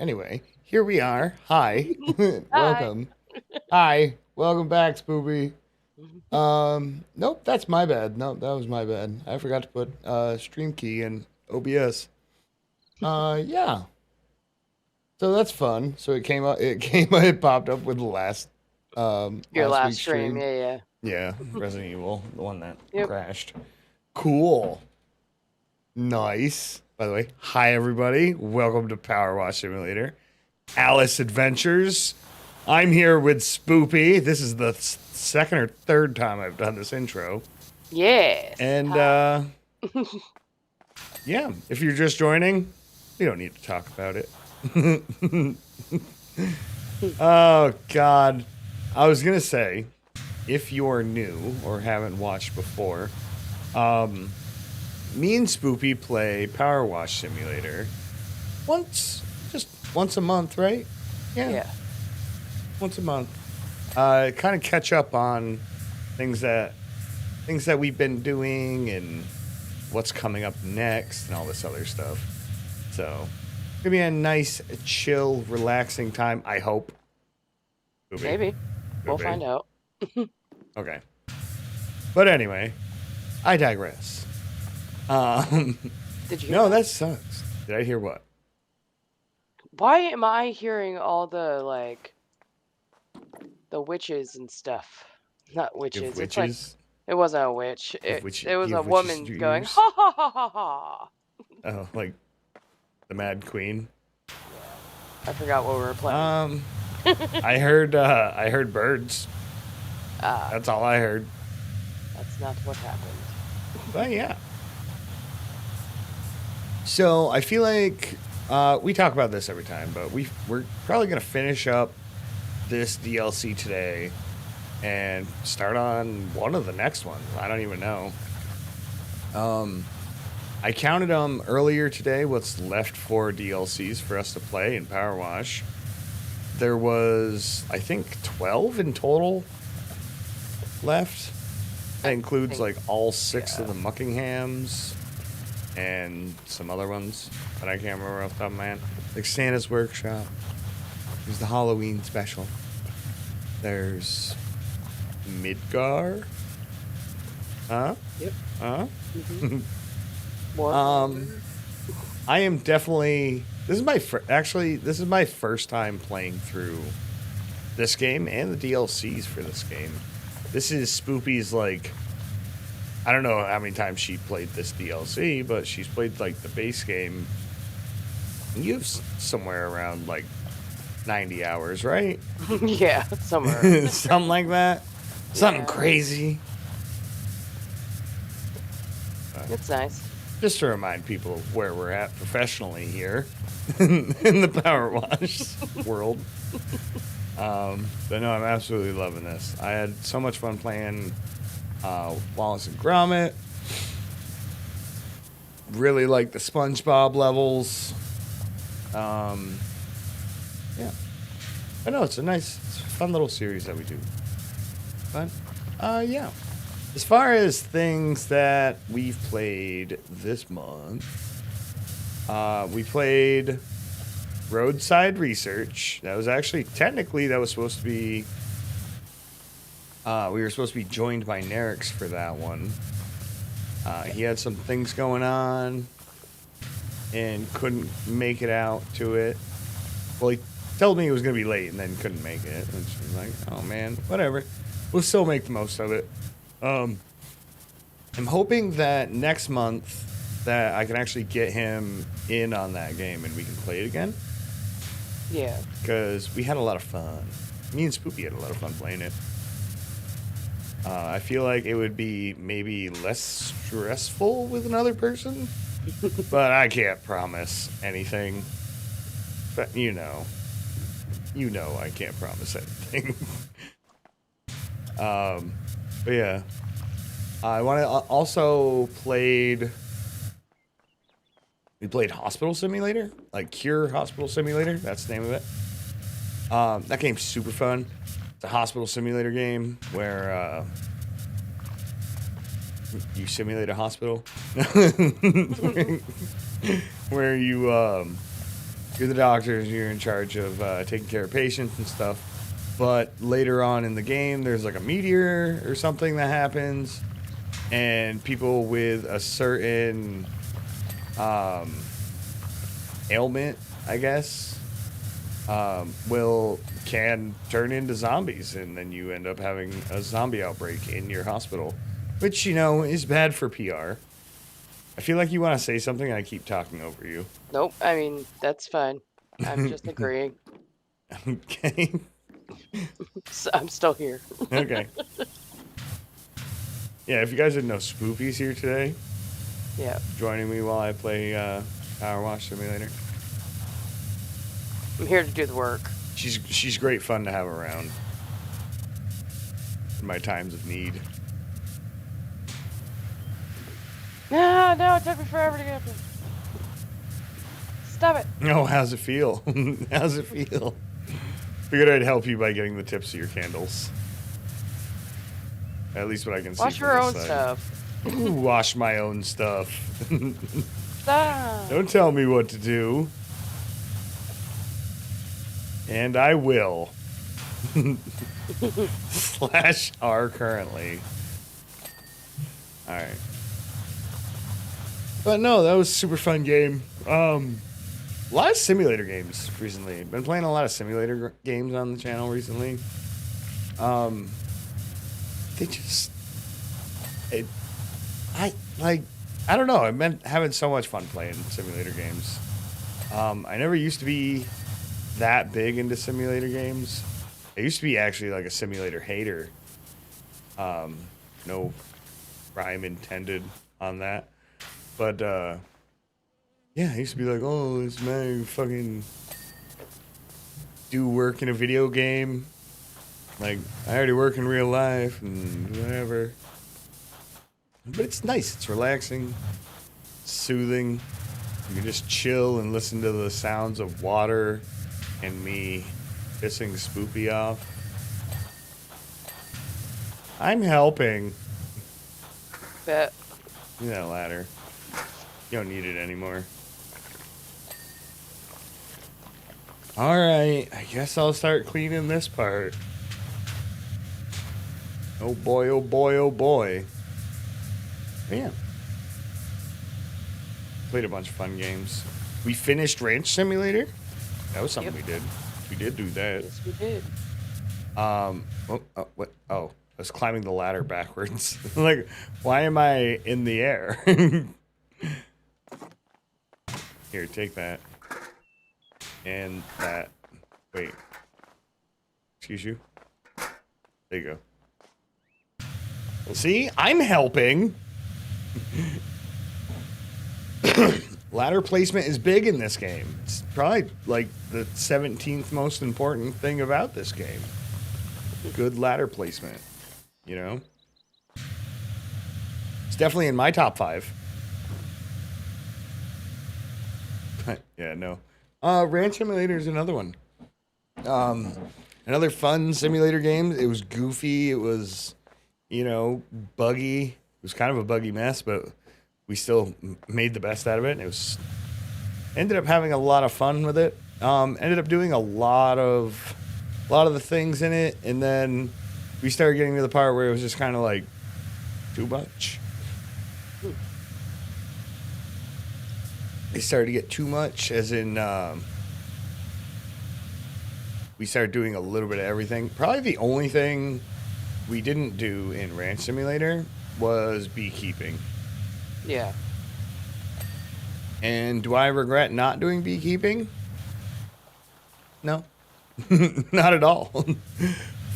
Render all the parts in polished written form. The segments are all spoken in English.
Anyway, here we are. Hi. Hi. Welcome. Hi. Welcome back, Spoopy. Nope, that's my bad. Nope, that was my bad. I forgot to put stream key in OBS. Yeah. So that's fun. So it came up it popped up with the Your last last week's stream, stream. yeah, Yeah, Resident Evil, the one that yeah. Yep. crashed. Cool. Nice. By the way, hi everybody. Welcome to Powerwash Simulator. Alice Adventures. I'm here with Spoopy. This is the second or third time I've done this intro. Yes. And yeah, if you're just joining, we don't need to talk about it. Oh God. I was gonna say, if you're new or haven't watched before, me and Spoopy play Power Wash Simulator just once a month, right? Yeah. Once a month. Kind of catch up on things that we've been doing and what's coming up next and all this other stuff. So, it's gonna be a nice, chill, relaxing time. I hope. Spoopy. Maybe. We'll Spoopy. find out. Okay. But anyway, I digress. Did you hear No, that? that sucks. Did I hear what? Why am I hearing all the witches and stuff? Not witches. It's like it wasn't a witch. It was a woman going ha ha ha ha ha. Oh, like the Mad Queen. I forgot what we were playing. I heard birds. That's all I heard. That's not what happened. But yeah. So I feel like we talk about this every time, but we're probably gonna finish up this DLC today and start on one of the next ones. I don't even know. I counted them earlier today. What's left for DLCs for us to play in Power Wash? There was, I think, 12 in total left. That includes like all 6 of the Muckinghams and some other ones that I can't remember off the top of my head. Like Santa's Workshop. There's the Halloween special. There's Midgar. Huh? Yep. Huh? Mm-hmm. I am definitely. This is my first time playing through this game and the DLCs for this game. This is Spoopy's I don't know how many times she played this DLC, but she's played the base game. You've somewhere around 90 hours, right? Yeah, somewhere. Something like that. Something crazy. It's nice. Just to remind people of where we're at professionally here in the Power Wash world. But no, I'm absolutely loving this. I had so much fun playing Wallace and Gromit. Really like the SpongeBob levels. Yeah. I know it's a fun little series that we do. But yeah. As far as things that we've played this month, we played Roadside Research. That was actually, technically, that was supposed to be, we were supposed to be joined by Nerix for that one. He had some things going on and couldn't make it out to it. Well, he told me he was going to be late and then couldn't make it. And she was like, oh man, whatever. We'll still make the most of it. I'm hoping that next month that I can actually get him in on that game and we can play it again. Yeah. Because we had a lot of fun. Me and Spoopy had a lot of fun playing it. I feel like it would be maybe less stressful with another person, but I can't promise anything. But you know I can't promise anything. But yeah, I want to also we played Hospital Simulator, Cure Hospital Simulator. That's the name of it. That game's super fun. It's a hospital simulator game where you simulate a hospital, where you you're the doctors, you're in charge of taking care of patients and stuff. But later on in the game, there's like a meteor or something that happens, and people with a certain ailment, I guess, can turn into zombies, and then you end up having a zombie outbreak in your hospital, which, you know, is bad for PR. I feel like you want to say something, and I keep talking over you. Nope, I mean, that's fine. I'm just agreeing. Okay. So I'm still here. Okay. Yeah, if you guys didn't know, Spoopy's here today. Yeah. Joining me while I play Powerwash Simulator. I'm here to do the work. She's great fun to have around in my times of need. No, it took me forever to get up here. Stop it. Oh, how's it feel? How's it feel? Figured I'd help you by getting the tips of your candles. At least what I can see. Wash your own stuff. Ooh, wash my own stuff. Stop. Don't tell me what to do. And I will. /R currently. Alright. But no, that was a super fun game. A lot of simulator games recently. Been playing a lot of simulator games on the channel recently. They just... I don't know. I've been having so much fun playing simulator games. I never used to be that big into simulator games. I used to be actually like a simulator hater. No rhyme intended on that. But, yeah, I used to be like, oh, this man fucking do work in a video game. Like, I already work in real life and whatever. But it's nice. It's relaxing. It's soothing. You can just chill and listen to the sounds of water and me pissing Spoopy off. I'm helping. Bet. Give me that ladder. You don't need it anymore. Alright, I guess I'll start cleaning this part. Oh boy, oh boy, oh boy. Man. Played a bunch of fun games. We finished Ranch Simulator. That was something we did. We did do that. Yes, we did. What? Oh, I was climbing the ladder backwards. Like, why am I in the air? Here, take that. And that. Wait. Excuse you. There you go. Well, see, I'm helping. Ladder placement is big in this game. It's probably like the 17th most important thing about this game. Good ladder placement, you know? It's definitely in my top 5. Yeah, no. Ranch Simulator is another one. Another fun simulator game. It was goofy. It was, you know, buggy. It was kind of a buggy mess, but we still made the best out of it. It was ended up having a lot of fun with it. Ended up doing a lot of the things in it, and then we started getting to the part where it was just kind of like too much. They started to get too much, as in we started doing a little bit of everything. Probably the only thing we didn't do in Ranch Simulator was beekeeping. Yeah. And do I regret not doing beekeeping? No. Not at all.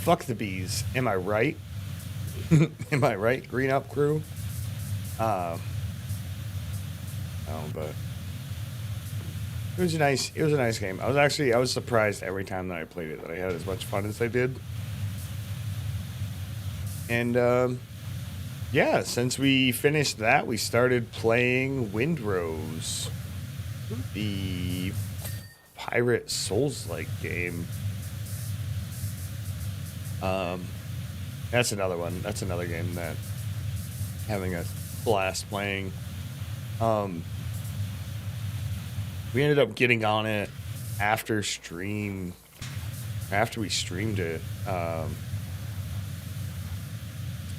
Fuck the bees. Am I right? Am I right, Green Up crew? Oh, but it was a nice game. I was surprised every time that I played it that I had as much fun as I did. And yeah, since we finished that, we started playing Windrose, the pirate Souls-like game. That's another one. That's another game that I'm having a blast playing. We ended up getting on it after we streamed it,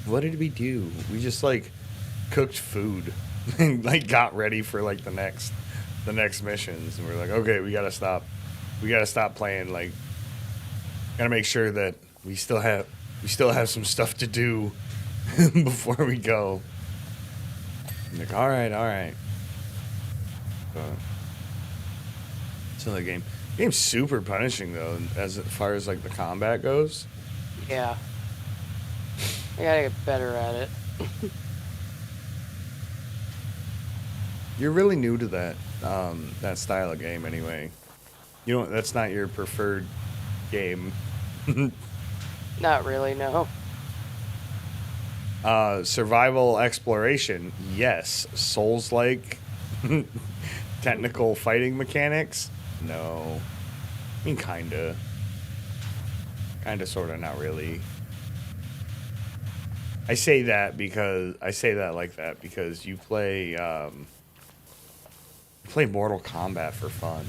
what did we do? We just like cooked food and like got ready for like the next missions, and we're like, okay, we gotta stop playing. Like, gotta make sure that we still have some stuff to do before we go. I'm like, all right. So the game's super punishing though, as far as like the combat goes. Yeah, I gotta get better at it. You're really new to that style of game anyway. You don't. That's not your preferred game. Not really, no. Survival exploration, yes. Souls-like technical fighting mechanics, no. I mean, kinda, sorta, not really. I say that like that because you play Mortal Kombat for fun.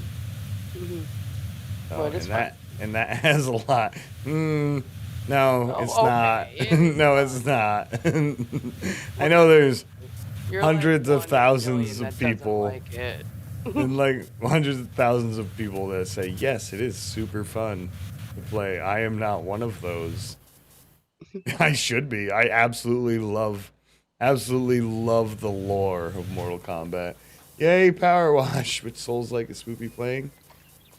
Mm-hmm. So, and that has a lot. No, it's not. No, it's not. I know there's hundreds of thousands of people, like it. and like hundreds of thousands of people that say yes, it is super fun to play. I am not one of those. I should be. I absolutely love the lore of Mortal Kombat. Yay, Powerwash! Which Souls-like is Spoopy playing?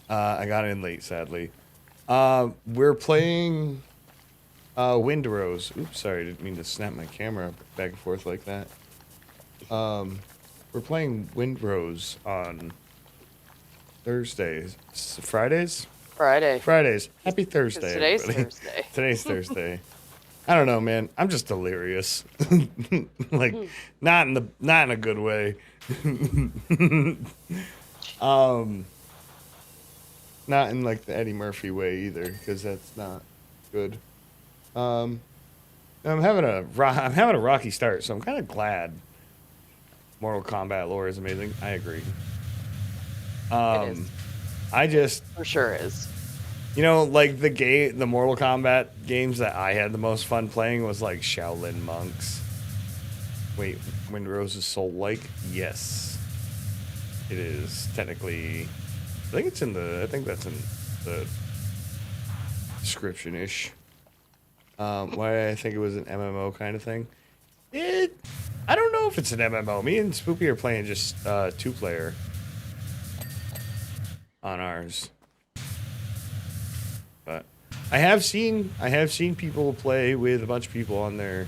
I got in late, sadly. We're playing Windrose. Oops, sorry, I didn't mean to snap my camera back and forth like that. We're playing Windrose on Thursdays. Fridays? Fridays. Happy Thursday. Today's everybody. Thursday. Today's Thursday. I don't know, man. I'm just delirious. Like, not in a good way. Not in like the Eddie Murphy way either, because that's not good. I'm having a rocky start, so I'm kind of glad. Mortal Kombat lore is amazing. I agree. It is. I just for sure is. You know, like the Mortal Kombat games that I had the most fun playing was like Shaolin Monks. Wait, Windrose is Soul-like? Yes, it is technically. I think that's in the description-ish. Why I think it was an MMO kind of thing. I don't know if it's an MMO. Me and Spoopy are playing just 2-player on ours. But I have seen people play with a bunch of people on their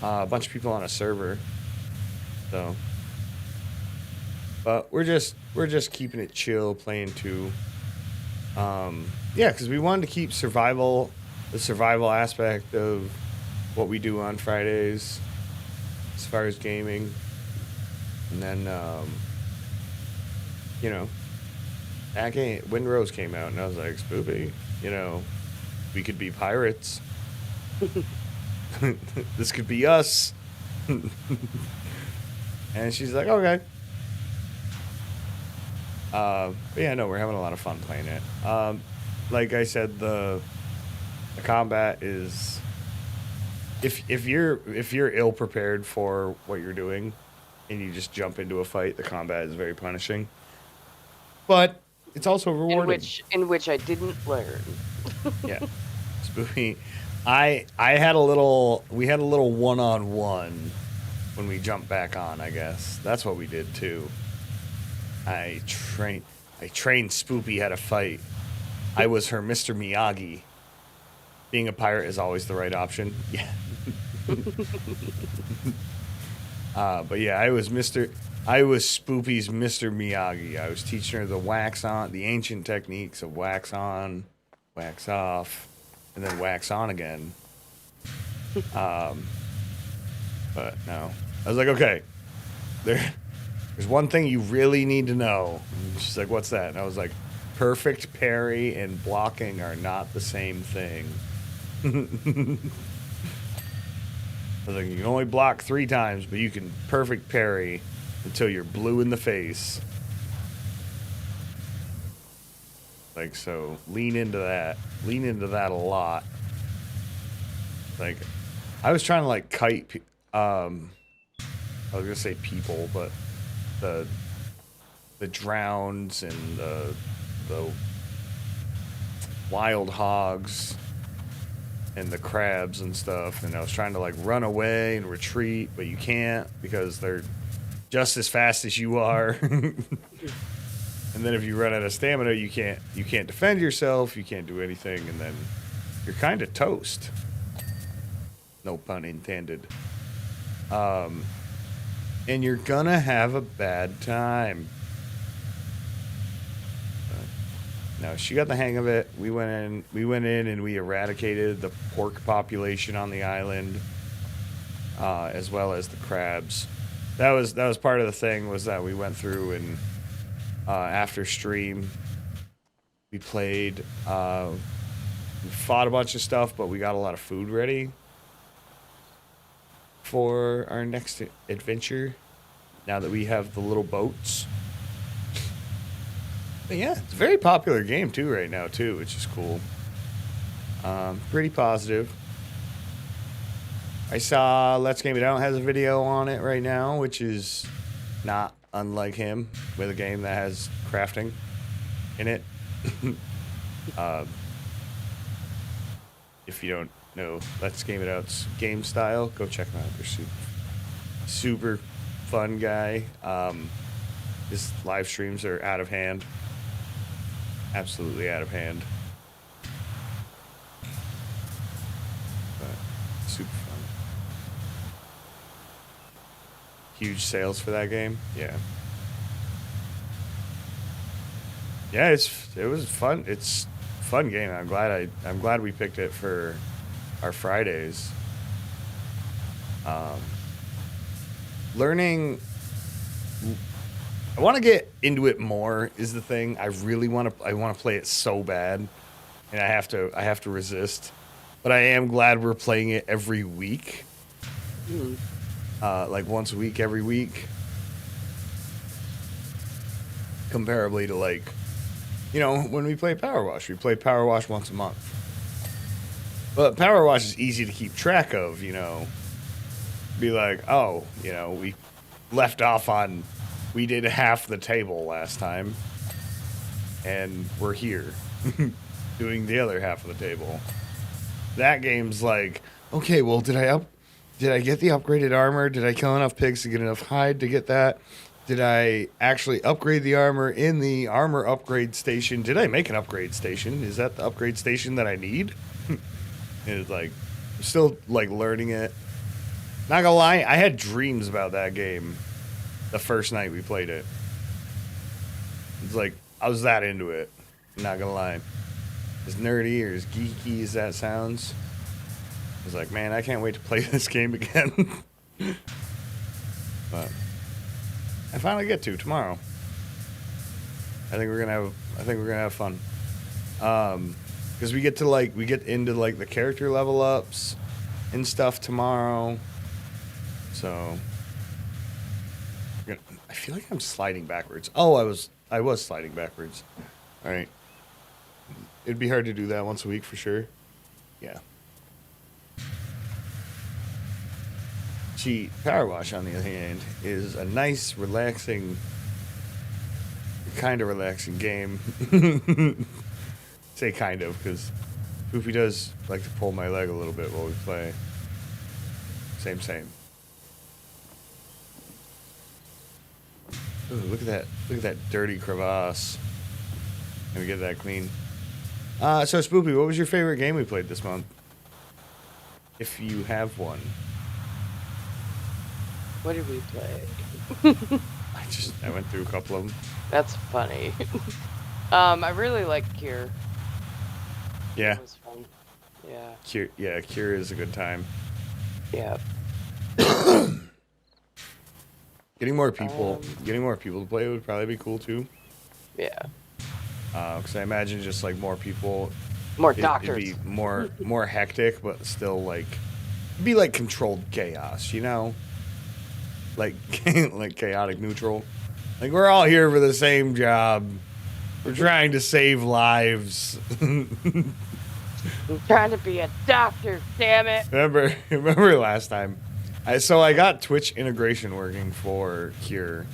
a bunch of people on a server. So, but we're just keeping it chill, playing 2. Yeah, because we wanted to keep the survival aspect of what we do on Fridays as far as gaming. And then you know, Windrose came out, and I was like, Spoopy, you know, we could be pirates. This could be us. And she's like, okay. But yeah, no, we're having a lot of fun playing it. Like I said, the combat is, if you're ill prepared for what you're doing and you just jump into a fight, the combat is very punishing. But it's also rewarding. In which I didn't learn. Yeah. Spoopy. We had a little one-on-one when we jumped back on, I guess. That's what we did too. I trained Spoopy how to fight. I was her Mr. Miyagi. Being a pirate is always the right option. Yeah. But yeah, I was Spoopy's Mr. Miyagi. I was teaching her the ancient techniques of wax on, wax off, and then wax on again. But no. I was like, okay, there's one thing you really need to know. And she's like, what's that? And I was like, perfect parry and blocking are not the same thing. I was like, you can only block 3 times, but you can perfect parry until you're blue in the face. Like, so lean into that. Lean into that a lot. Like, I was trying to like kite. I was gonna say people, but the drowns and the wild hogs and the crabs and stuff, and I was trying to like run away and retreat, but you can't because they're just as fast as you are. And then if you run out of stamina, you can't defend yourself, you can't do anything, and then you're kind of toast. No pun intended. And you're gonna have a bad time. No, she got the hang of it. We went in and we eradicated the pork population on the island, as well as the crabs. That was part of the thing, was that we went through and after stream we played, we fought a bunch of stuff, but we got a lot of food ready for our next adventure now that we have the little boats. But yeah, it's a very popular game too right now too, which is cool. Pretty positive. I saw Let's Game It Out has a video on it right now, which is not unlike him, with a game that has crafting in it. If you don't know Let's Game It Out's game style, go check him out. They're super fun guy. His live streams are out of hand. Absolutely out of hand. But super fun. Huge sales for that game. Yeah. Yeah, it was fun. It's a fun game. I'm glad we picked it for our Fridays. Learning, I want to get into it more is the thing. I want to play it so bad, and I have to resist. But I am glad we're playing it every week. Like once a week, every week. Comparably to like, when we play Powerwash, we play Powerwash once a month. But Powerwash is easy to keep track of, Be like, oh, we left off on, we did half the table last time, and we're here doing the other half of the table. That game's like, okay, well, did I get the upgraded armor? Did I kill enough pigs to get enough hide to get that? Did I actually upgrade the armor in the armor upgrade station? Did I make an upgrade station? Is that the upgrade station that I need? And it's like, I'm still like learning it. Not gonna lie, I had dreams about that game the first night we played it. It's like, I was that into it. I'm not gonna lie. As nerdy or as geeky as that sounds, I was like, man, I can't wait to play this game again. But I finally get to tomorrow. I think we're gonna have fun. Because we get into like the character level ups and stuff tomorrow. So I feel like I'm sliding backwards. Oh, I was sliding backwards. All right. It'd be hard to do that once a week for sure. Yeah. Powerwash, on the other hand, is a nice, relaxing, kind of relaxing game. Say kind of, because Spoopy does like to pull my leg a little bit while we play. Same. Ooh, look at that dirty crevasse. Let me get that clean. So Spoopy, what was your favorite game we played this month? If you have one. What did we play? I went through a couple of them. That's funny. I really liked Cure. Yeah. It was fun. Yeah. Cure is a good time. Yeah. Getting more people to play would probably be cool too. Yeah. Because I imagine just like more people, more doctors, it'd be more hectic, but still like, it'd be like controlled chaos, like like chaotic neutral. Like we're all here for the same job. We're trying to save lives. I'm trying to be a doctor, damn it. Remember last time? I got Twitch integration working for Cure.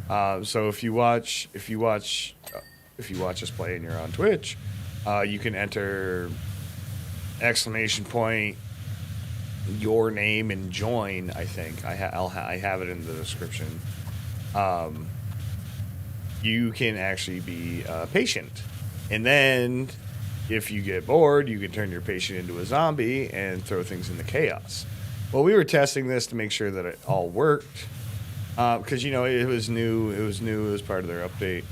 So if you watch us play and you're on Twitch, you can enter ! your name and join. I think I have it in the description. You can actually be a patient, and then if you get bored, you can turn your patient into a zombie and throw things into chaos. Well, we were testing this to make sure that it all worked, because it was new. It was part of their update.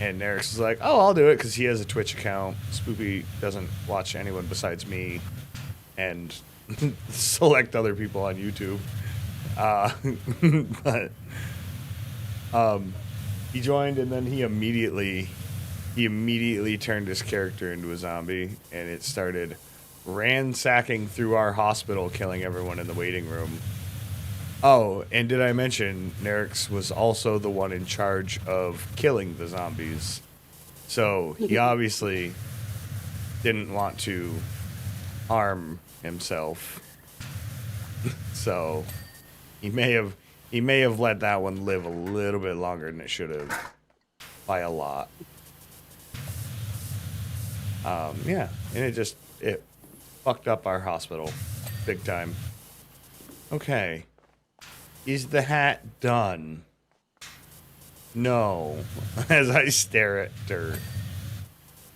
And Nerix is like, "Oh, I'll do it," because he has a Twitch account. Spoopy doesn't watch anyone besides me, and select other people on YouTube. But he joined, and then he immediately turned his character into a zombie, and it started ransacking through our hospital, killing everyone in the waiting room. Oh, and did I mention Nerix was also the one in charge of killing the zombies? So he obviously didn't want to harm himself. So he may have let that one live a little bit longer than it should have, by a lot. Yeah, and it fucked up our hospital big time. Okay. Is the hat done? No. As I stare at dirt.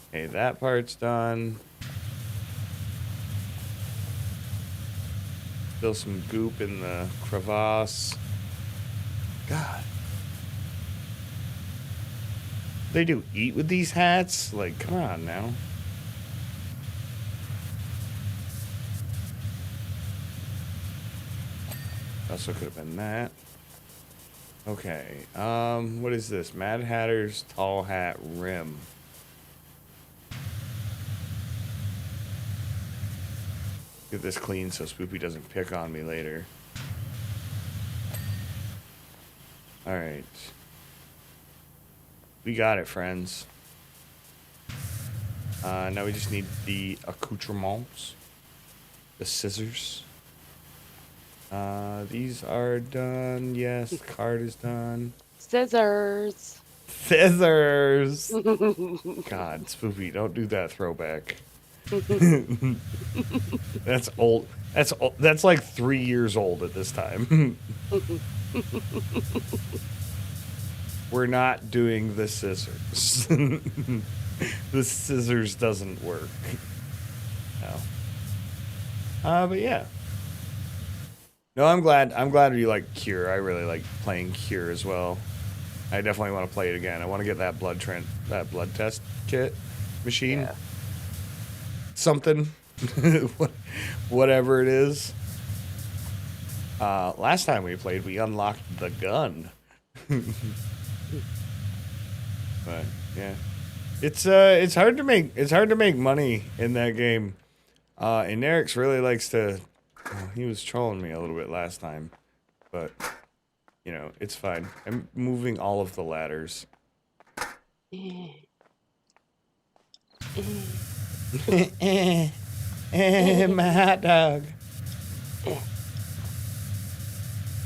Okay, that part's done. Still some goop in the crevasse. God. They do eat with these hats? Like, come on now. Also could have been that. Okay. What is this? Mad Hatter's tall hat rim. Get this clean so Spoopy doesn't pick on me later. Alright. We got it, friends. Now we just need the accoutrements. The scissors. These are done. Yes, the card is done. Scissors. Scissors. God, Spoopy, don't do that throwback. That's old. That's like 3 years old at this time. We're not doing the scissors. The scissors doesn't work. No. But yeah. No, I'm glad you like Cure. I really like playing Cure as well. I definitely want to play it again. I want to get that blood test kit machine. Yeah. Something. Whatever it is. Last time we played, we unlocked the gun. But yeah. It's hard to make money in that game. And Nerix really likes to. He was trolling me a little bit last time, but it's fine. I'm moving all of the ladders. My hot dog.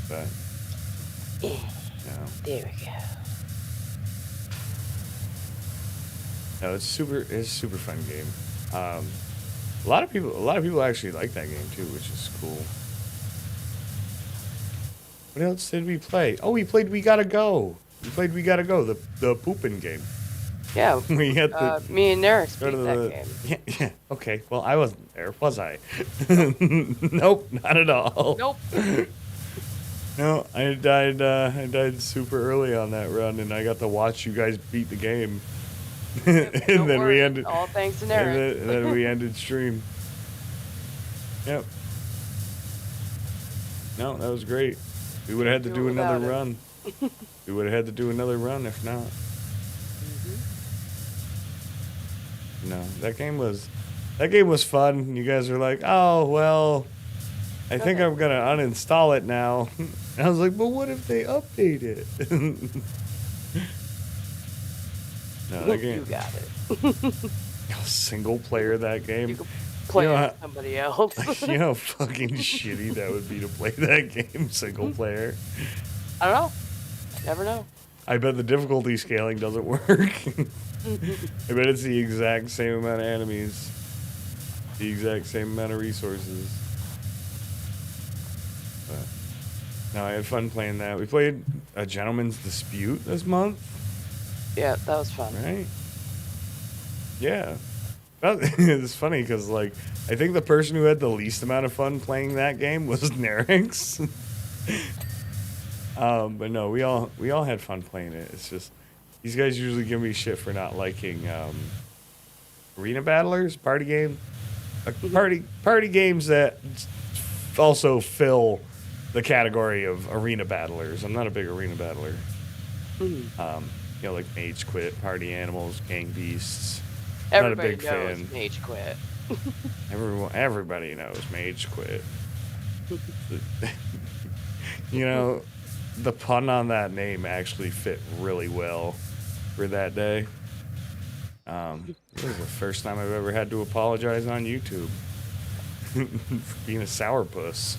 But there we go. No, it's super fun game. A lot of people actually like that game too, which is cool. What else did we play? Oh, we played We Gotta Go. The pooping game. Yeah. We had me and Nerix beat that game. Yeah. Okay. Well, I wasn't there, was I? Nope, not at all. Nope. No, I died super early on that run, and I got to watch you guys beat the game. And then we ended. All thanks to Nerix. And then we ended stream. Yep. No, that was great. We would have had to do another run. We would have had to do another run if not. No, that game was fun. You guys were like, "Oh well, I think I'm gonna uninstall it now." And I was like, "But what if they update it?" No, that game. You got it. Single player that game. You could play with somebody else. You know how fucking shitty that would be to play that game single player. I don't know. Never know. I bet the difficulty scaling doesn't work. I bet it's the exact same amount of enemies, the exact same amount of resources. But no, I had fun playing that. We played a Gentleman's Dispute this month. Yeah, that was fun. Right? Yeah. It's funny because, like, I think the person who had the least amount of fun playing that game was Nerix. But no, we all had fun playing it. It's just these guys usually give me shit for not liking arena battlers, party game, party games that also fill the category of arena battlers. I'm not a big arena battler. You know, like Mage Quit, Party Animals, Gang Beasts. Everybody not a big knows fan. Mage Quit. Everybody knows Mage Quit. You know, the pun on that name actually fit really well for that day. This is the first time I've ever had to apologize on YouTube for being a sourpuss.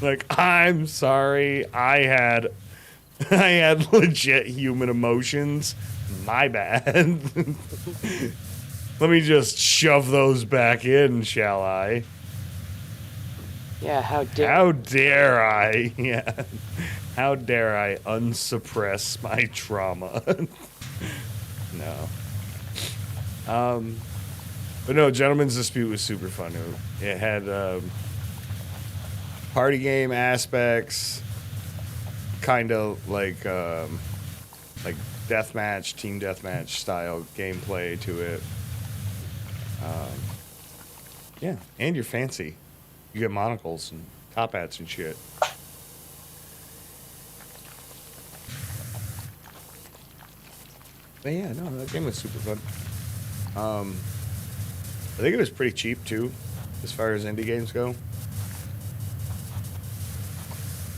Like, I'm sorry, I had legit human emotions. My bad. Let me just shove those back in, shall I? Yeah, how dare I? Yeah. How dare I unsuppress my trauma? No. But no, Gentleman's Dispute was super fun. It had party game aspects, kind of like deathmatch, team deathmatch style gameplay to it. Yeah, and you're fancy. You get monocles and top hats and shit. But yeah, no, that game was super fun. I think it was pretty cheap too, as far as indie games go.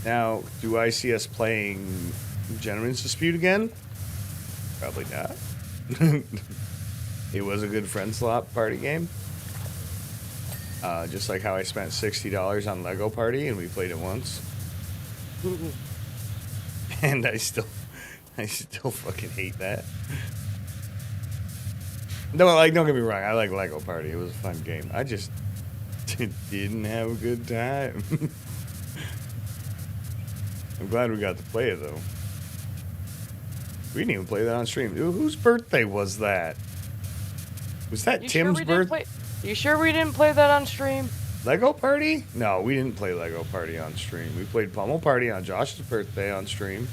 Now, do I see us playing Gentleman's Dispute again? Probably not. It was a good friend slot party game. Just like how I spent $60 on Lego Party and we played it once. And I still fucking hate that. No, like, don't get me wrong, I like Lego Party. It was a fun game. I just didn't have a good time. I'm glad we got to play it though. We didn't even play that on stream. Whose birthday was that? Was that Tim's birthday? You sure we didn't play that on stream? Lego Party? No, we didn't play Lego Party on stream. We played Pummel Party on Josh's birthday on stream.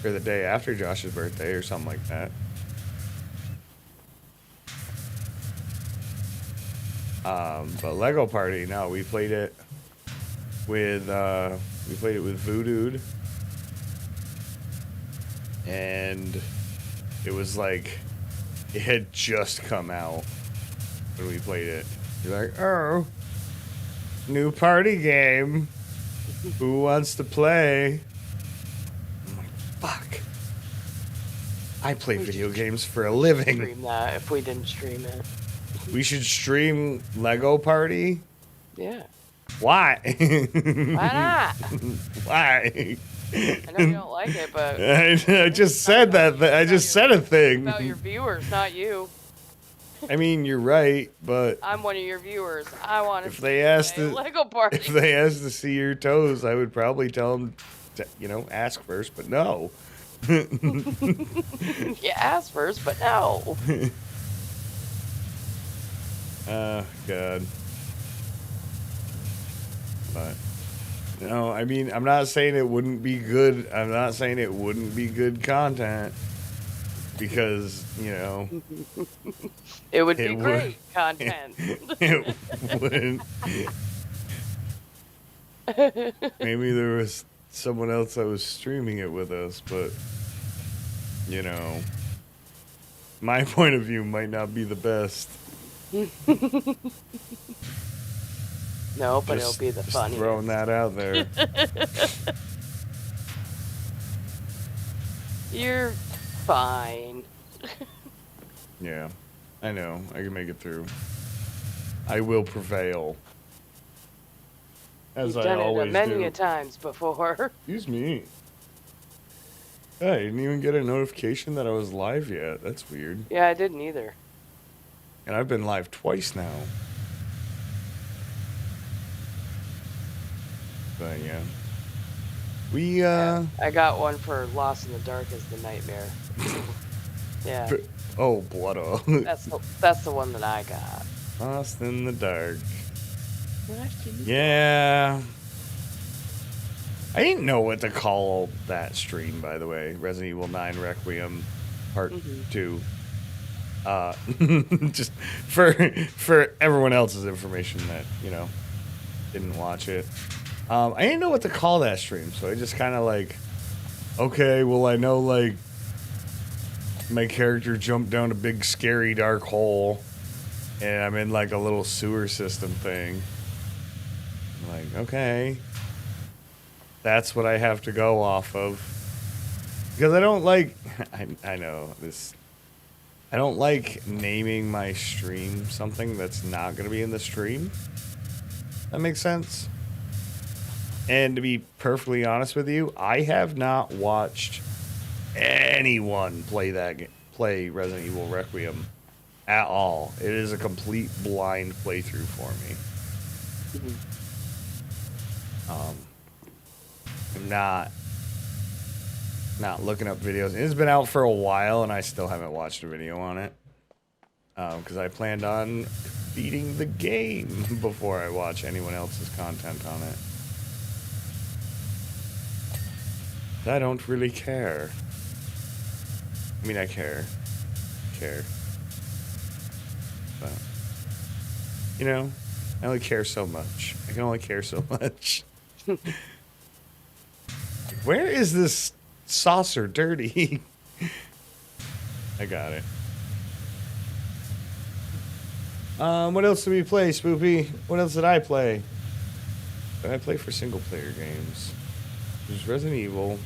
Or the day after Josh's birthday or something like that. But Lego Party, no, we played it with Voodooed. And it was like it had just come out when we played it. You're like, oh, new party game. Who wants to play? I'm like, fuck. I play video games for a living. Stream that if we didn't stream it. We should stream Lego Party? Yeah. Why? Why not? Why? I know you don't like it, but I just said that. I just said a thing. About your viewers, not you. I mean, you're right, but I'm one of your viewers. I want to. If they asked Lego Party. If they asked to see your toes, I would probably tell them, to, ask first. But no. You ask first, but no. Oh God. But. No, I mean, I'm not saying it wouldn't be good. I'm not saying it wouldn't be good content because, it would be great content. It wouldn't. Maybe there was someone else that was streaming it with us, but, my point of view might not be the best. No, but it'll be the funniest. Throwing that out there. You're fine. Yeah, I know. I can make it through. I will prevail. As You've I done always it many do. a times before. Excuse me. I didn't even get a notification that I was live yet. That's weird. Yeah, I didn't either. And I've been live twice now. But yeah. I got one for Lost in the Dark as the nightmare. Yeah. Oh, blood. That's the one that I got. Lost in the Dark. Yeah. I didn't know what to call that stream, by the way. Resident Evil 9 Requiem Part 2. Just for everyone else's information that, you know, didn't watch it. I didn't know what to call that stream, so I just kind of like, okay, well, I know, like, my character jumped down a big, scary, dark hole, and I'm in, like, a little sewer system thing. I'm like, okay. That's what I have to go off of. Because I don't like, I know this, I don't like naming my stream something that's not going to be in the stream. That makes sense? And to be perfectly honest with you, I have not watched anyone play Resident Evil Requiem at all. It is a complete blind playthrough for me. I'm not looking up videos. It's been out for a while, and I still haven't watched a video on it. Because I planned on beating the game before I watch anyone else's content on it. I don't really care. I mean, I care. But, you know, I only care so much. I can only care so much. Where is this saucer dirty? I got it. What else did we play, Spoopy? What else did I play? Did I play for single-player games? There's Resident Evil.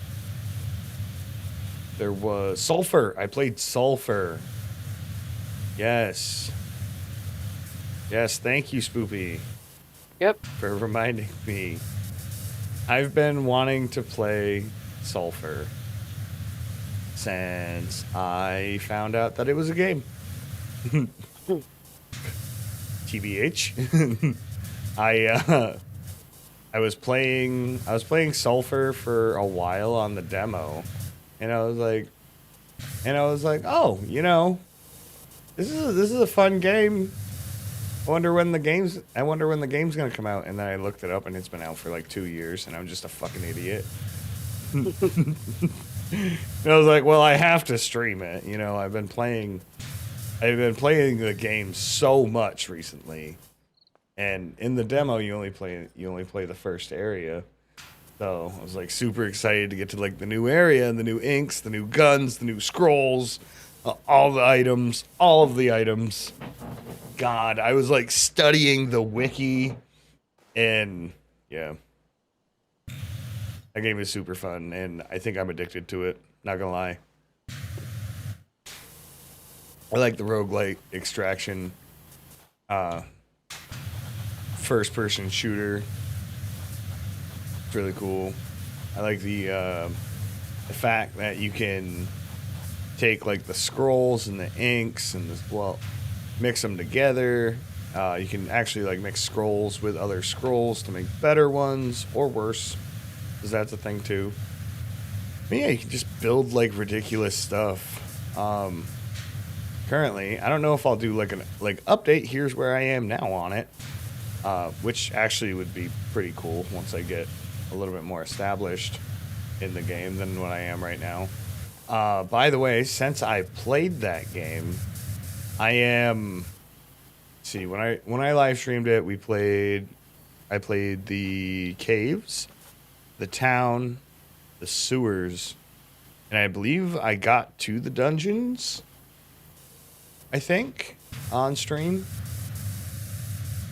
There was Sulfur. I played Sulfur. Yes. Yes, thank you, Spoopy. Yep. For reminding me. I've been wanting to play Sulfur since I found out that it was a game. TBH. I was playing Sulfur for a while on the demo, and I was like, oh, you know, this is a fun game. I wonder when the game's gonna come out. And then I looked it up, and it's been out for like 2 years, and I'm just a fucking idiot. And I was like, well, I have to stream it. You know, I've been playing the game so much recently, and in the demo you only play the first area. So I was like super excited to get to like the new area and the new inks, the new guns, the new scrolls, all of the items. God, I was like studying the wiki, and yeah, that game is super fun, and I think I'm addicted to it. Not gonna lie. I like the roguelike extraction, first-person shooter. It's really cool. I like the fact that you can take like the scrolls and the inks and mix them together. You can actually like mix scrolls with other scrolls to make better ones or worse, because that's a thing too. But yeah, you can just build like ridiculous stuff. Currently, I don't know if I'll do like update. Here's where I am now on it, which actually would be pretty cool once I get a little bit more established in the game than what I am right now. By the way, since I played that game, I am. See, when I live streamed it, I played the caves, the town, the sewers, and I believe I got to the dungeons. I think on stream,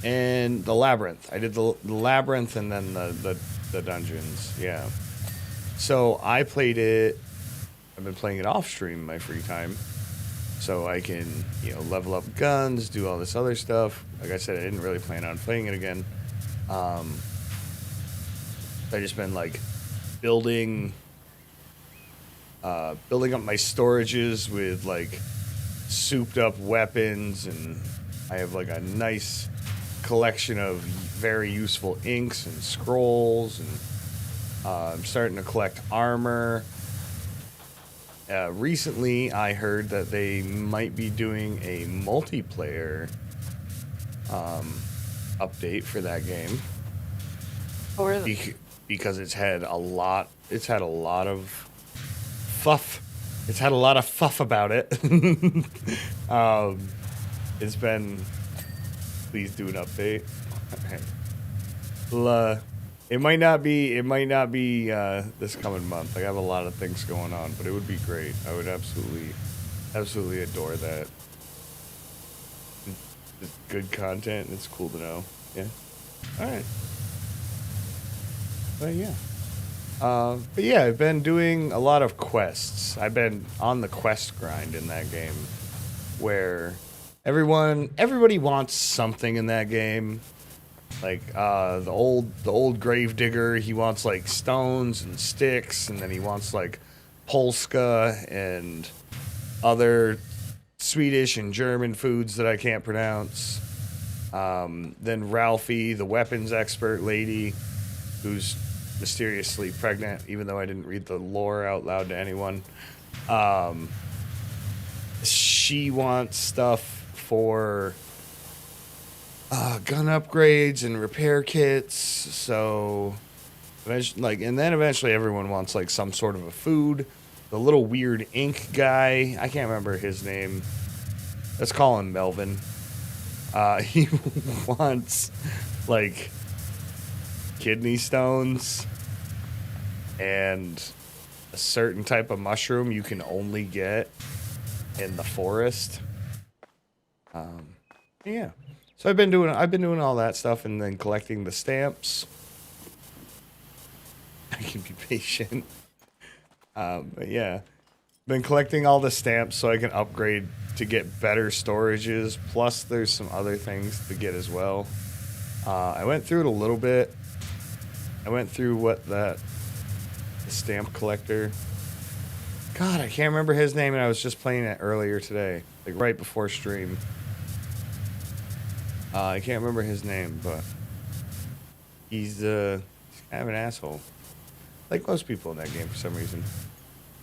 and the labyrinth. I did the labyrinth and then the dungeons. Yeah. So I played it I've been playing it off stream in my free time, so I can, you know, level up guns, do all this other stuff. Like I said, I didn't really plan on playing it again. I just been like building up my storages with like souped up weapons, and I have like a nice collection of very useful inks and scrolls, and I'm starting to collect armor. Recently, I heard that they might be doing a multiplayer update for that game. Oh, really? Because it's had a lot of fuff. It's had a lot of fuff about it. It's been, please do an update. Okay. Well, it might not be this coming month. I have a lot of things going on, but it would be great. I would absolutely adore that. It's good content, and it's cool to know. Yeah. All right. But yeah, I've been doing a lot of quests. I've been on the quest grind in that game, where everybody wants something in that game. Like the old gravedigger, he wants like stones and sticks, and then he wants like Polska and other Swedish and German foods that I can't pronounce. Then Ralphie, the weapons expert lady, who's mysteriously pregnant, even though I didn't read the lore out loud to anyone. She wants stuff for gun upgrades and repair kits. So, eventually everyone wants like some sort of a food. The little weird ink guy, I can't remember his name. Let's call him Melvin. He wants like kidney stones and a certain type of mushroom you can only get in the forest. Yeah. So I've been doing all that stuff, and then collecting the stamps. I can be patient. But yeah, been collecting all the stamps so I can upgrade to get better storages. Plus, there's some other things to get as well. I went through it a little bit. I went through the stamp collector. God, I can't remember his name, and I was just playing it earlier today, like right before stream. I can't remember his name, but he's kind of an asshole, like most people in that game for some reason.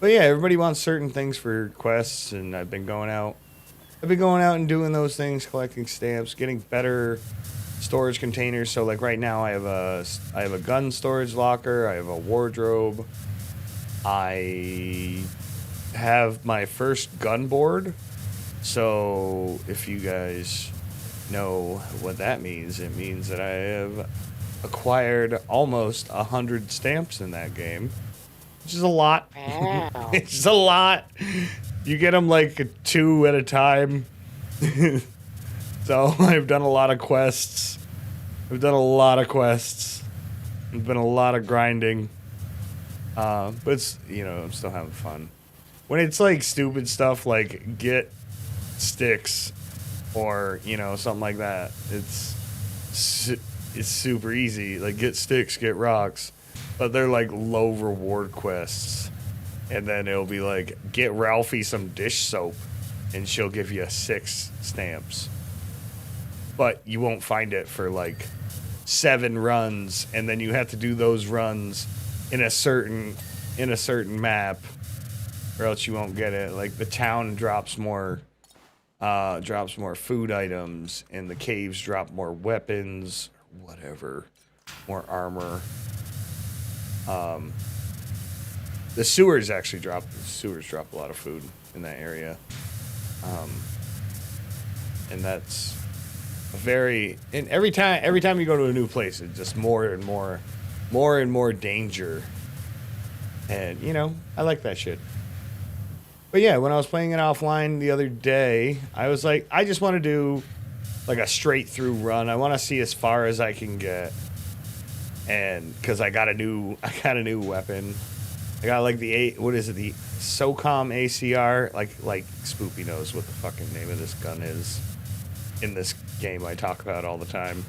But yeah, everybody wants certain things for quests, and I've been going out and doing those things, collecting stamps, getting better storage containers. So like right now I have a gun storage locker, I have a wardrobe, I have my first gun board. So if you guys know what that means, it means that I have acquired almost 100 stamps in that game, which is a lot. Wow. It's a lot. You get them like 2 at a time. So I've done a lot of quests. There's been a lot of grinding. But it's, you know, I'm still having fun. When it's like stupid stuff like get sticks or, you know, something like that, it's super easy. Like get sticks, get rocks. But they're like low reward quests. And then it'll be like, get Ralphie some dish soap and she'll give you 6 stamps. But you won't find it for like 7 runs, and then you have to do those runs in a certain map, or else you won't get it. Like the town drops more food items, and the caves drop more weapons, whatever, more armor. The sewers actually drop a lot of food in that area, and that's and every time you go to a new place, it's just more and more danger. And, you know, I like that shit. But yeah, when I was playing it offline the other day, I was like, I just want to do like a straight through run. I want to see as far as I can get. And because I got a new weapon. I got like what is it? The SOCOM ACR. Like Spoopy knows what the fucking name of this gun is. In this game I talk about all the time.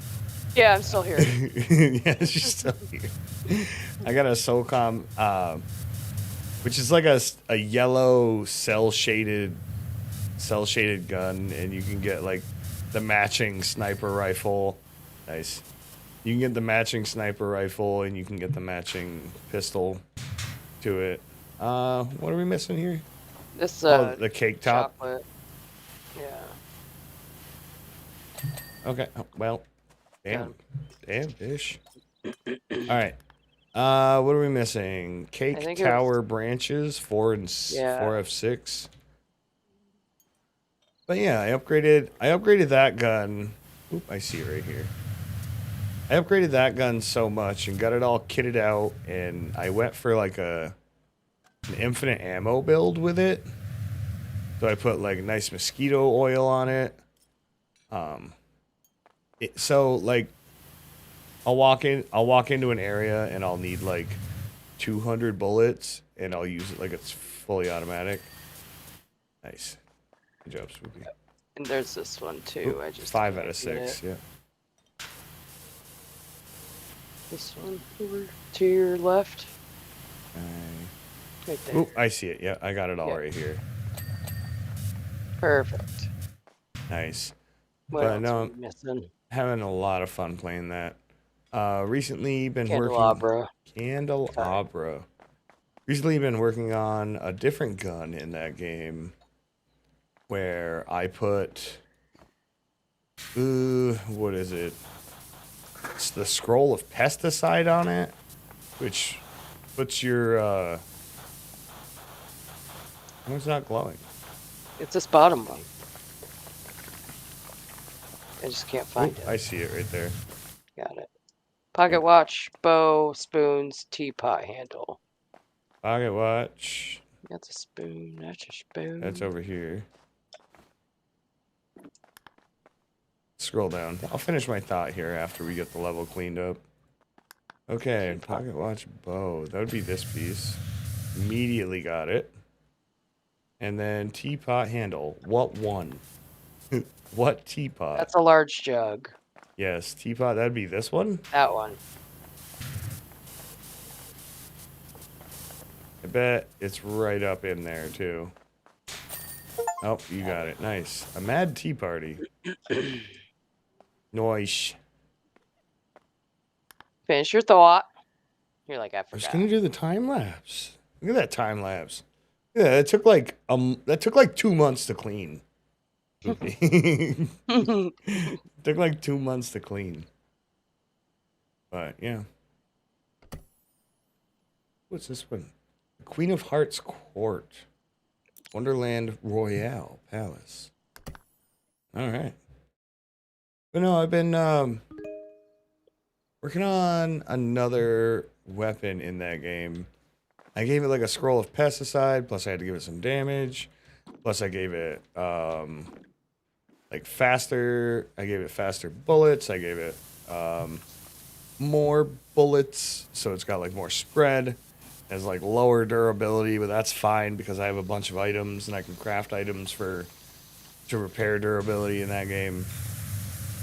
Yeah, I'm still here. Yeah, she's still here. I got a SOCOM, which is like a yellow cell shaded gun, and you can get like the matching sniper rifle. Nice. You can get the matching sniper rifle, and you can get the matching pistol to it. What are we missing here? This the cake top. Chocolate. Yeah. Okay. Oh, well. Damn, fish. All right. What are we missing? Cake tower branches, 4 and 4F6. But yeah, I upgraded that gun. Oop, I see it right here. I upgraded that gun so much and got it all kitted out, and I went for like an infinite ammo build with it. So I put like nice mosquito oil on it. So like I'll walk into an area and I'll need like 200 bullets, and I'll use it like it's fully automatic. Nice. Good job, Spoopy. And there's this one too. Oop, I just 5 out of 6. Yeah. This one over to your left. Right there. Oop, I see it. Yeah, I got it all right here. Perfect. Nice. What else are we missing? Having a lot of fun playing that. Recently been Candelabra. Recently been working on a different gun in that game, where I put what is it? It's the scroll of pesticide on it, which puts your oh, it's not glowing. It's this bottom one. I just can't find it. I see it right there. Got it. Pocket watch, bow, spoons, teapot handle. Pocket watch. That's a spoon. That's a spoon. That's over here. Scroll down. I'll finish my thought here after we get the level cleaned up. Okay, pocket watch, bow. That would be this piece. Immediately got it. And then teapot handle. What one? What teapot? That's a large jug. Yes, teapot. That'd be this one? That one. I bet it's right up in there, too. Oh, you got it. Nice. A mad tea party. Nice. Finish your thought. You're like, I forgot. I was gonna do the time lapse. Look at that time lapse. Yeah, it took like 2 months to clean. Took like 2 months to clean. But yeah. What's this one? The Queen of Hearts Court. Wonderland Royale Palace. Alright. But no, I've been working on another weapon in that game. I gave it like a scroll of pesticide, plus I had to give it some damage. Plus I gave it like faster. I gave it faster bullets. I gave it more bullets, so it's got like more spread. It has like lower durability, but that's fine because I have a bunch of items and I can craft items to repair durability in that game.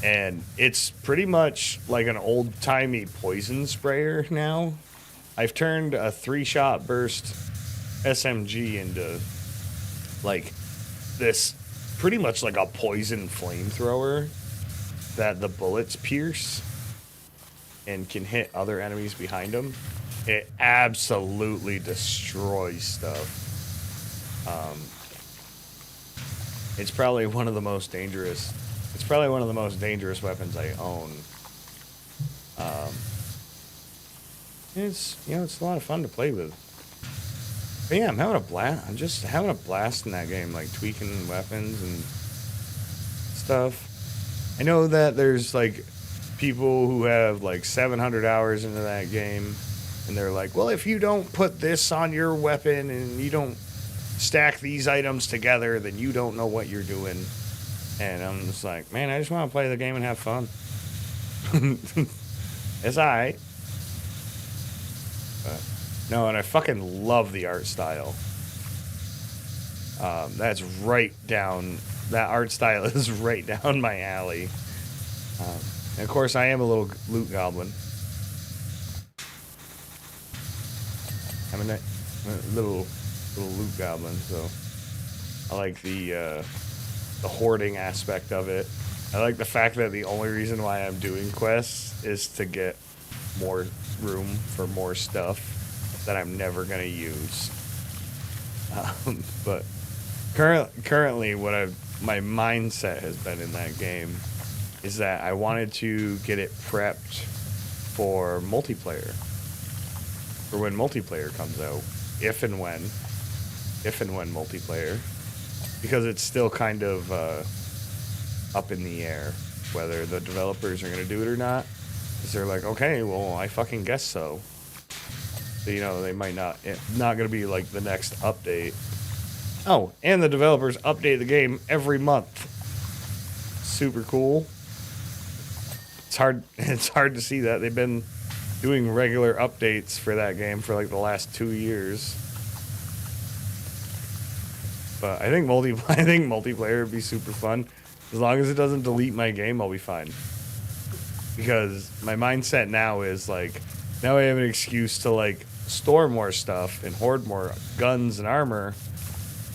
And it's pretty much like an old-timey poison sprayer now. I've turned a 3-shot burst SMG into like this, pretty much like a poison flamethrower that the bullets pierce and can hit other enemies behind them. It absolutely destroys stuff. It's probably one of the most dangerous. It's probably one of the most dangerous weapons I own. It's a lot of fun to play with. But yeah, I'm having a blast. I'm just having a blast in that game, like tweaking weapons and stuff. I know that there's like people who have like 700 hours into that game, and they're like, well, if you don't put this on your weapon and you don't stack these items together, then you don't know what you're doing. And I'm just like, man, I just want to play the game and have fun. It's alright. But No, and I fucking love the art style. That's right down. That art style is right down my alley. And of course, I am a little loot goblin. I'm a little loot goblin, so I like the hoarding aspect of it. I like the fact that the only reason why I'm doing quests is to get more room for more stuff that I'm never gonna use. But currently, my mindset has been in that game is that I wanted to get it prepped for multiplayer. For when multiplayer comes out, if and when multiplayer, because it's still kind of up in the air whether the developers are going to do it or not. Because they're like, okay, well, I fucking guess so. So, you know, they might not going to be like the next update. Oh, and the developers update the game every month. Super cool. It's hard to see that. They've been doing regular updates for that game for like the last 2 years. But I think multiplayer would be super fun. As long as it doesn't delete my game, I'll be fine. Because my mindset now is like, now I have an excuse to like store more stuff and hoard more guns and armor.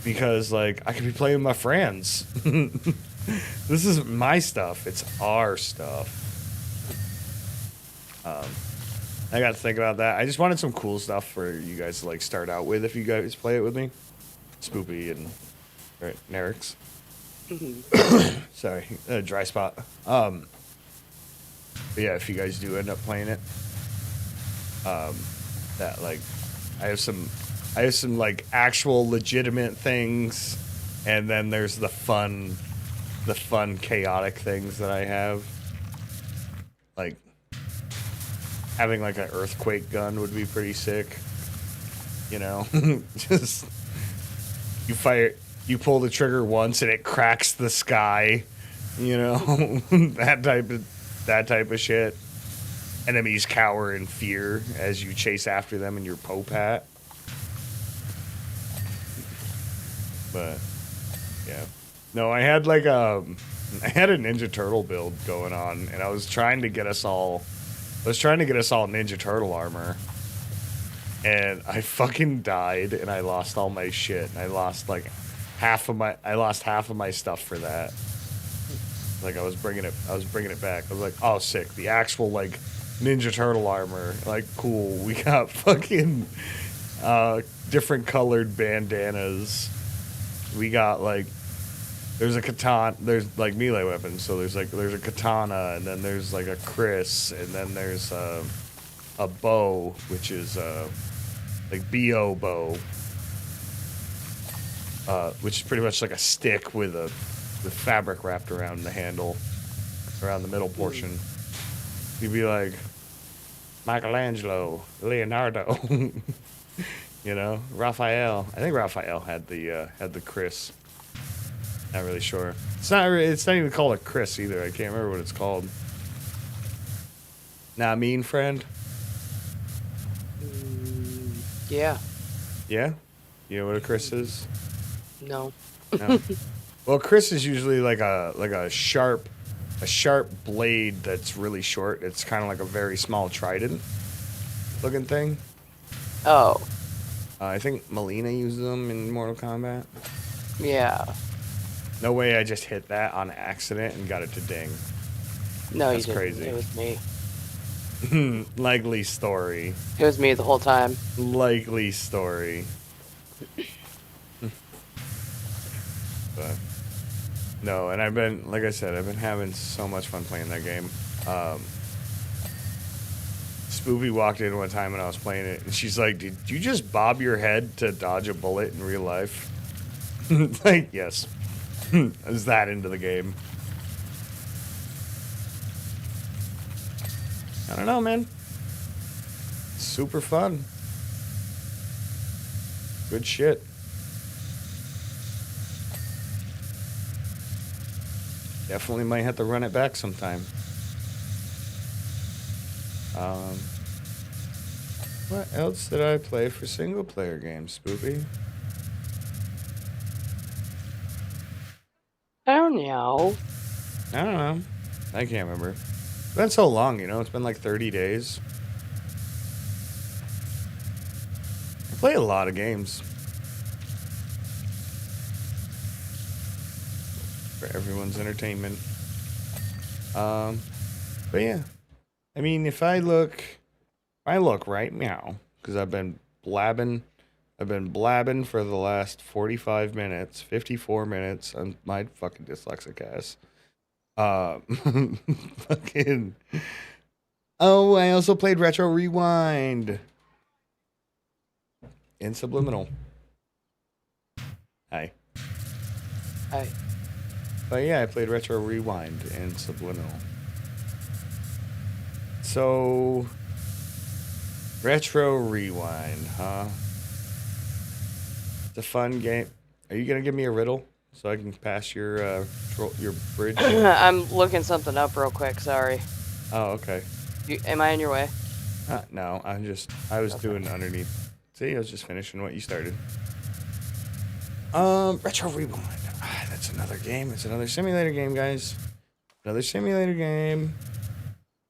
Because like I could be playing with my friends. This is my stuff. It's our stuff. I got to think about that. I just wanted some cool stuff for you guys to like start out with if you guys play it with me. Spoopy and Nerix. Sorry, dry spot. But yeah, if you guys do end up playing it, that like I have some like actual legitimate things, and then there's the fun chaotic things that I have. Like having like an earthquake gun would be pretty sick. You know, just you pull the trigger once and it cracks the sky. You know, that type of shit. Enemies cower in fear as you chase after them in your Popat. But yeah, no, I had like a Ninja Turtle build going on, and I was trying to get us all Ninja Turtle armor, and I fucking died, and I lost all my shit. I lost half of my stuff for that. Like I was bringing it back. I was like, oh, sick. The actual like Ninja Turtle armor, like cool. We got fucking different colored bandanas. We got like there's a katana. There's like melee weapons. So there's a katana, and then there's like a Chris, and then there's a bow, which is like BO bow, which is pretty much like a stick with fabric wrapped around the handle, around the middle portion. You'd be like Michelangelo, Leonardo, you know, Raphael. I think Raphael had the Chris. Not really sure. It's not even called a Chris either. I can't remember what it's called. Not mean, friend. Yeah. Yeah? You know what a Chris is? No. No. Well, Chris is usually like a sharp blade that's really short. It's kind of like a very small trident looking thing. Oh. I think Melina uses them in Mortal Kombat. Yeah. No way I just hit that on accident and got it to ding. No, that's you didn't. Crazy. It was me. Likely story. It was me the whole time. Likely story. But no, and I've been having so much fun playing that game. Spoopy walked in one time when I was playing it, and she's like, "Did you just bob your head to dodge a bullet in real life?" Like, yes. I was that into the game. I don't know, man. Super fun. Good shit. Definitely might have to run it back What else did I play for single-player games, Spoopy? I don't know. I don't know. I can't remember. It's been so long, you know? It's been like 30 days. I play a lot of games. For everyone's entertainment. But yeah. I mean, if I look right now, because I've been blabbing for the last 45 minutes, 54 minutes on my fucking dyslexic ass. Fucking. Oh, I also played Retro Rewind. In Subliminal. Hi. Hi. But yeah, I played Retro Rewind in Subliminal. So, Retro Rewind, huh? It's a fun game. Are you gonna give me a riddle so I can pass your bridge? I'm looking something up real quick. Sorry. Oh, okay. Am I in your way? No, I was doing underneath. See, I was just finishing what you started. Retro Rewind. That's another game. It's another simulator game, guys. Another simulator game.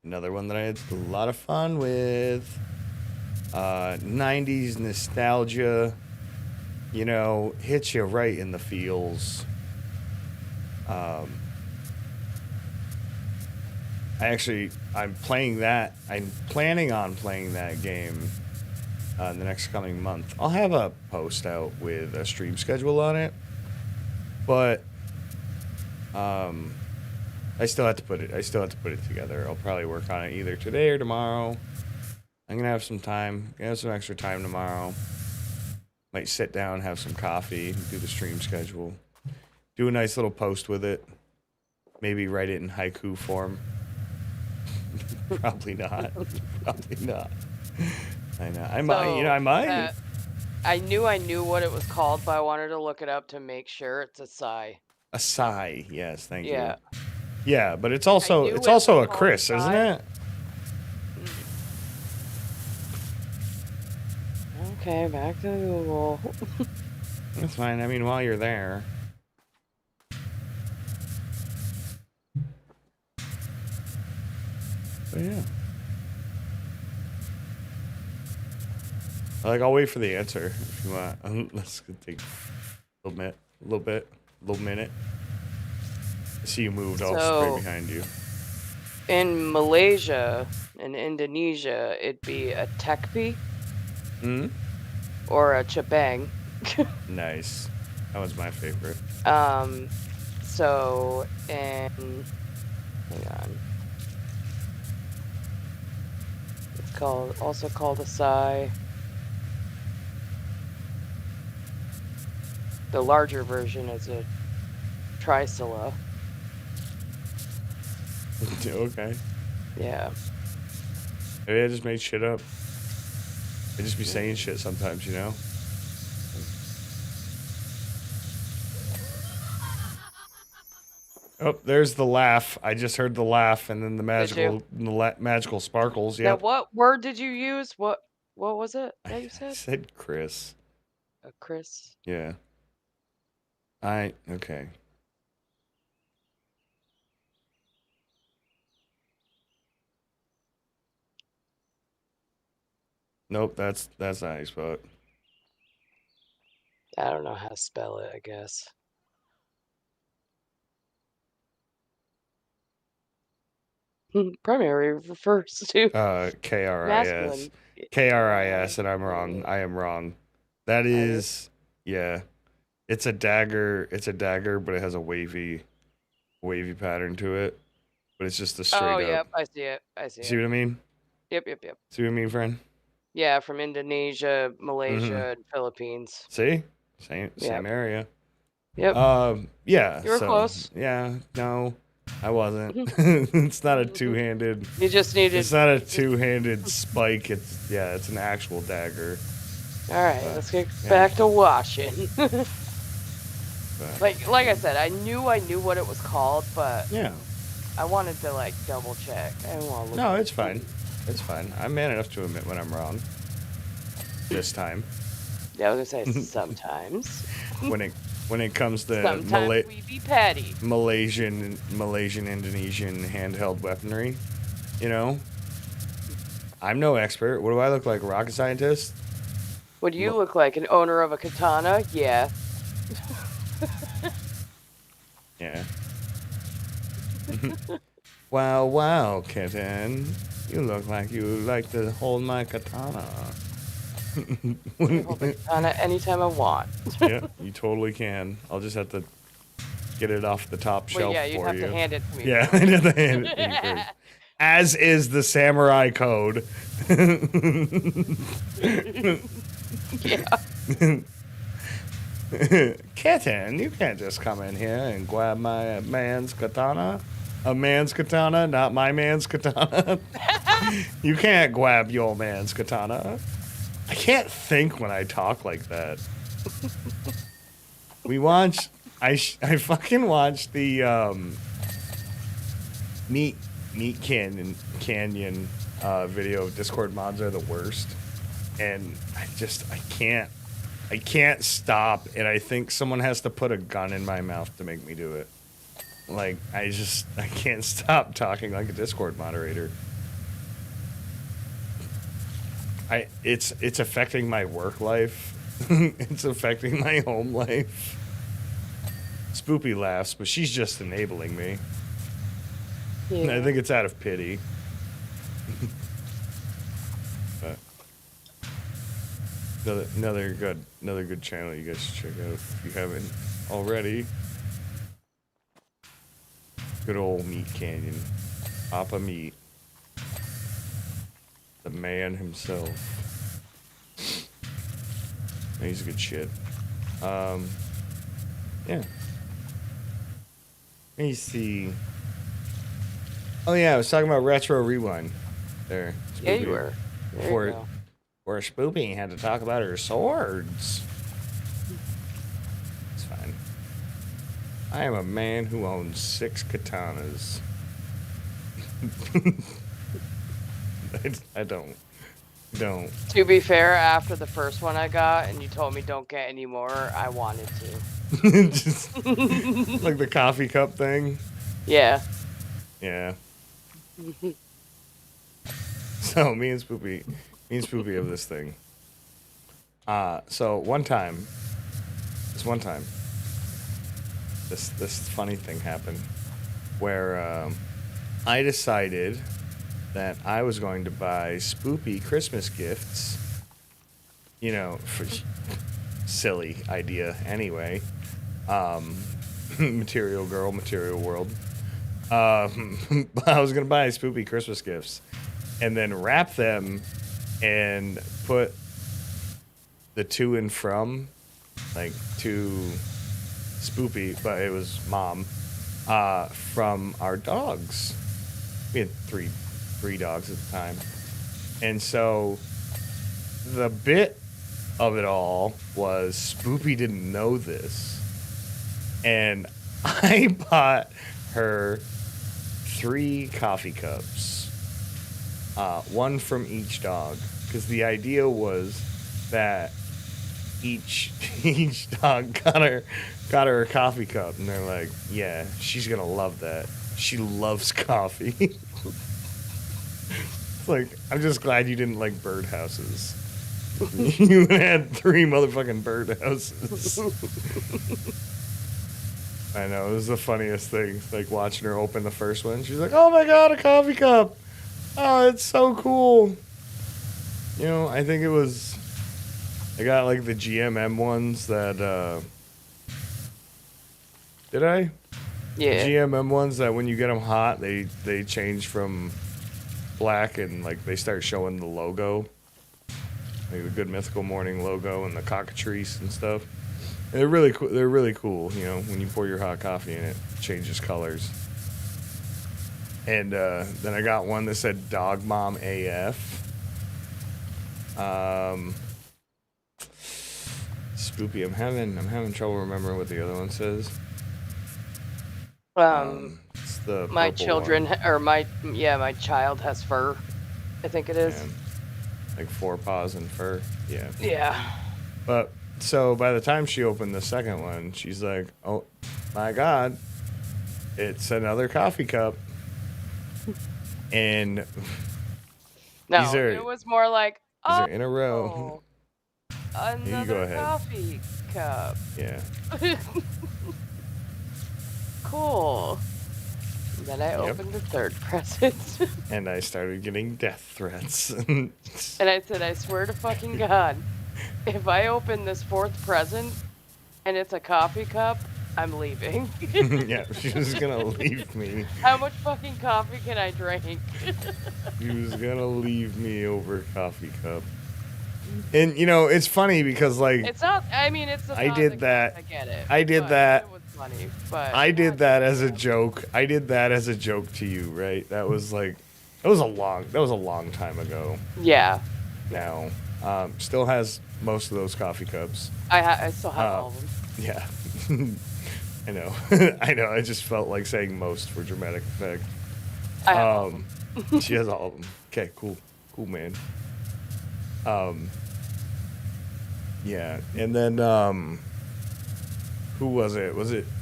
Another one that I had a lot of fun with. 90s nostalgia. You know, hits you right in the feels. I'm planning on playing that game in the next coming month. I'll have a post out with a stream schedule on it, but I still have to put it together. I'll probably work on it either today or tomorrow. I'm gonna have some time. Gonna have some extra time tomorrow. Might sit down, have some coffee, do the stream schedule, do a nice little post with it. Maybe write it in haiku form. Probably not. Probably not. I know. I might. I knew what it was called, but I wanted to look it up to make sure. It's a sigh. A sigh. Yes, thank you. Yeah, but it's also a Chris, isn't it? Okay, back to Google. That's fine. I mean, while you're there. But yeah. I'll wait for the answer if you want. Let's take a little minute. I see you moved. I'll spray behind you. In Malaysia and Indonesia, it'd be a tekpi. Or a chabang. Nice. That was my favorite. So hang on. It's also called a sigh. The larger version is a trisela. Okay. Yeah. Maybe I just made shit up. I just be saying shit sometimes, you know? Oh, there's the laugh. I just heard the laugh and then the magical sparkles. Yeah. Now, what word did you use? What was it that you said? I said Chris. A Chris? Yeah. Okay. Nope, that's not how you spell it. I don't know how to spell it, I guess. Primary refers to KRIS. KRIS, and I'm wrong. I am wrong. That is, yeah. It's a dagger. It's a dagger, but it has a wavy pattern to it. But it's just a straight up. Oh, yep, I see it. See what I mean? Yep. See what I mean, friend? Yeah, from Indonesia, Malaysia, and Philippines. See? Same area. Yep. Yeah. You were close. Yeah, no, I wasn't. It's not a two-handed. You just needed. It's not a two-handed spike. It's an actual dagger. All right, let's get back to washing. Like I said, I knew what it was called, but I wanted to double check. I didn't want to look. No, it's fine. It's fine. I'm man enough to admit when I'm wrong. this time. Yeah, I was gonna say sometimes. when it comes to sometimes we be petty. Malaysian, Indonesian handheld weaponry, you know. I'm no expert. What do I look like, a rocket scientist? What do you look like, an owner of a katana? Yeah. Yeah. Wow, kitten. You look like you like to hold my katana. Hold the katana anytime I want. Yeah, you totally can. I'll just have to get it off the top shelf for you. Yeah, you'd have to hand it to me. Yeah, I'd have to hand it to you first. As is the samurai code. Yeah. Kitten, you can't just come in here and grab my man's katana. A man's katana, not my man's katana. You can't grab your man's katana. I can't think when I talk like that. I fucking watched the Meat Canyon video of Discord mods are the worst. And I can't stop, and I think someone has to put a gun in my mouth to make me do it. Like, I can't stop talking like a Discord moderator. It's affecting my work life. It's affecting my home life. Spoopy laughs, but she's just enabling me. Yeah. I think it's out of pity. But another good channel you guys should check out if you haven't already. Good old Meat Canyon. Papa Meat. The man himself. He's good shit. Yeah. Let me see. Oh yeah, I was talking about Retro Rewind. There. Spoopy. Yeah, you were. Where Spoopy had to talk about her swords. It's fine. I am a man who owns 6 katanas. I don't. To be fair, after the first one I got, and you told me don't get any more, I wanted to. Just like the coffee cup thing? Yeah. Yeah. So me and Spoopy have this thing. So this funny thing happened where I decided that I was going to buy Spoopy Christmas gifts. You know, for silly idea anyway. Material girl, material world. I was gonna buy Spoopy Christmas gifts and then wrap them and put the to and from, like, to Spoopy, but it was Mom, from our dogs. We had three dogs at the time. And so the bit of it all was Spoopy didn't know this. And I bought her 3 coffee cups, one from each dog, because the idea was that each dog got her a coffee cup, and they're like, yeah, she's gonna love that. She loves coffee. Like, I'm just glad you didn't like birdhouses. You had 3 motherfucking birdhouses. I know, it was the funniest thing, like watching her open the first one. She's like, oh my god, a coffee cup. Oh, it's so cool. You know, I think I got like the GMM ones that, did I? Yeah. The GMM ones that when you get them hot, they change from black and like they start showing the logo. Like the Good Mythical Morning logo and the cockatrice and stuff. And they're really cool. They're really cool, you know, when you pour your hot coffee in it changes colors. And then I got one that said Dog Mom AF. Spoopy, I'm having trouble remembering what the other one says. It's the my children one. or my child has fur. I think it is. Like 4 paws and fur. Yeah. Yeah. But so by the time she opened the second one, she's like, "Oh my God, it's another coffee cup." And no, it was more like, these are in a row. Another coffee cup. Yeah. Cool. And then I opened the third present. And I started getting death threats. And I said, I swear to fucking God, if I open this fourth present and it's a coffee cup, I'm leaving. Yeah, she was gonna leave me. How much fucking coffee can I drink? She was gonna leave me over coffee cup. And you know, it's funny because like it's not. I mean, it's. I did that. I get it. I did that. It was funny, but I did that as a joke. I did that as a joke to you, right? That was like, that was a long time ago. Yeah. Now, still has most of those coffee cups. I still have all of them. Yeah. I know. I know. I just felt like saying most for dramatic effect. I have all of them. She has all of them. Okay, cool. Cool, man. Yeah, and then who was it?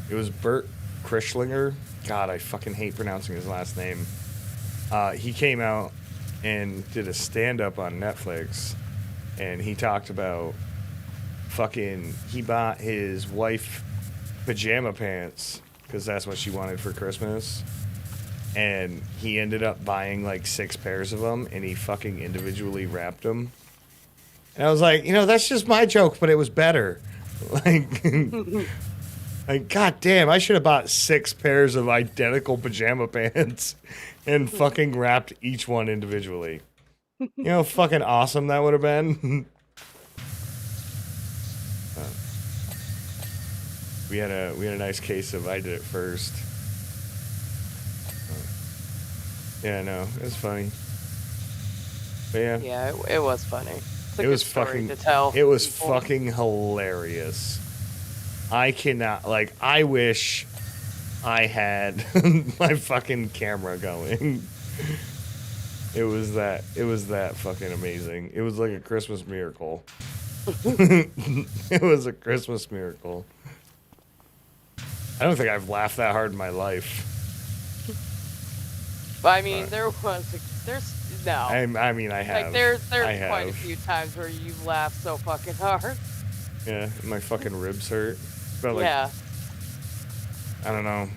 It was Bert Krischlinger. God, I fucking hate pronouncing his last name. He came out and did a stand-up on Netflix, and he talked about he bought his wife pajama pants because that's what she wanted for Christmas, and he ended up buying like 6 pairs of them, and he fucking individually wrapped them. And I was like, you know, that's just my joke, but it was better. Like, god damn, I should have bought 6 pairs of identical pajama pants and fucking wrapped each one individually. You know how fucking awesome that would have been? We had a nice case of I did it first. Yeah, no, it was funny. But yeah. Yeah, it was funny. It was fucking to tell. It was fucking hilarious. I cannot, like, I wish I had my fucking camera going. It was that fucking amazing. It was like a Christmas miracle. It was a Christmas miracle. I don't think I've laughed that hard in my life. But I mean, there's no. I mean, I have. Like there's quite a few times where you've laughed so fucking hard. Yeah, my fucking ribs hurt. But like, yeah. I don't know.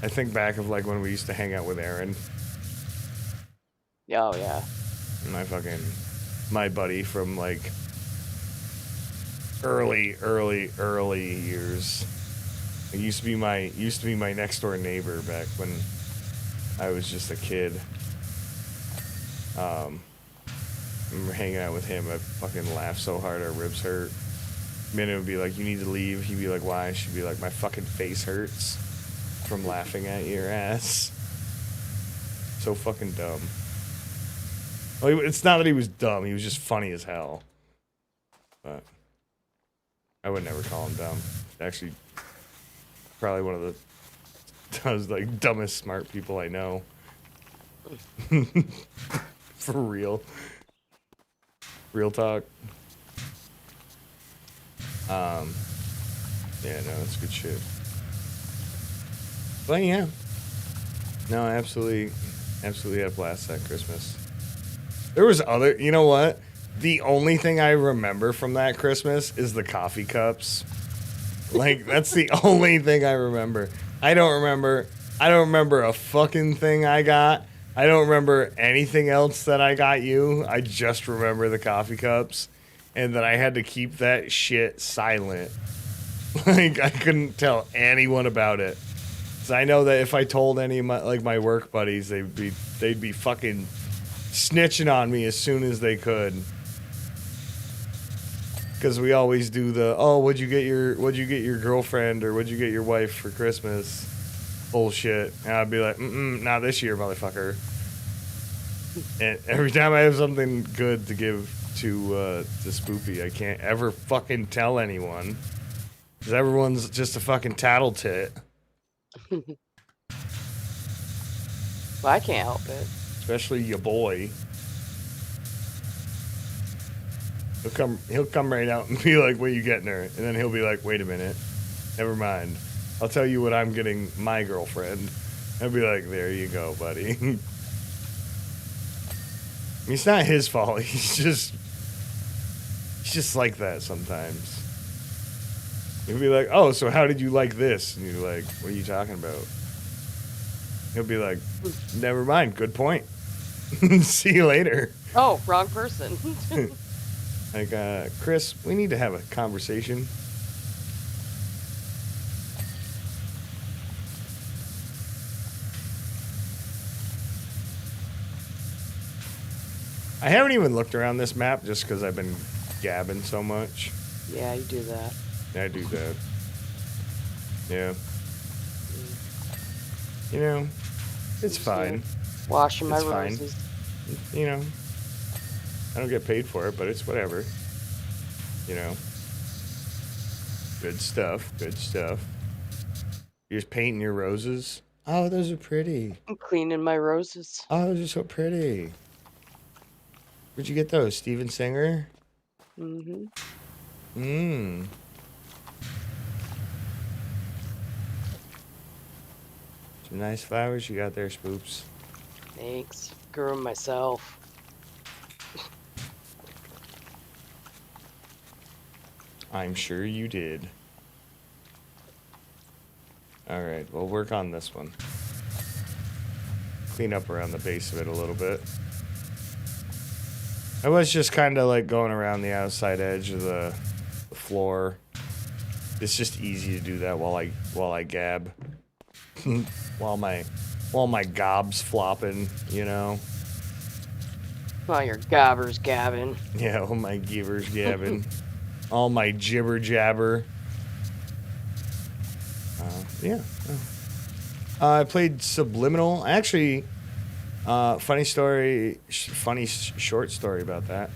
I think back of like when we used to hang out with Aaron. Oh yeah. My buddy from like early years. It used to be my next door neighbor back when I was just a kid. I remember hanging out with him. I fucking laughed so hard our ribs hurt. Minna would be like, "You need to leave." He'd be like, "Why?" She'd be like, "My fucking face hurts from laughing at your ass." So fucking dumb. Well, it's not that he was dumb. He was just funny as hell. But I would never call him dumb. Actually, probably one of the dumbest smart people I know. For real. Real talk. Yeah, no, it's good shit. But yeah. No, I absolutely had a blast that Christmas. There was you know what? The only thing I remember from that Christmas is the coffee cups. Like, that's the only thing I remember. I don't remember a fucking thing I got. I don't remember anything else that I got you. I just remember the coffee cups. And that I had to keep that shit silent. Like, I couldn't tell anyone about it. So I know that if I told any of my work buddies, they'd be fucking snitching on me as soon as they could. Because we always do what'd you get your girlfriend or what'd you get your wife for Christmas bullshit. And I'd be like, not this year, motherfucker. And every time I have something good to give to Spoopy, I can't ever fucking tell anyone. Because everyone's just a fucking tattletit. Well, I can't help it. Especially your boy. He'll come right out and be like, "What are you getting her?" And then he'll be like, "Wait a minute, never mind. I'll tell you what I'm getting my girlfriend." I'll be like, "There you go, buddy." It's not his fault. He's just like that sometimes. He'll be like, "Oh, so how did you like this?" And you're like, "What are you talking about?" He'll be like, "Never mind. Good point. See you later." Oh, wrong person. Like, Chris, we need to have a conversation. I haven't even looked around this map just because I've been gabbing so much. Yeah, you do that. I do that. Yeah. You know, it's fine. Washing my It's fine. roses. You know, I don't get paid for it, but it's whatever. You know. Good stuff. Good stuff. You're just painting your roses? Oh, those are pretty. I'm cleaning my roses. Oh, those are so pretty. Where'd you get those? Steven Singer? Mm-hmm. Mmm. Some nice flowers you got there, Spoops. Thanks. Grew 'em myself. I'm sure you did. Alright, we'll work on this one. Clean up around the base of it a little bit. I was just kind of like going around the outside edge of the floor. It's just easy to do that while I gab. while my gob's flopping, you know. While your gobbers gabbing. Yeah, all my givers gabbing. All my jibber jabber. Yeah. I played Subliminal. Actually, funny short story about that.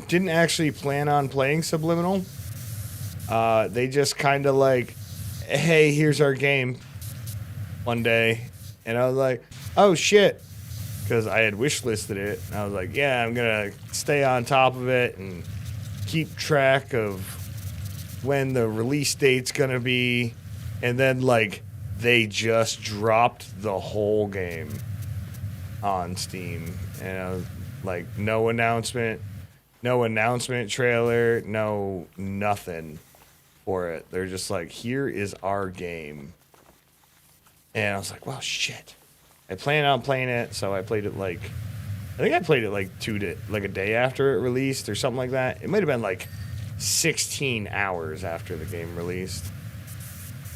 Didn't actually plan on playing Subliminal. They just kind of like, "Hey, here's our game," one day. And I was like, "Oh, shit." Because I had wishlisted it. And I was like, "Yeah, I'm going to stay on top of it and keep track of when the release date's going to be." And then, like, they just dropped the whole game on Steam. And I was like, no announcement trailer, no nothing for it. They're just like, "Here is our game." And I was like, well, shit. I planned on playing it, so I played it like, I think I played it like a day after it released or something like that. It might have been like 16 hours after the game released.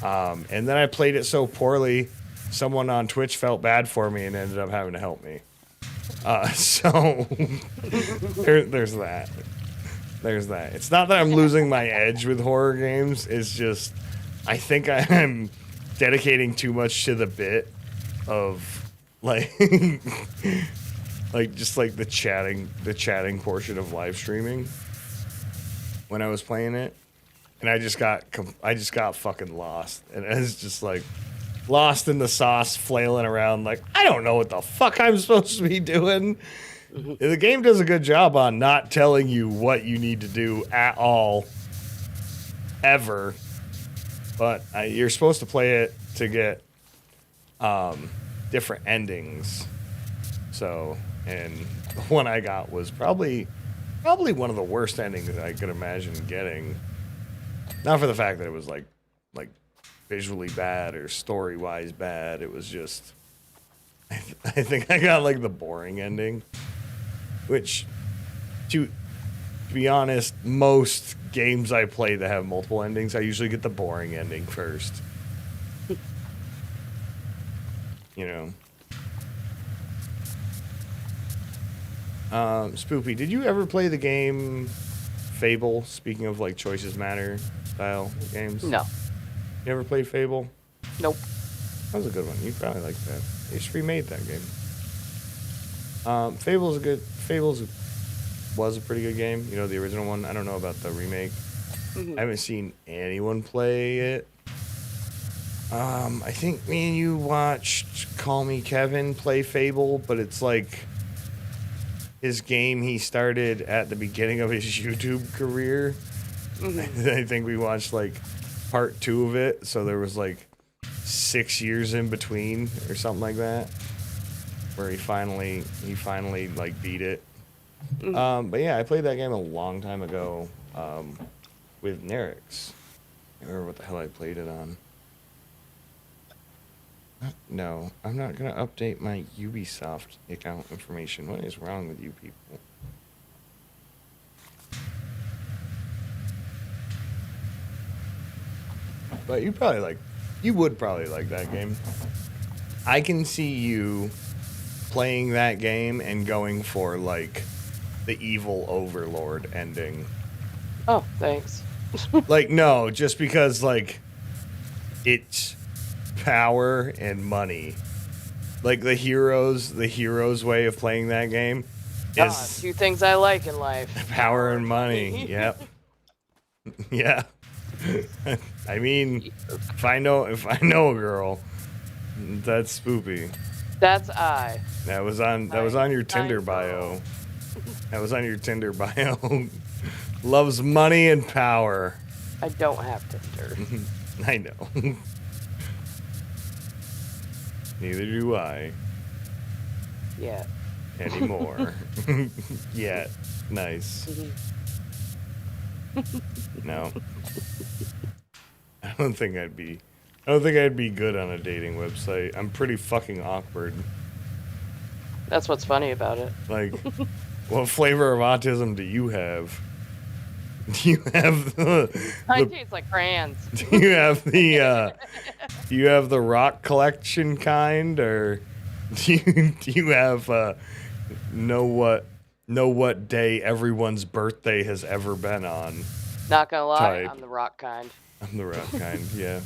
And then I played it so poorly, someone on Twitch felt bad for me and ended up having to help me. So there's that. There's that. It's not that I'm losing my edge with horror games. It's just, I think I'm dedicating too much to the bit of like, like just like the chatting portion of live streaming when I was playing it. And I just got fucking lost. And it's just like lost in the sauce, flailing around like, I don't know what the fuck I'm supposed to be doing. The game does a good job on not telling you what you need to do at all, ever. But you're supposed to play it to get different endings. So, and the one I got was probably one of the worst endings that I could imagine getting. Not for the fact that it was like visually bad or story wise bad. It was just, I think I got like the boring ending, which to be honest, most games I play that have multiple endings, I usually get the boring ending first. You know. Spoopy, did you ever play the game Fable? Speaking of like Choices Matter style games. No. You ever played Fable? Nope. That was a good one. You probably like that. They just remade that game. Fable was a pretty good game. You know, the original one. I don't know about the remake. Mm-hmm. I haven't seen anyone play it. I think me and you watched Call Me Kevin play Fable, but it's like his game he started at the beginning of his YouTube career. Mm-hmm. I think we watched like part 2 of it, so there was like 6 years in between or something like that, where he finally like beat it. Mm-hmm. But yeah, I played that game a long time ago with Nerix. I remember what the hell I played it on. No, I'm not gonna update my Ubisoft account information. What is wrong with you people? But you would probably like that game. I can see you playing that game and going for like the evil overlord ending. Oh, thanks. Like, no, just because like it's power and money. Like the hero's way of playing that game is 2 things I like in life. power and money. Yep. Yeah. I mean, if I know a girl, that's Spoopy. That's I. That was on your Tinder bio. That was on your Tinder bio. Loves money and power. I don't have Tinder. I know. Neither do I. Yeah. Anymore. Yet. Nice. No. I don't think I'd be good on a dating website. I'm pretty fucking awkward. That's what's funny about it. Like, what flavor of autism do you have? Do you have Mine tastes like crayons. do you have the rock collection kind, or do you have know what day everyone's birthday has ever been on? Not gonna lie, Type. I'm the rock kind. I'm the rock kind, yeah.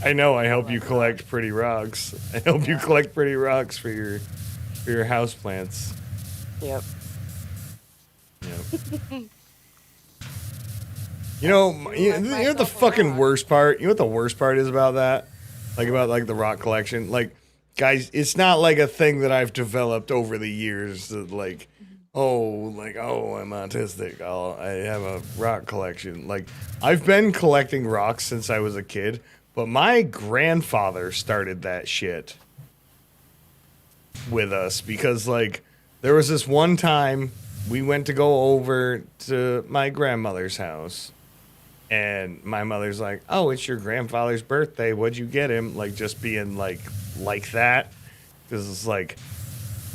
I know. I help you collect pretty rocks. I help you collect pretty rocks for your house plants. Yep. Yep. You know what the fucking worst part? You know what the worst part is about that? Like about like the rock collection? Like, guys, it's not like a thing that I've developed over the years that like, oh, I'm autistic. I have a rock collection. Like, I've been collecting rocks since I was a kid, but my grandfather started that shit with us because like there was this one time we went to go over to my grandmother's house. And my mother's like, "Oh, it's your grandfather's birthday. What'd you get him?" Like, just being like that, because it's like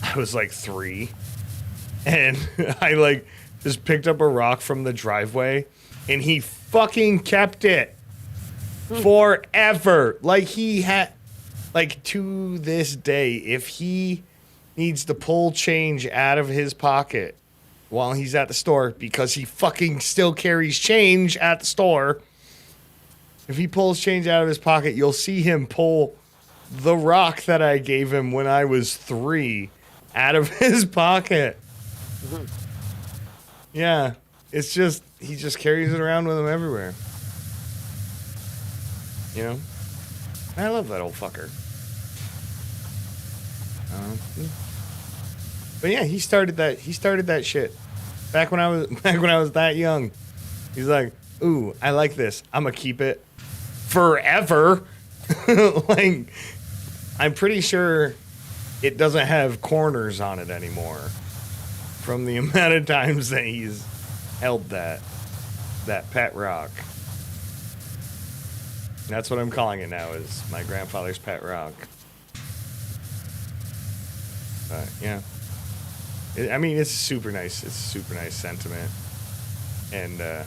I was like 3, and I like just picked up a rock from the driveway, and he fucking kept it forever. Like he had, like to this day, if he needs to pull change out of his pocket while he's at the store, because he fucking still carries change at the store. If he pulls change out of his pocket, you'll see him pull the rock that I gave him when I was 3 out of his pocket. Mm-hmm. Yeah, it's just, he just carries it around with him everywhere. You know? I love that old fucker. But yeah, he started that shit back when I was that young. He's like, "Ooh, I like this. I'm gonna keep it forever." Like, I'm pretty sure it doesn't have corners on it anymore from the amount of times that he's held that pet rock. That's what I'm calling it now, is my grandfather's pet rock. But yeah. I mean, it's super nice. It's a super nice sentiment. And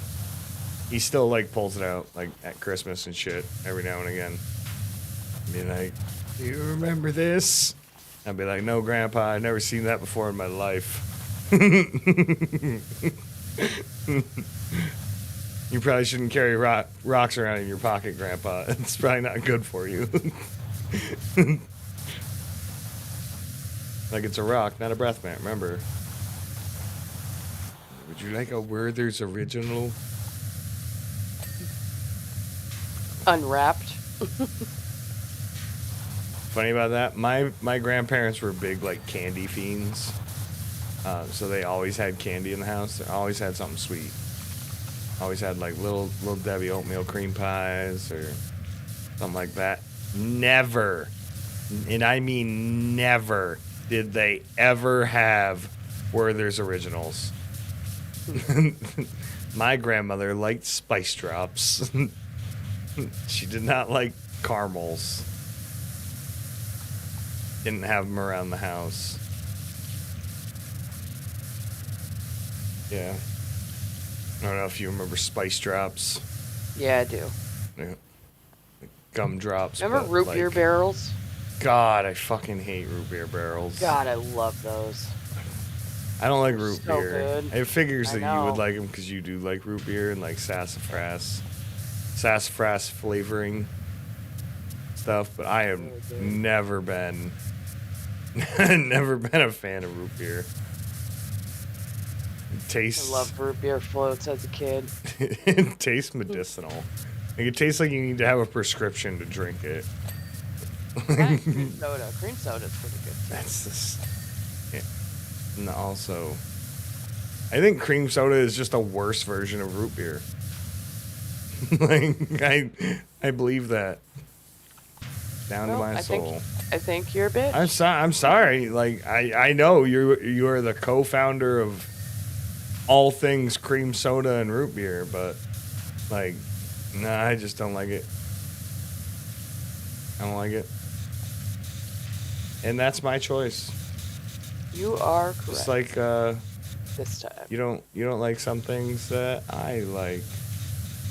he still, like, pulls it out, like, at Christmas and shit every now and again. Be like, "Do you remember this?" I'd be like, "No, Grandpa, I've never seen that before in my life." You probably shouldn't carry rocks around in your pocket, Grandpa. It's probably not good for you. Like, it's a rock, not a breath mint, remember. Would you like a Werther's original? Unwrapped. Funny about that, my grandparents were big, like, candy fiends. So they always had candy in the house. They always had something sweet. Always had like little Debbie oatmeal cream pies or something like that. Never, and I mean never, did they ever have Werther's Originals. My grandmother liked Spice Drops. She did not like caramels. Didn't have them around the house. Yeah. I don't know if you remember Spice Drops. Yeah, I do. Yeah. Gumdrops. Remember but, root like, beer barrels? God, I fucking hate root beer barrels. God, I love those. I don't like root So beer. good. It figures I that you know. would like them because you do like root beer and like sassafras flavoring stuff. But I have Really good. never been a fan of root beer. It tastes. I loved root beer floats as a kid. It tastes medicinal. Like, it tastes like you need to have a prescription to drink it. I like cream soda. Cream soda's pretty good too. That's just. Yeah. And also, I think cream soda is just a worse version of root beer. Like, I believe that. Down to Well, my soul. I think you're a bitch. I'm sorry. Like, I know you are the co-founder of all things cream soda and root beer, but like, nah, I just don't like it. I don't like it. And that's my choice. You are correct. Just like this time. you don't like some things that I like.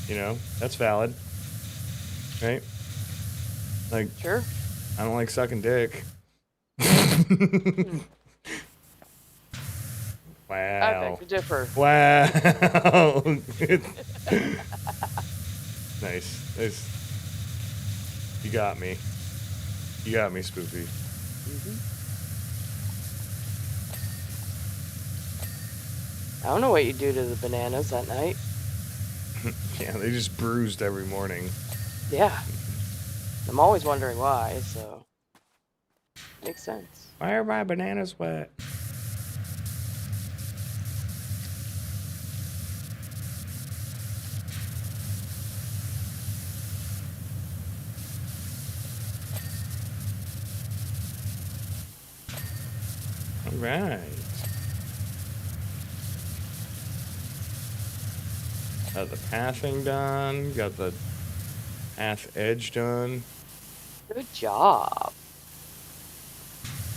You know, that's valid. Right? Like, Sure. I don't like sucking dick. I Wow. beg to differ. Wow. Nice. You got me. You got me, Spoopy. I don't know what you do to the bananas that night. Yeah, they just bruised every morning. Yeah. I'm always wondering why, so. Makes sense. Why are my bananas wet? All right. Got the pathing done. Got the path edge done. Good job.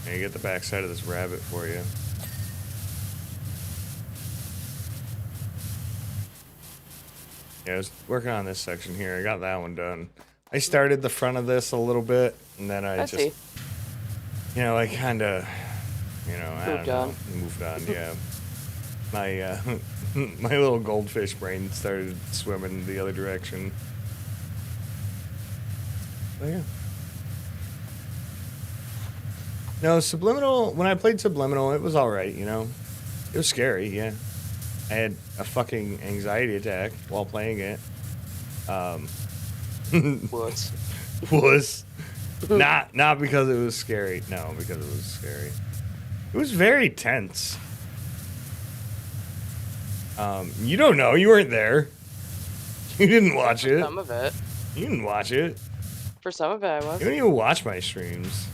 And you get the backside of this rabbit for you. Yeah, I was working on this section here. I got that one done. I started the front of this a little bit, and then I just, see. you know, I kind of, you know, I Moved don't on. know, moved on. Yeah, my my little goldfish brain started swimming the other direction. But yeah. No, Subliminal, when I played Subliminal, it was alright, you know? It was scary, yeah. I had a fucking anxiety attack while playing it. Woods. Was not because it was scary. No, because it was scary. It was very tense. You don't know. You weren't there. You didn't watch it. Some of it. You didn't watch it. For some of it, I was. You don't even watch my streams.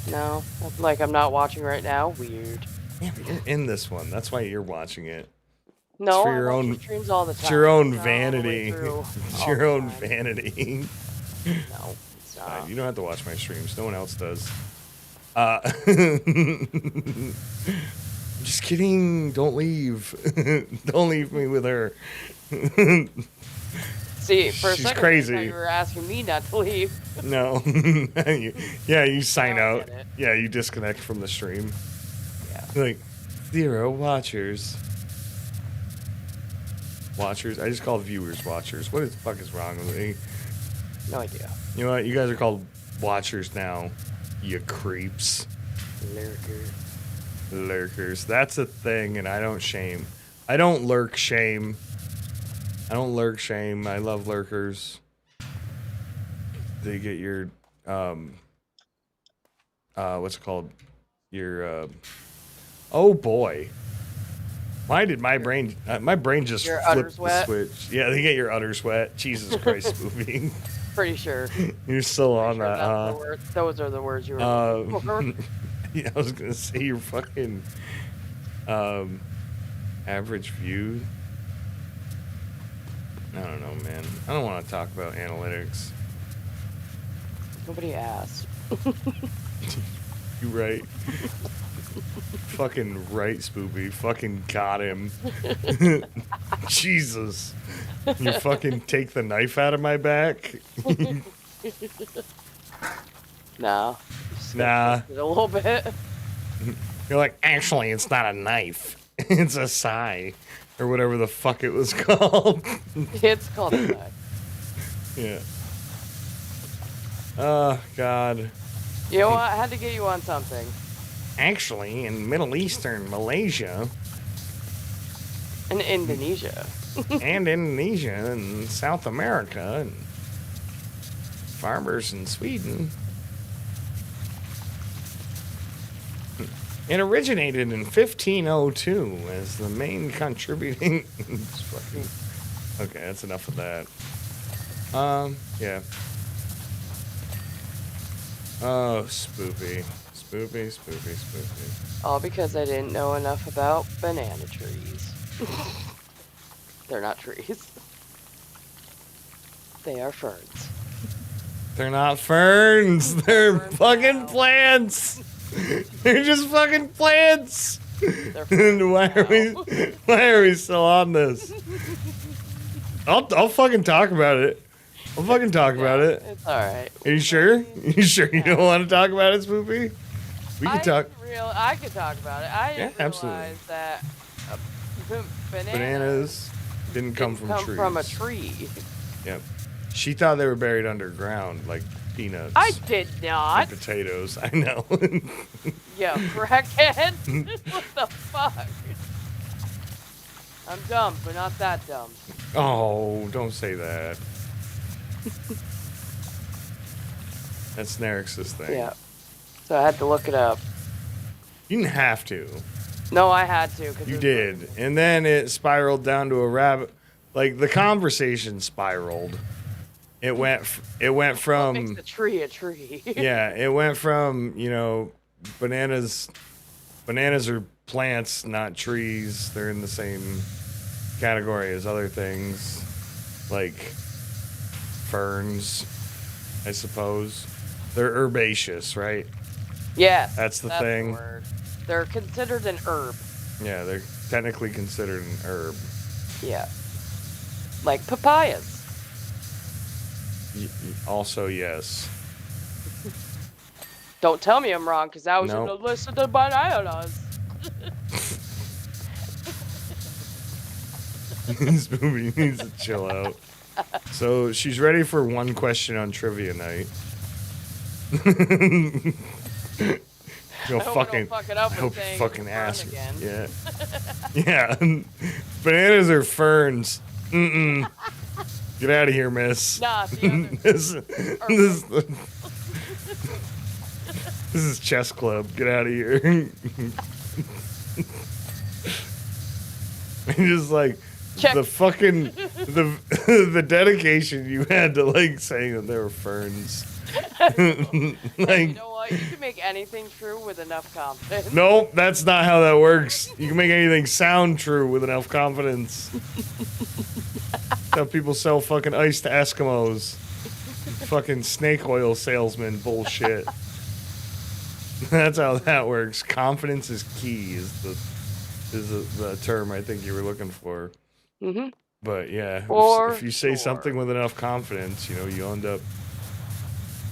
No. Like I'm not watching right now. Weird. Yeah, but you're in this one. That's why you're watching it. No, for your I watch own- streams all the time. It's your own Not all the way vanity. through It's all your the own time. vanity. No, it's not. You don't have to watch my streams. No one else does. Just kidding. Don't leave. Don't leave me with her. See, for a She's second, crazy. I thought you were asking me not to leave. No. You sign Now I out. get it. Yeah, you disconnect from the stream. Yeah. Like, 0 watchers. Watchers? I just called viewers watchers. What the fuck is wrong with me? No idea. You know what? You guys are called watchers now. You creeps. Lurker. Lurkers. That's a thing, and I don't shame. I don't lurk shame. I don't lurk shame. I love lurkers. They get your, what's it called? Your, oh boy. Why did my brain just Your flip udders the wet? switch? Yeah, they get your udders wet. Jesus Christ, Spoopy. Pretty sure. You're still on Pretty sure that, that's huh? the word. Those are the words you were looking for. Yeah, I was gonna say your fucking average view. I don't know, man. I don't want to talk about analytics. Nobody asked. You right. Fucking right, Spoopy. Fucking got him. Jesus. You fucking take the knife out of my back? No. Nah. A little bit. You're like, actually, it's not a knife. It's a sigh. Or whatever the fuck it was called. It's called a knife. Yeah. Oh, God. You know what? I had to get you on something. Actually, in Middle Eastern Malaysia In Indonesia. and Indonesia and South America and farmers in Sweden, it originated in 1502 as the main contributing. It's fucking, okay, that's enough of that. Yeah. Oh, Spoopy. Spoopy, Spoopy, Spoopy. All because I didn't know enough about banana trees. They're not trees. They are ferns. They're not ferns. They're Ferns fucking now. plants. They're just fucking plants. They're And why are we now. why are we still on this? I'll fucking talk about it. I'll fucking talk about it. It's alright. Are you sure? You sure you don't want to talk about it, Spoopy? We can talk. I could talk about it. I didn't Yeah, absolutely. realize that Bananas didn't come from trees. from a tree. Yep. She thought they were buried underground, like peanuts. I did not. and potatoes. I know. Yeah, crackhead. What the fuck? I'm dumb, but not that dumb. Oh, don't say that. That's Nerix's thing. Yeah. So I had to look it up. You didn't have to. No, I had to. 'cause You it was did. And then it spiraled down to a rabbit. Like, the conversation spiraled. It went What from... makes a tree a tree? Yeah, it went from, bananas are plants, not trees. They're in the same category as other things, like ferns, I suppose. They're herbaceous, right? Yes. That's the thing. word. They're considered an herb. Yeah, they're technically considered an herb. Yeah. Like papayas. Also, yes. Don't tell me I'm wrong, because I was Nope. in the list of the bananas. This movie needs to chill out. So she's ready for one question on trivia night. You'll I hope fucking, we don't fuck it up I with hope you saying fucking fern ask again. her. Yeah. Yeah. Bananas are ferns. Mm-mm. Get out of here, miss. Nah, the other. This is chess club. Get out of here. And just like Check. the fucking the dedication you had to like saying that they were ferns. You Like, know what? You can make anything true with enough confidence. nope, that's not how that works. You can make anything sound true with enough confidence. How people sell fucking ice to Eskimos. Fucking snake oil salesman bullshit. That's how that works. Confidence is key is the term I think you were looking for. Mm-hmm. But yeah, For if you say sure. something with enough confidence, you end up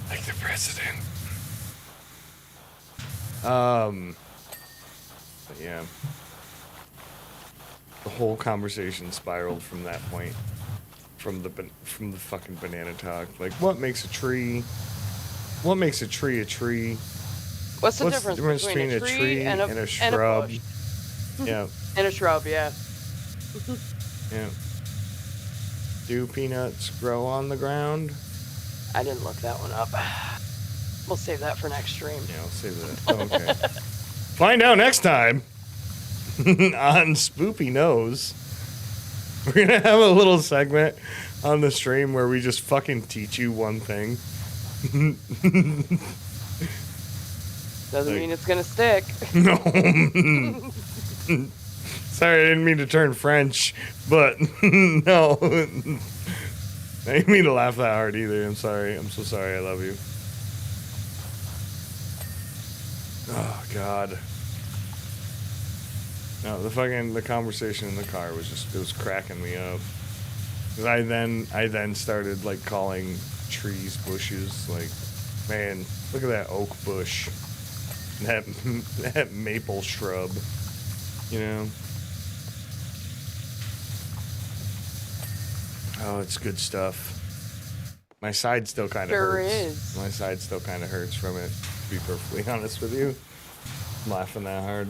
like the president. But yeah. The whole conversation spiraled from that point. From the fucking banana talk. Like, what makes a tree? What makes a tree a tree? What's the What's difference between a tree and a shrub? bush? Yeah, And a shrub, yeah. yeah. Do peanuts grow on the ground? I didn't look that one up. We'll save that for next stream. Yeah, I'll say that. Okay. Find out next time. on Spoopy Knows. We're going to have a little segment on the stream where we just fucking teach you one thing. Doesn't mean it's gonna stick. No. Sorry, I didn't mean to turn French, but no. I didn't mean to laugh that hard either. I'm sorry. I'm so sorry. I love you. Oh, God. No, the conversation in the car was just, it was cracking me up. 'Cause I then started, like, calling trees bushes. Like, man, look at that oak bush. That maple shrub. You know? Oh, it's good stuff. My side still kind of hurts. Is. My side still kind of hurts from it, to be perfectly honest with you. I'm laughing that hard.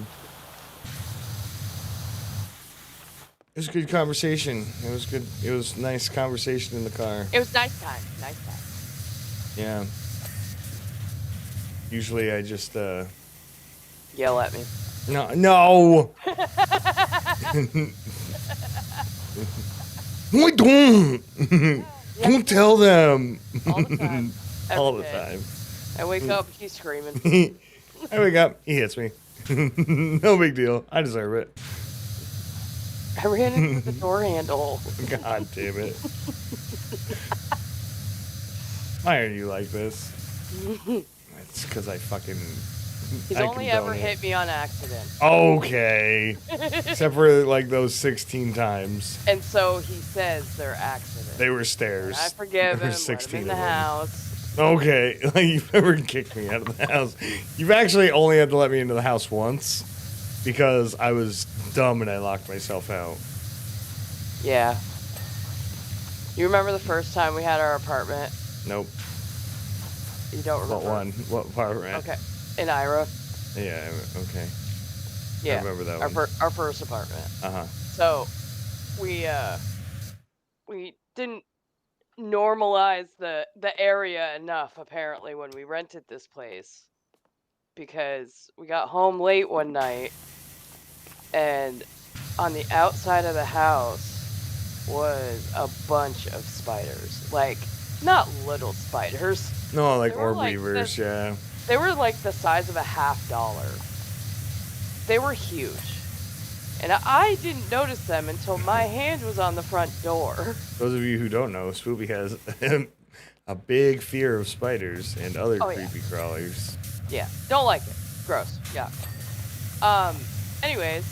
It was a good conversation. It was good. It was nice conversation in the car. It was nice time. Nice time. Yeah. Usually I just, Yell at me. No. No! I don't! Don't tell them! All the time. All the Every day. time. I wake up, he's screaming. I wake up, he hits me. No big deal. I deserve it. I ran into the door handle. God damn it. Why are you like this? It's because I fucking... He's I only ever condone it. hit me on accident. Okay. Except for like those 16 times. And so he says they're accidents. They were stairs. I forgive There were him, let 16 him in the of them. house. Okay. Like, you've never kicked me out of the house. You've actually only had to let me into the house once because I was dumb and I locked myself out. Yeah. You remember the first time we had our apartment? Nope. You don't remember? What one? What apartment? Okay. In Ira. Yeah, okay. Yeah. I remember that one. Our first apartment. Uh-huh. So we didn't normalize the area enough apparently when we rented this place, because we got home late one night and on the outside of the house was a bunch of spiders. Like, not little spiders. No, like They were orb like weavers, yeah. They were like the size of a $50. They were huge. And I didn't notice them until my hand was on the front door. Those of you who don't know, Spoopy has a big fear of spiders and other creepy crawlers. Yeah, don't like it. Gross. Yeah. Anyways,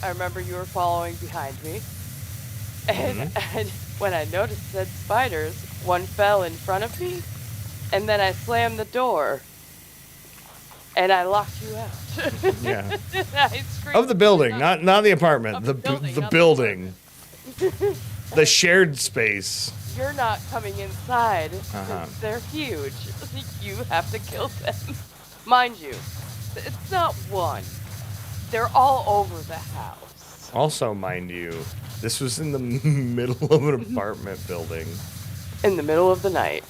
I remember you were following behind me. And, and when I noticed said spiders, one fell in front of me. And then I slammed the door. And I locked you out. Yeah. I screamed Of the building, not the apartment. Of The the building. The shared space. You're not coming inside. Uh-huh. They're huge. You have to kill them. Mind you, it's not one. They're all over the house. Also, mind you, this was in the middle of an apartment building. In the middle of the night.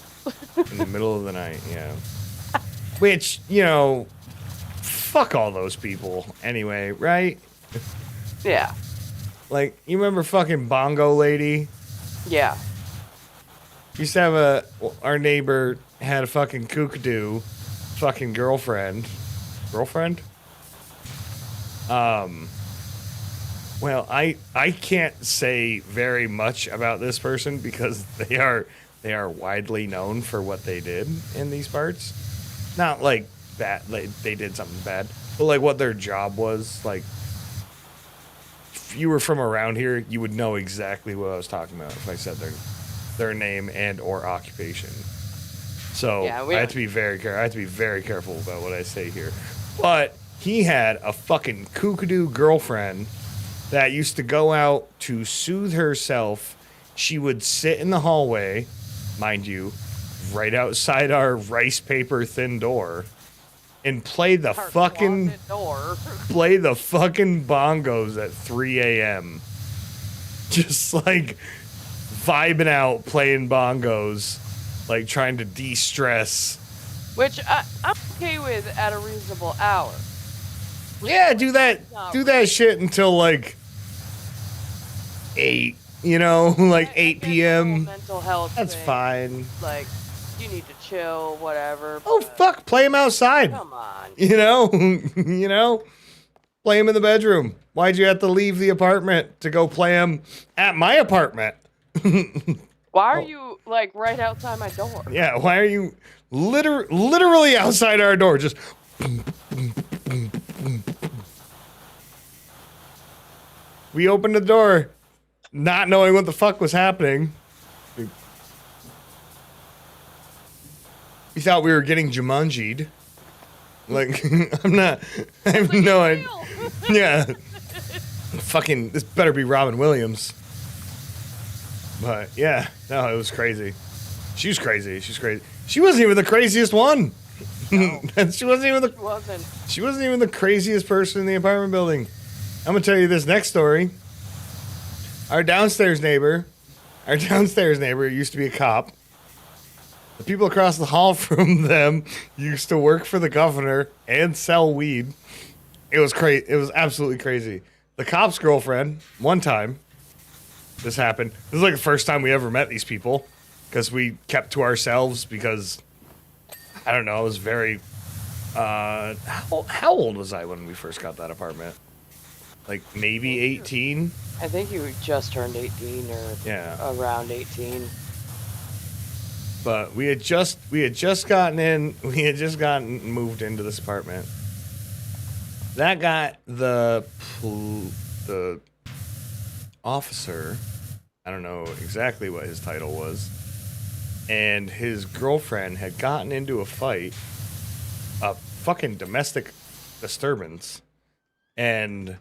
In the middle of the night, yeah. Which, you know, fuck all those people anyway, right? Yeah. Like, you remember fucking Bongo Lady? Yeah. Used to have our neighbor had a fucking kookadoo fucking girlfriend. Girlfriend? Well, I can't say very much about this person because they are widely known for what they did in these parts. Not like bad, like they did something bad, but like what their job was. Like, if you were from around here, you would know exactly what I was talking about if I said their name and or occupation. So Yeah, I have to be very careful. I have to be very careful about what I say here. But he had a fucking kookadoo girlfriend that used to go out to soothe herself. She would sit in the hallway, mind you, right outside our rice paper thin door, and play the Our fucking closet door. play the fucking bongos at 3 a.m. Just like vibing out, playing bongos, like trying to de-stress. Which I'm okay with at a reasonable hour. Yeah, do that. Not Do that shit until like 8. You know, like I 8 get the whole p.m. mental health That's thing. fine. Like, you need to chill, whatever. Oh But fuck, play him outside. come on. You know, you know, play him in the bedroom. Why'd you have to leave the apartment to go play him at my apartment? Why are Oh. you like right outside my door? Yeah, why are you literally outside our door? Just we opened the door, not knowing what the fuck was happening. We thought we were getting Jumanji'd. Like, I have no idea. Yeah. Fucking, this better be Robin Williams. But, yeah, no, it was crazy. She was crazy. She's crazy. She wasn't even the craziest one. No. She wasn't even It wasn't. She wasn't even the craziest person in the apartment building. I'm gonna tell you this next story. Our downstairs neighbor used to be a cop. The people across the hall from them used to work for the governor and sell weed. It was crazy. It was absolutely crazy. The cop's girlfriend, one time, this happened. This is like the first time we ever met these people because we kept to ourselves because, I don't know, I was very, how old was I when we first got that apartment? Like maybe 18? I think you just turned 18 or around 18. But we had just gotten moved into this apartment. That got the officer, I don't know exactly what his title was, and his girlfriend had gotten into a fight, a fucking domestic disturbance, and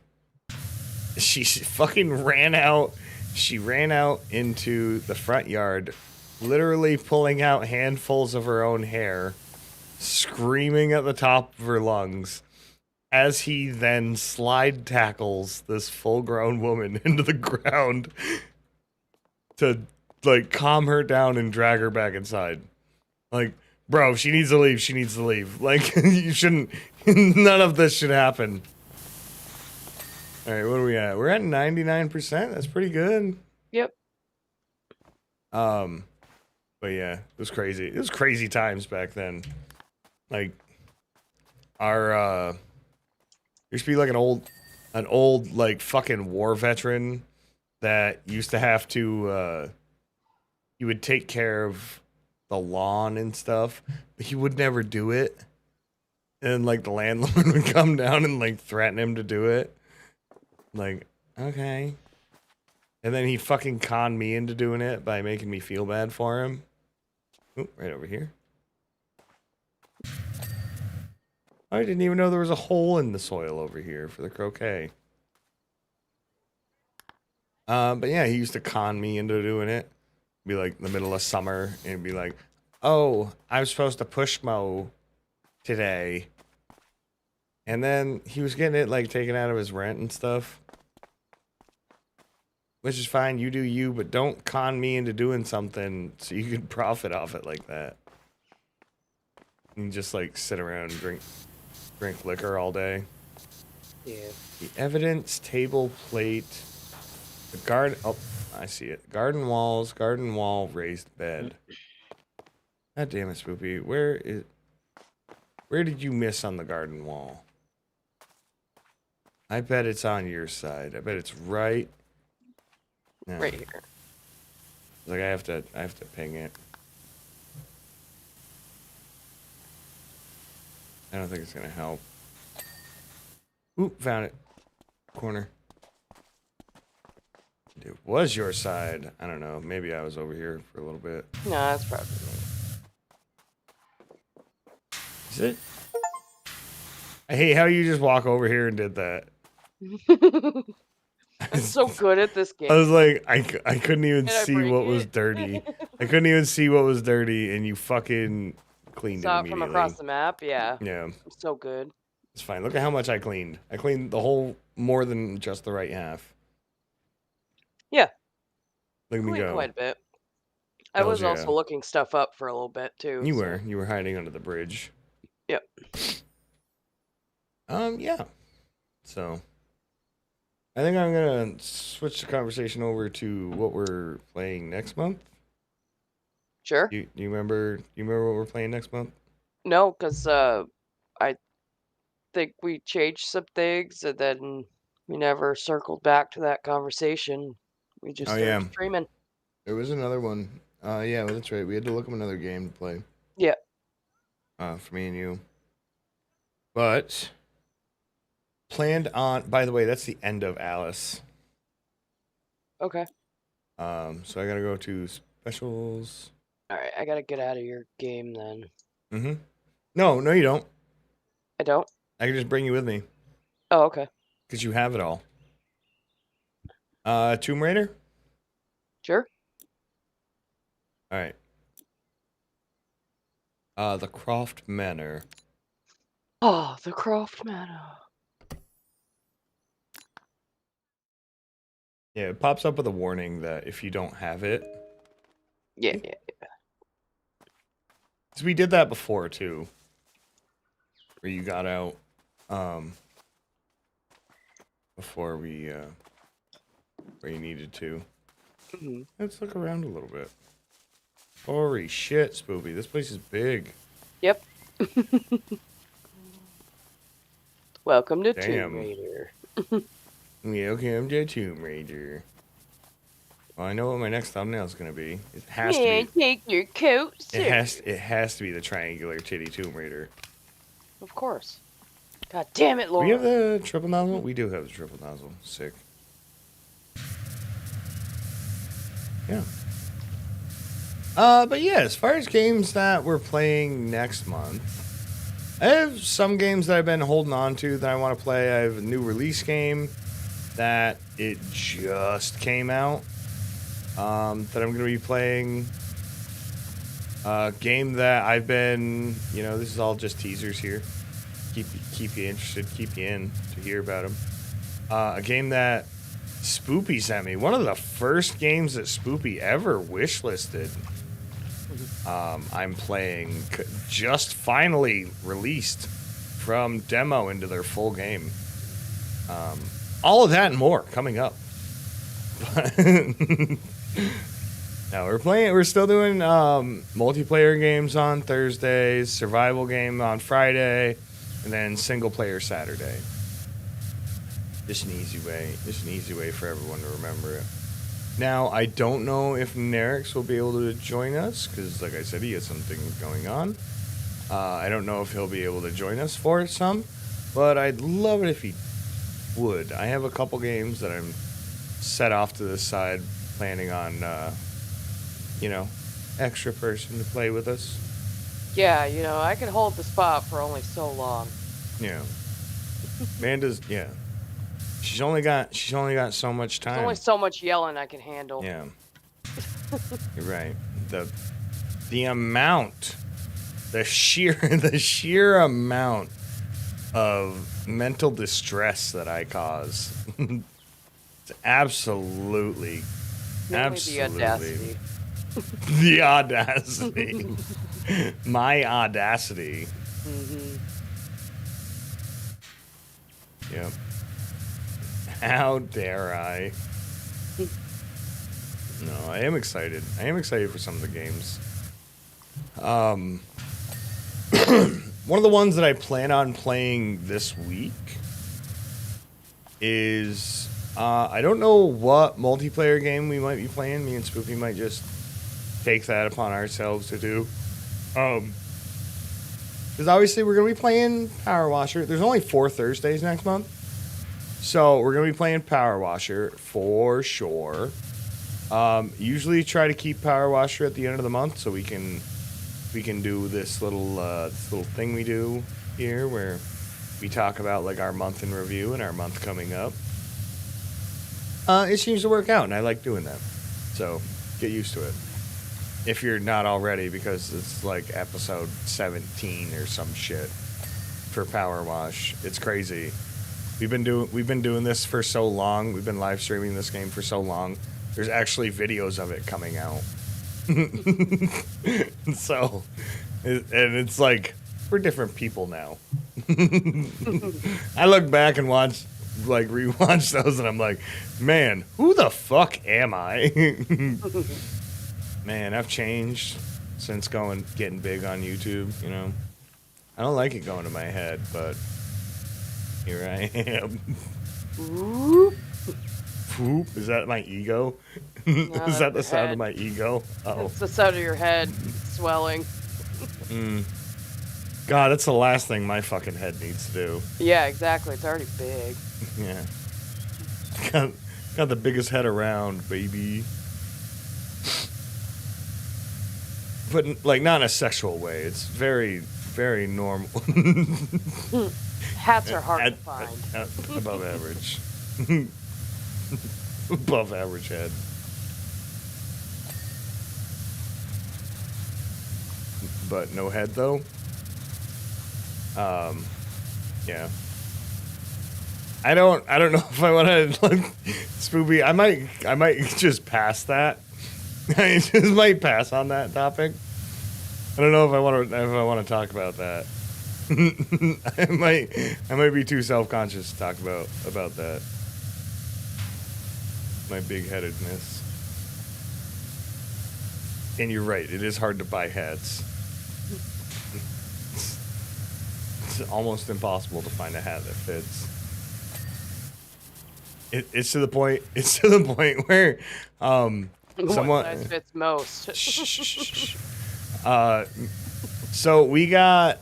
she fucking ran out. She ran out into the front yard, literally pulling out handfuls of her own hair, screaming at the top of her lungs, as he then slide tackles this full-grown woman into the ground to, like, calm her down and drag her back inside. Like, bro, she needs to leave. She needs to leave. Like, you shouldn't... None of this should happen. All right, what are we at? We're at 99%. That's pretty good. Yep. But yeah, it was crazy. It was crazy times back then. Like, our, used to be like an old, like, fucking war veteran that used to have to, he would take care of the lawn and stuff, but he would never do it. And, like, the landlord would come down and, like, threaten him to do it. Like, okay. And then he'd fucking con me into doing it by making me feel bad for him. Ooh, right over here. I didn't even know there was a hole in the soil over here for the croquet. But yeah, he used to con me into doing it. Be like the middle of summer and be like, oh, I'm supposed to push mow today. And then he was getting it like taken out of his rent and stuff. Which is fine, you do you, but don't con me into doing something so you can profit off it like that. And just like sit around and drink liquor all day. Yeah. The evidence table plate. The garden. Oh, I see it. Garden walls. Garden wall. Raised bed. God damn it, Spoopy. Where did you miss on the garden wall? I bet it's on your side. I bet it's right. No. Right here. Like I have to ping it. I don't think it's gonna help. Oop, found it. Corner. It was your side. I don't know. Maybe I was over here for a little bit. No, that's probably Is it? I hate how you just walk over here and did that. me. I'm so good at this game. I was like, I couldn't even Did I see break what was it? dirty. I couldn't even see what was dirty, and you fucking cleaned Saw it it from immediately. across the map. Yeah. Yeah, I'm so good. it's fine. Look at how much I cleaned. I cleaned the whole, more than just the right half. Yeah. Look at me Cleaned go. quite a bit. I Hells was yeah. also looking stuff up for a little bit too. You so- were hiding under the bridge. Yep. Yeah. So I think I'm gonna switch the conversation over to what we're playing next month. Sure. You remember? You remember what we're playing next month? No, because I think we changed some things and then we never circled back to that conversation. We just Oh started yeah, streaming. there was another one. Yeah, well, that's right. We had to look up another game to play. Yeah. For me and you. But planned on. By the way, that's the end of Alice. Okay. So I gotta go to specials. All right. I gotta get out of your game then. Mm-hmm. No, you don't. I don't. I can just bring you with me Oh, okay. because you have it all. Tomb Raider. Sure. All right. The Croft Manor. Oh, the Croft Manor. Yeah, it pops up with a warning that if you don't have it. Yeah. So we did that before too. Where you got out before we where you needed to. Mm-hmm. Let's look around a little bit. Holy shit, Spoopy. This place is big. Yep. Welcome to Damn. Tomb Raider. Yeah, okay, I'm the Tomb Raider. Well, I know what my next thumbnail is gonna be. It has to be. Take your coat, sir. It has to be the triangular titty Tomb Raider. Of course. God damn it, Do Laura. we have the triple nozzle? We do have the triple nozzle. Sick. Yeah. But yeah, as far as games that we're playing next month, I have some games that I've been holding on to that I want to play. I have a new release game that it just came out that I'm going to be playing. A game that I've been, this is all just teasers here. Keep you interested, keep you in to hear about them. A game that Spoopy sent me. One of the first games that Spoopy ever wishlisted. I'm playing, just finally released from demo into their full game. All of that and more coming up. Now we're still doing multiplayer games on Thursdays, survival game on Friday, and then single player Saturday. Just an easy way for everyone to remember it. Now, I don't know if Nerix will be able to join us, because like I said, he has something going on. I don't know if he'll be able to join us for some, but I'd love it if he would. I have a couple games that I'm set off to the side, planning on, extra person to play with us. Yeah, I can hold the spot for only so long. Yeah. Amanda's, yeah. She's only got so much time. There's only so much yelling I can handle. Yeah. You're right. The amount, the sheer amount of mental distress that I cause. It's absolutely. The audacity. The audacity. My audacity. Mm-hmm. Yep. How dare I? No, I am excited. I am excited for some of the games. One of the ones that I plan on playing this week is I don't know what multiplayer game we might be playing. Me and Spoopy might just take that upon ourselves to do. Because obviously we're going to be playing Power Washer. There's only 4 Thursdays next month. So we're going to be playing Power Washer for sure. Usually try to keep Power Washer at the end of the month so we can do this little thing we do here where we talk about like our month in review and our month coming up. It seems to work out and I like doing that. So get used to it. If you're not already, because it's like episode 17 or some shit for Power Wash. It's crazy. We've been doing this for so long. We've been live streaming this game for so long. There's actually videos of it coming out. So, and it's like we're different people now. I look back and watch like rewatch those, and I'm like, man, who the fuck am I? Man, I've changed since getting big on YouTube. You know, I don't like it going to my head, but here I am. Whoop. Is that my ego? Is that the sound of my ego? Oh, it's the sound of your head swelling. God, that's the last thing my fucking head needs to do. Yeah, exactly. It's already big. Yeah. Got the biggest head around, baby. But, like, not in a sexual way. It's very, very normal. Hats are hard to find. Above average. Above average head. But no head, though? Yeah. I don't know if I want to like Spoopy. I might just pass that. I just might pass on that topic. I don't know if I want to talk about that. I might be too self-conscious to talk about that. My big-headedness. And you're right, it is hard to buy hats. It's almost impossible to find a hat that fits. It's to the point where What size fits most? So we got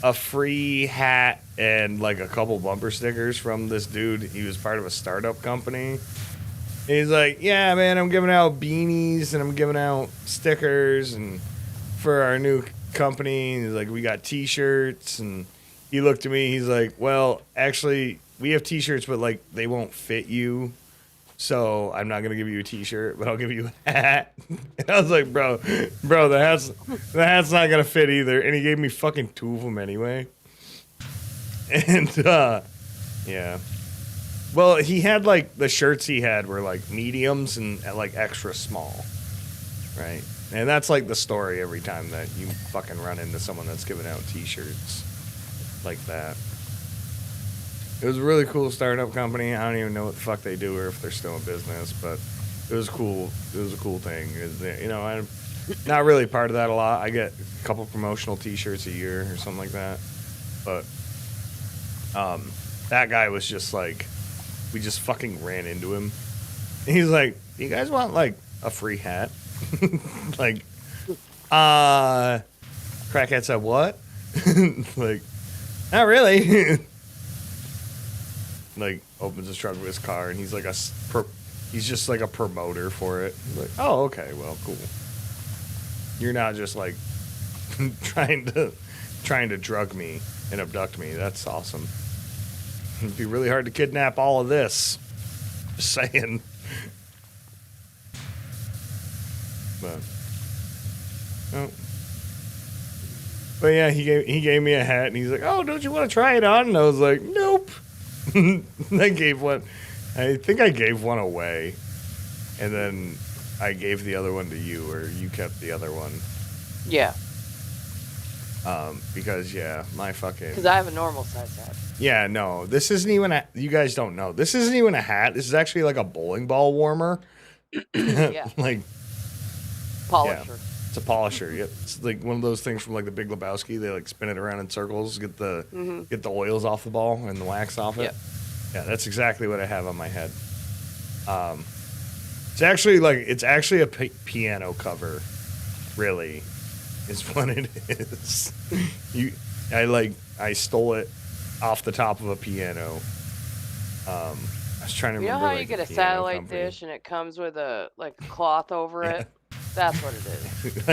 a free hat and like a couple bumper stickers from this dude. He was part of a startup company. And he's like, yeah, man, I'm giving out beanies and I'm giving out stickers and for our new company. And he's like, we got t-shirts. And he looked at me. He's like, well, actually, we have t-shirts, but like they won't fit you. So I'm not gonna give you a t-shirt, but I'll give you a hat. And I was like, bro, the hat's not gonna fit either. And he gave me fucking 2 of them anyway. And yeah. Well, he had like the shirts he had were like mediums and like extra small, right? And that's like the story every time that you fucking run into someone that's giving out t-shirts like that. It was a really cool startup company. I don't even know what the fuck they do or if they're still in business, but it was cool. It was a cool thing. You know, I'm not really part of that a lot. I get a couple promotional t-shirts a year or something like that. But that guy was just like, we just fucking ran into him. And he's like, you guys want like a free hat? Like, Crackhead said, what? Like, not really. Like, opens his trunk of his car, and he's like he's just like a promoter for it. He's like, oh, okay, well, cool. You're not just like trying to drug me and abduct me. That's awesome. It'd be really hard to kidnap all of this. Just saying. But, oh. But yeah, he gave me a hat, and he's like, oh, don't you want to try it on? And I was like, nope. I gave one. I think I gave one away, and then I gave the other one to you, or you kept the other one. Yeah. Because yeah, my fucking. Because I have a normal size hat. Yeah, no, this isn't even a. You guys don't know. This isn't even a hat. This is actually like a bowling ball warmer. Yeah. Like. Polisher. Yeah. It's a polisher. Yep. It's like one of those things from like the Big Lebowski. They like spin it around in circles, get the oils off the ball and the wax off it. Yep. Yeah, that's exactly what I have on my head. It's actually a piano cover. Really, is what it is. I stole it off the top of a piano. I was trying to remember. You know how like, you get a satellite dish and it comes with a cloth over it? That's what it is.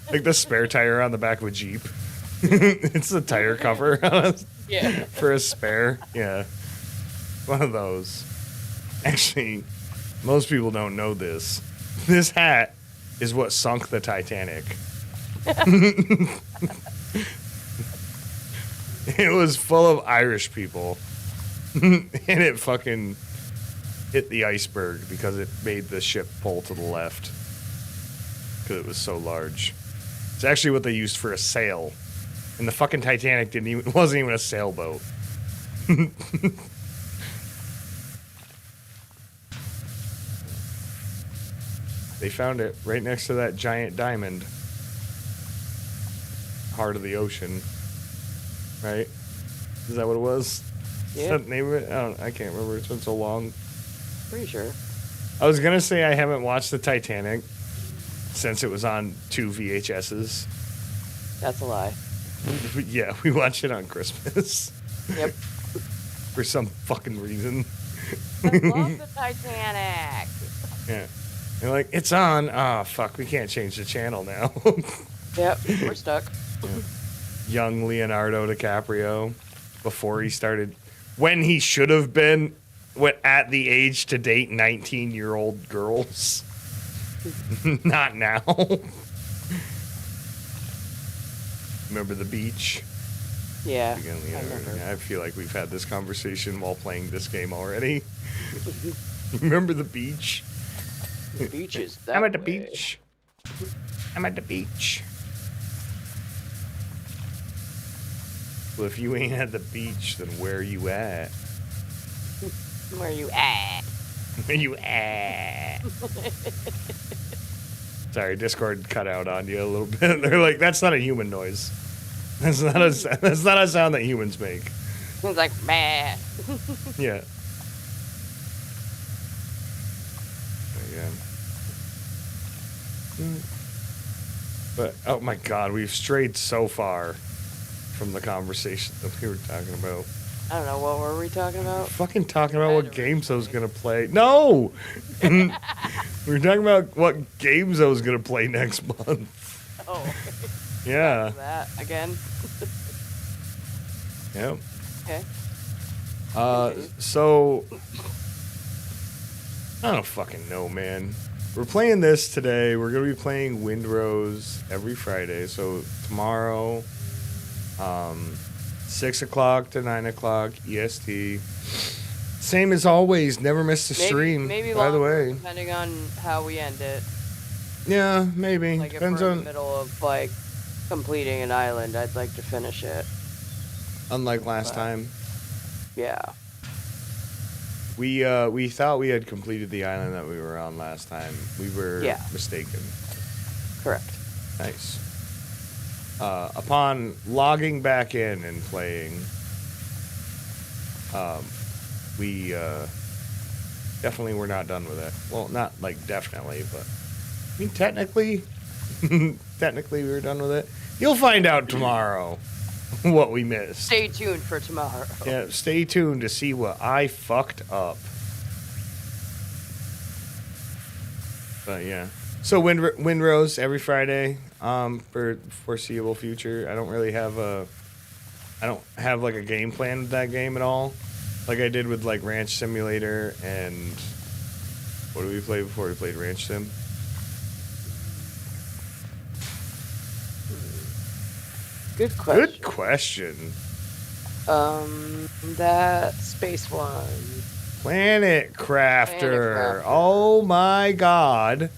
like the spare tire on the back of a Jeep. It's the tire cover yeah. for a spare. Yeah. One of those. Actually, most people don't know this. This hat is what sunk the Titanic. It was full of Irish people. And it fucking hit the iceberg because it made the ship pull to the left. Because it was so large. It's actually what they used for a sail. And the fucking Titanic wasn't even a sailboat. They found it right next to that giant diamond. Heart of the ocean. Right? Is that what it was? Yeah. Is that the name of it? I can't remember. It's been so long. Pretty sure. I was going to say I haven't watched the Titanic since it was on 2 VHSs. That's a lie. Yeah, we watched it on Christmas. Yep. For some fucking reason. I love the Titanic. Yeah. They're like, it's on. Oh, fuck, we can't change the channel now. Yep, we're stuck. Yeah. Young Leonardo DiCaprio, before he started, when he should have been at the age to date 19-year-old girls. Not now. Remember the beach? Yeah. Again, I remember. I feel like we've had this conversation while playing this game already. Remember the beach? The beach is that I'm at the way. beach. I'm at the beach. Well, if you ain't at the beach, then where you at? Where you at? Where you at? Sorry, Discord cut out on you a little bit. They're like, that's not a human noise. That's not a sound that humans make. It's like, man. Yeah. Again. But oh my god, we've strayed so far from the conversation that we were talking about. I don't know, what were we talking about? Fucking talking about what games I was gonna play. No! We were talking about what games I was gonna play next month. Oh. Yeah. That again? Yep. Okay. So I don't fucking know, man. We're playing this today. We're gonna be playing Windrose every Friday. So tomorrow, 6 o'clock to 9 o'clock EST. Same as always. Never miss a stream. Maybe by the longer, way. depending on how we end it. Yeah, maybe. Like if Depends we're in on. the middle of like completing an island, I'd like to finish it. Unlike last time, Yeah. we thought we had completed the island that we were on last time. We were mistaken. Correct. Nice. Upon logging back in and playing, we definitely were not done with it. Well, not like definitely, but I mean technically, technically we were done with it. You'll find out tomorrow what we missed. Stay tuned for tomorrow. Yeah, stay tuned to see what I fucked up. But yeah. So Windrose every Friday for foreseeable future. I don't have like a game plan with that game at all. Like I did with like Ranch Simulator and what did we play before we played Ranch Sim? Good question. Good question. That space one. Planet Crafter. Planet Crafter. Oh my god.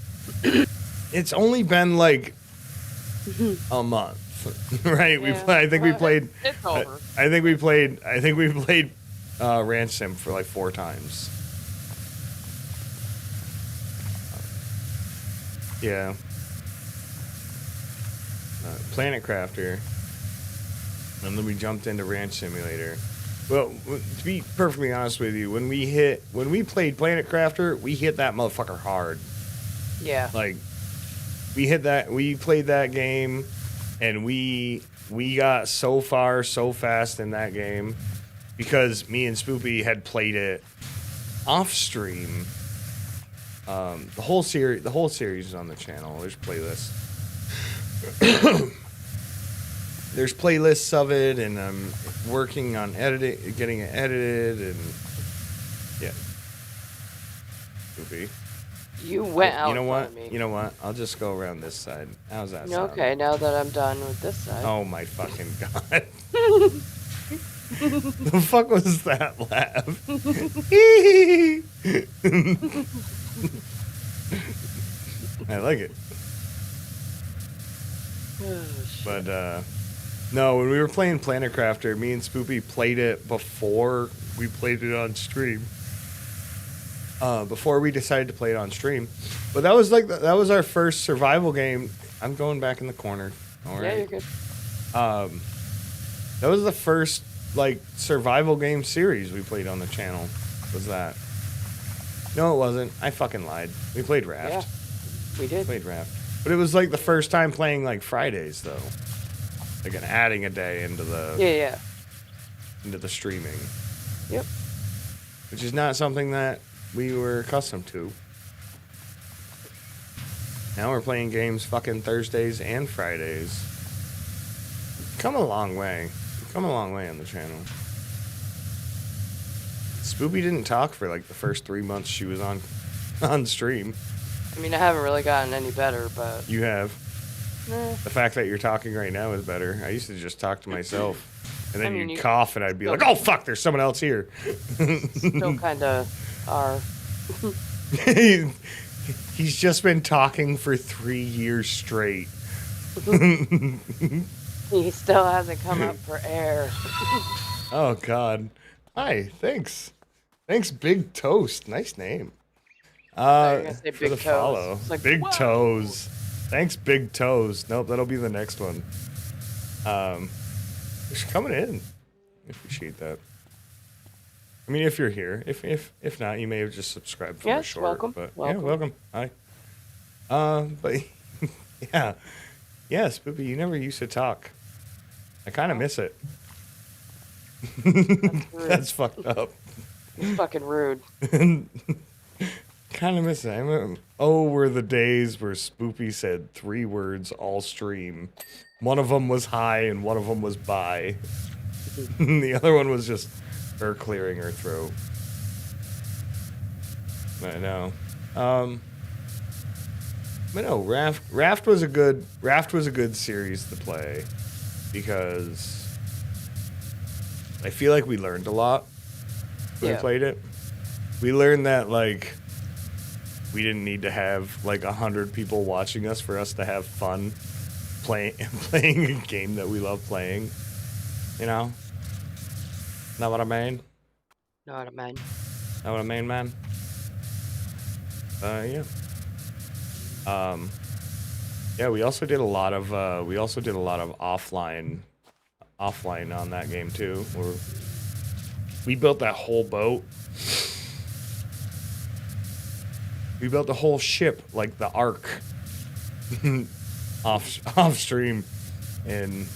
It's only been like a month, right? Yeah. I think we played. It's over. I think we played Ranch Sim for like 4 times. Yeah. Planet Crafter. And then we jumped into Ranch Simulator. Well, to be perfectly honest with you, when we played Planet Crafter, we hit that motherfucker hard. Yeah. Like, we played that game, and we got so far so fast in that game because me and Spoopy had played it off stream. The whole series is on the channel. There's playlists. There's playlists of it, and I'm working on getting it edited, and yeah. Spoopy. You went out. You know what? On me. You know what? I'll just go around this side. How's that sound? Okay, now that I'm done with this side. Oh my fucking god. The fuck was that laugh? I like it. Oh, shit. But no, when we were playing Planet Crafter, me and Spoopy played it before we played it on stream. before we decided to play it on stream. But that was that was our first survival game. I'm going back in the corner. All right. Yeah, you're good. That was the first like survival game series we played on the channel. Was that? No, it wasn't. I fucking lied. We played Raft. Yeah, we did. Played Raft. But it was like the first time playing like Fridays though. Like adding a day into the into the streaming. Yep. Which is not something that we were accustomed to. Now we're playing games fucking Thursdays and Fridays. Come a long way. Come a long way on the channel. Spoopy didn't talk for like the first 3 months she was on stream. I mean, I haven't really gotten any better, but... You have. Nah. The fact that you're talking right now is better. I used to just talk to myself. And then you'd cough and I'd be like, oh fuck, there's someone else here. Still kind of are. He's just been talking for 3 years straight. He still hasn't come up for air. Oh god. Hi, thanks. Thanks, Big Toast. Nice name. You're gonna say for Big the Toes. follow. Like, Big whoa. Toes. Thanks, Big Toes. Nope, that'll be the next one. Thanks for coming in. I appreciate that. I mean, if you're here, if not, you may have just subscribed from a short. Welcome. But Welcome. yeah, welcome. Hi. But yeah, Spoopy, you never used to talk. I kind of miss it. That's fucked up. It's fucking rude. Kind of miss it. Were the days where Spoopy said 3 words all stream. One of them was hi and one of them was bye. The other one was just her clearing her throat. I know. But no, Raft was a good series to play because I feel like we learned a lot when we played it. We learned that like we didn't need to have like 100 people watching us for us to have fun playing a game that we love playing. You know? Know what I mean? Know what I mean? Know what I mean, man? Yeah. Yeah, we also did a lot of offline on that game too. Where we built that whole boat. We built the whole ship, like the Ark, off stream, in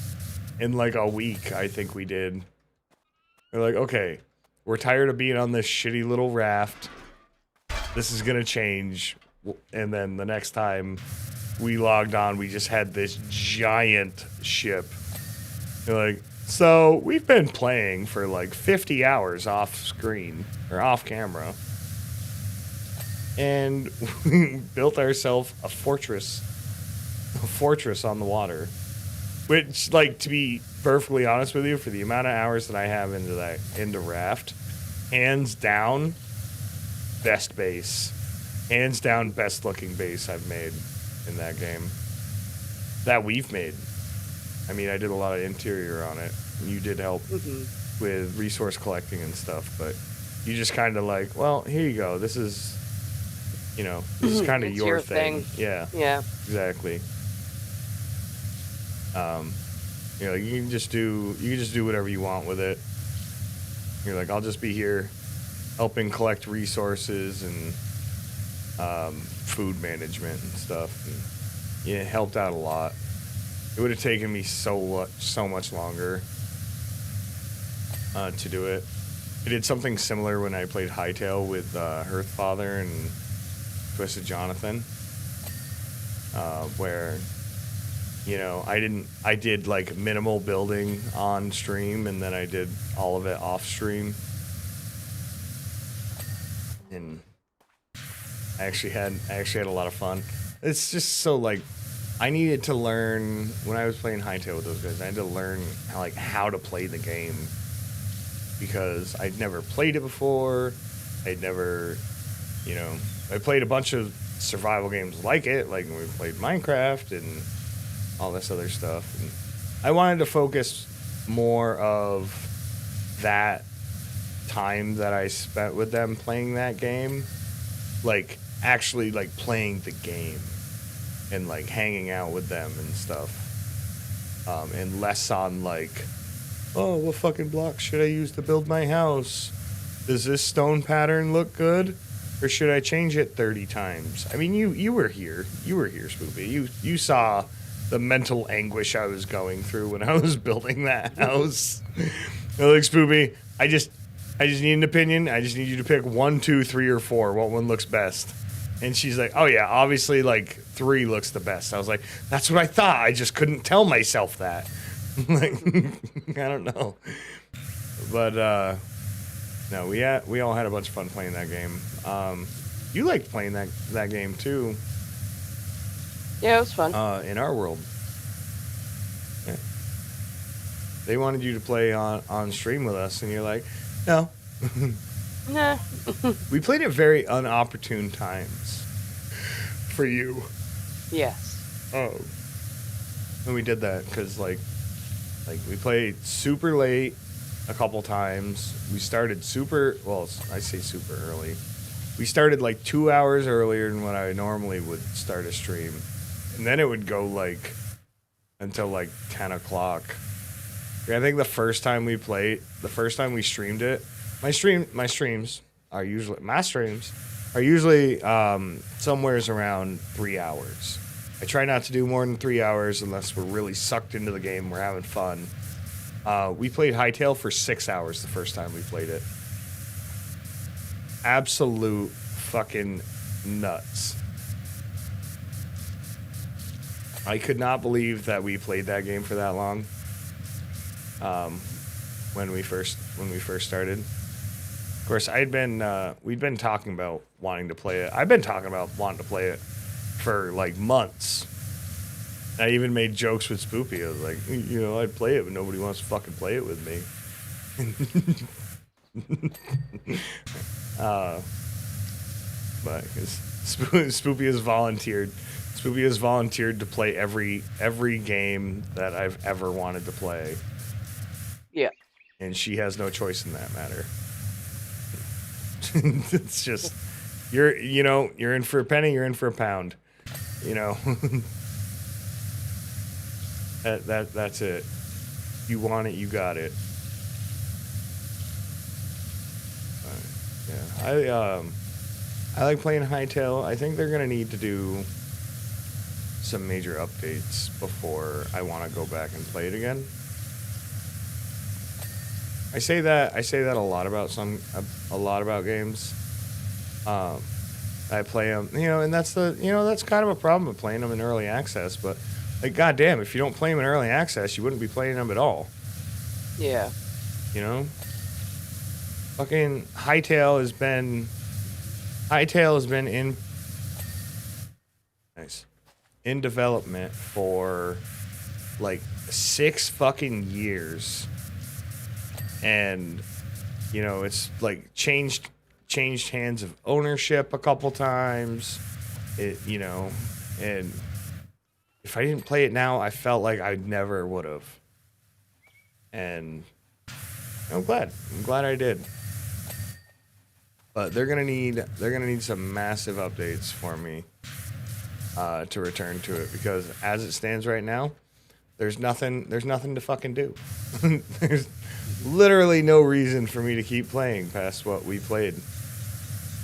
like a week. I think we did. We're like, okay, we're tired of being on this shitty little raft. This is gonna change. And then the next time we logged on, we just had this giant ship. You're like, so we've been playing for like 50 hours off screen or off camera. And we built ourselves a fortress on the water. Which, like, to be perfectly honest with you, for the amount of hours that I have into Raft, hands down, best base. Hands down, best looking base I've made in that game. That we've made. I mean, I did a lot of interior on it. And you did help with resource collecting and stuff, but you just kind of like, well, here you go. This is, this is kind of your thing. Yeah. Yeah. Exactly. You can just do whatever you want with it. You're like, I'll just be here helping collect resources and food management and stuff. And, yeah, it helped out a lot. It would have taken me so much longer to do it. I did something similar when I played Hightail with Hearthfather and Twisted Jonathan, where I did like minimal building on stream and then I did all of it off stream. And I actually had a lot of fun. It's just so like I needed to learn when I was playing Hightail with those guys. I had to learn how to play the game because I'd never played it before. I'd never, I played a bunch of survival games like it, like when we played Minecraft and all this other stuff. And I wanted to focus more of that time that I spent with them playing that game like actually like playing the game and like hanging out with them and stuff. And less on like, oh, what fucking block should I use to build my house? Does this stone pattern look good? Or should I change it 30 times? I mean, you were here. You were here, Spoopy. You saw the mental anguish I was going through when I was building that house. Like, Spoopy, I just need an opinion. I just need you to pick 1, 2, 3, or 4. What one looks best? And she's like, oh yeah, obviously like 3 looks the best. I was like, that's what I thought. I just couldn't tell myself that. Like, I don't know. But no, we all had a bunch of fun playing that game. You liked playing that game too. Yeah, it was fun. In our world. Yeah. They wanted you to play on stream with us, and you're like, no. Nah. We played at very unopportune times for you. Yes. Oh. And we did that because, like we played super late a couple times. We started I say super early. We started like 2 hours earlier than what I normally would start a stream. And then it would go like until like 10 o'clock. I think the first time we streamed it, my streams are usually somewheres around 3 hours. I try not to do more than 3 hours unless we're really sucked into the game, we're having fun. We played Hytale for 6 hours the first time we played it. Absolute fucking nuts. I could not believe that we played that game for that long. When we first started. Of course, we'd been talking about wanting to play it. I've been talking about wanting to play it for like months. I even made jokes with Spoopy. I was like, I'd play it, but nobody wants to fucking play it with me. But Spoopy has volunteered. Spoopy has volunteered to play every game that I've ever wanted to play. Yeah. And she has no choice in that matter. It's just you're in for a penny, you're in for a pound. That's it. You want it, you got it. Yeah. I like playing Hytale. I think they're gonna need to do some major updates before I want to go back and play it again. I say that a lot about games. I play them, and that's kind of a problem with playing them in early access. But like, goddamn, if you don't play them in early access, you wouldn't be playing them at all. Yeah. Fucking Hytale has been in development for like 6 fucking years. And it's like changed hands of ownership a couple times. And if I didn't play it now, I felt like I never would have. And I'm glad I did. But they're gonna need some massive updates for me to return to it, because as it stands right now, there's nothing to fucking do. There's literally no reason for me to keep playing past what we played.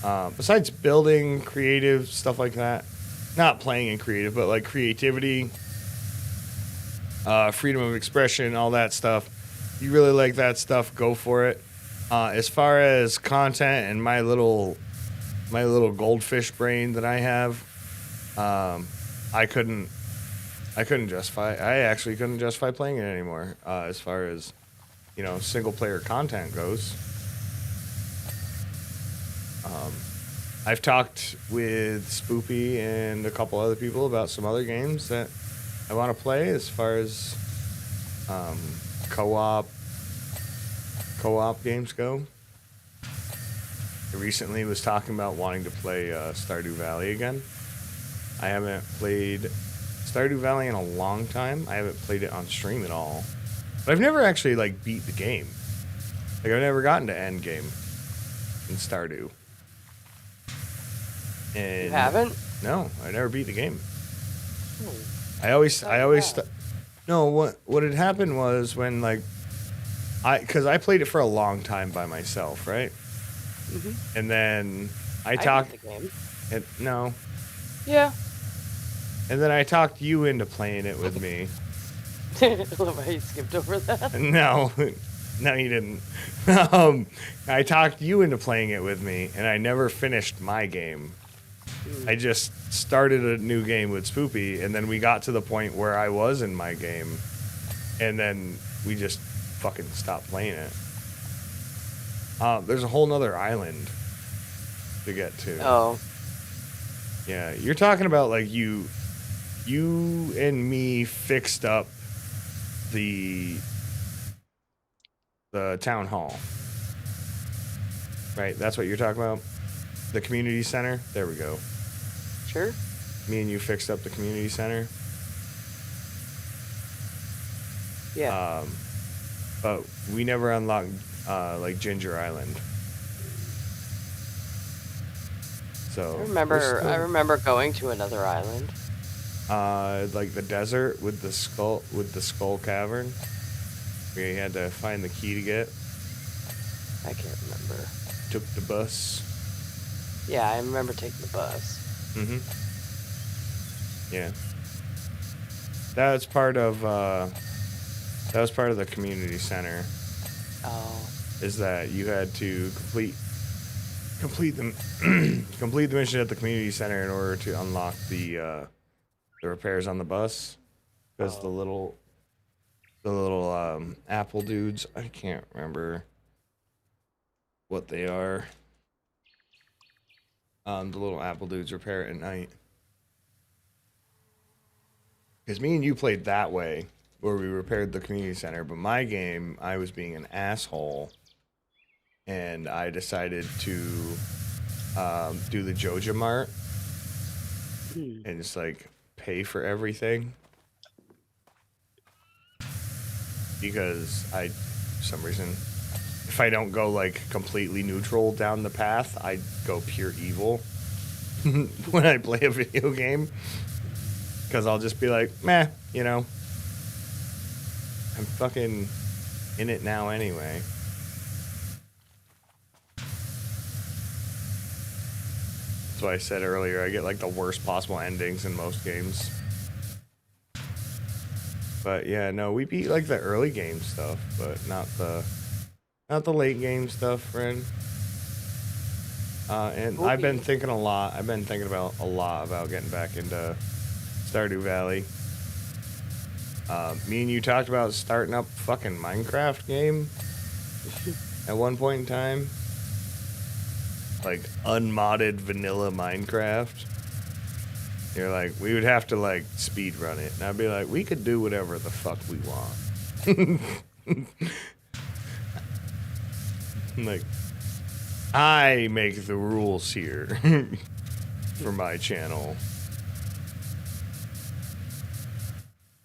Besides building, creative, stuff like that. Not playing in creative, but like creativity, freedom of expression, all that stuff. You really like that stuff, go for it. As far as content and my little goldfish brain that I have, I actually couldn't justify playing it anymore. As far as single player content goes. I've talked with Spoopy and a couple other people about some other games that I want to play as far as co-op games go. I recently was talking about wanting to play Stardew Valley again. I haven't played Stardew Valley in a long time. I haven't played it on stream at all. But I've never actually beat the game. I've never gotten to end game in Stardew. And You haven't? No, I never beat the game. Hmm. I always have. no, what had happened was when like cuz I played it for a long time by myself, right? Mm-hmm. And then I I talked beat the game. no. Yeah. And then I talked you into playing it with me. I love how you skipped over that. No. No, you didn't. I talked you into playing it with me, and I never finished my game. I just started a new game with Spoopy, and then we got to the point where I was in my game, and then we just fucking stopped playing it. There's a whole nother island to get to. Oh. Yeah, you're talking about like you and me fixed up the town hall. Right, that's what you're talking about? The community center? There we go. Sure. Me and you fixed up the community center. Yeah. But we never unlocked like Ginger Island. So I remember going to another island. like the desert with the skull cavern. We had to find the key to get. I can't remember. Took the bus. Yeah, I remember taking the bus. Mm-hmm. Yeah. That was part of the community center. Oh. Is that you had to complete the complete the mission at the community center in order to unlock the repairs on the bus, because the little apple dudes, I can't remember what they are. The little apple dudes repair it at night. Because me and you played that way, where we repaired the community center, but my game, I was being an asshole, and I decided to do the Joja Mart and just like pay for everything, because for some reason, if I don't go like completely neutral down the path, I go pure evil when I play a video game. Because I'll just be like, meh, you know. I'm fucking in it now anyway. That's why I said earlier, I get like the worst possible endings in most games. But yeah, no, we beat like the early game stuff, but not the late game stuff, friend. And I've been thinking about a lot about getting back into Stardew Valley. Me and you talked about starting up fucking Minecraft game at one point in time. Like unmodded vanilla Minecraft. You're like, we would have to like speed run it. And I'd be like, we could do whatever the fuck we want. Like, I make the rules here for my channel.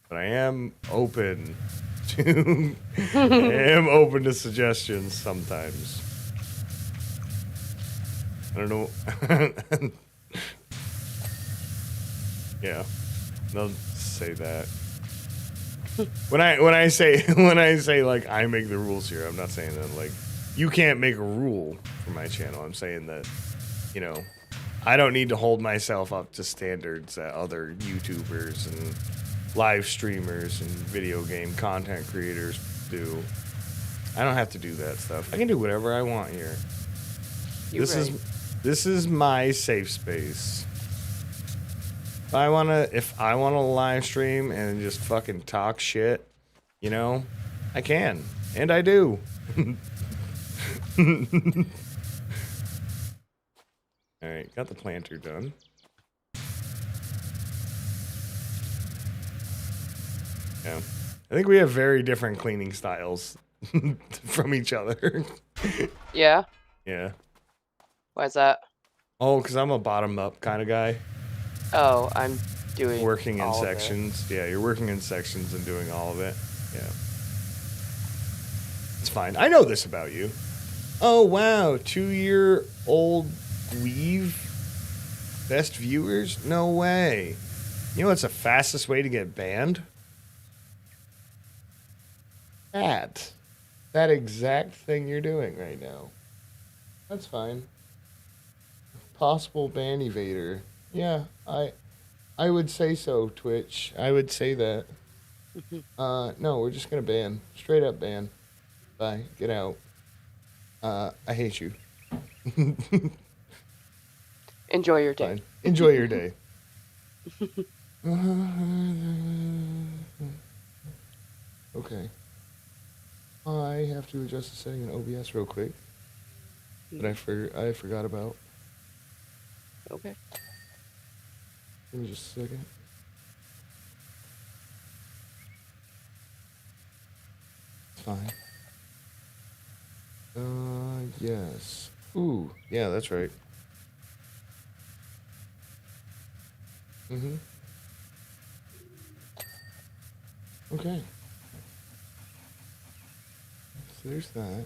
But I am open to suggestions sometimes. I don't know. Yeah, don't say that. When I say like I make the rules here, I'm not saying that like you can't make a rule for my channel. I'm saying that, you know, I don't need to hold myself up to standards that other YouTubers and live streamers and video game content creators do. I don't have to do that stuff. I can do whatever I want here. This is my safe space. If I wanna live stream and just fucking talk shit, you know, I can. And I do. Alright, got the planter done. Yeah. I think we have very different cleaning styles from each other. Yeah? Yeah. Why's that? Oh, because I'm a bottom-up kind of guy. Oh, I'm doing working in all sections. Yeah, you're working in sections and doing all of it. Yeah. It's fine. I know this about you. Oh, wow. 2-year-old weave. Best viewers? No way. You know what's the fastest way to get banned? That exact thing you're doing right now. That's fine. Possible ban evader. Yeah, I would say so, Twitch. I would say that. No, we're just gonna ban. Straight up ban. Bye. Get out. I hate you. Enjoy your day. Fine. Enjoy your day. Okay. I have to adjust the setting in OBS real quick that I forgot about. Okay. Give me just a second. It's fine. Yes. Ooh, yeah, that's right. Mm-hmm. Okay. So there's that.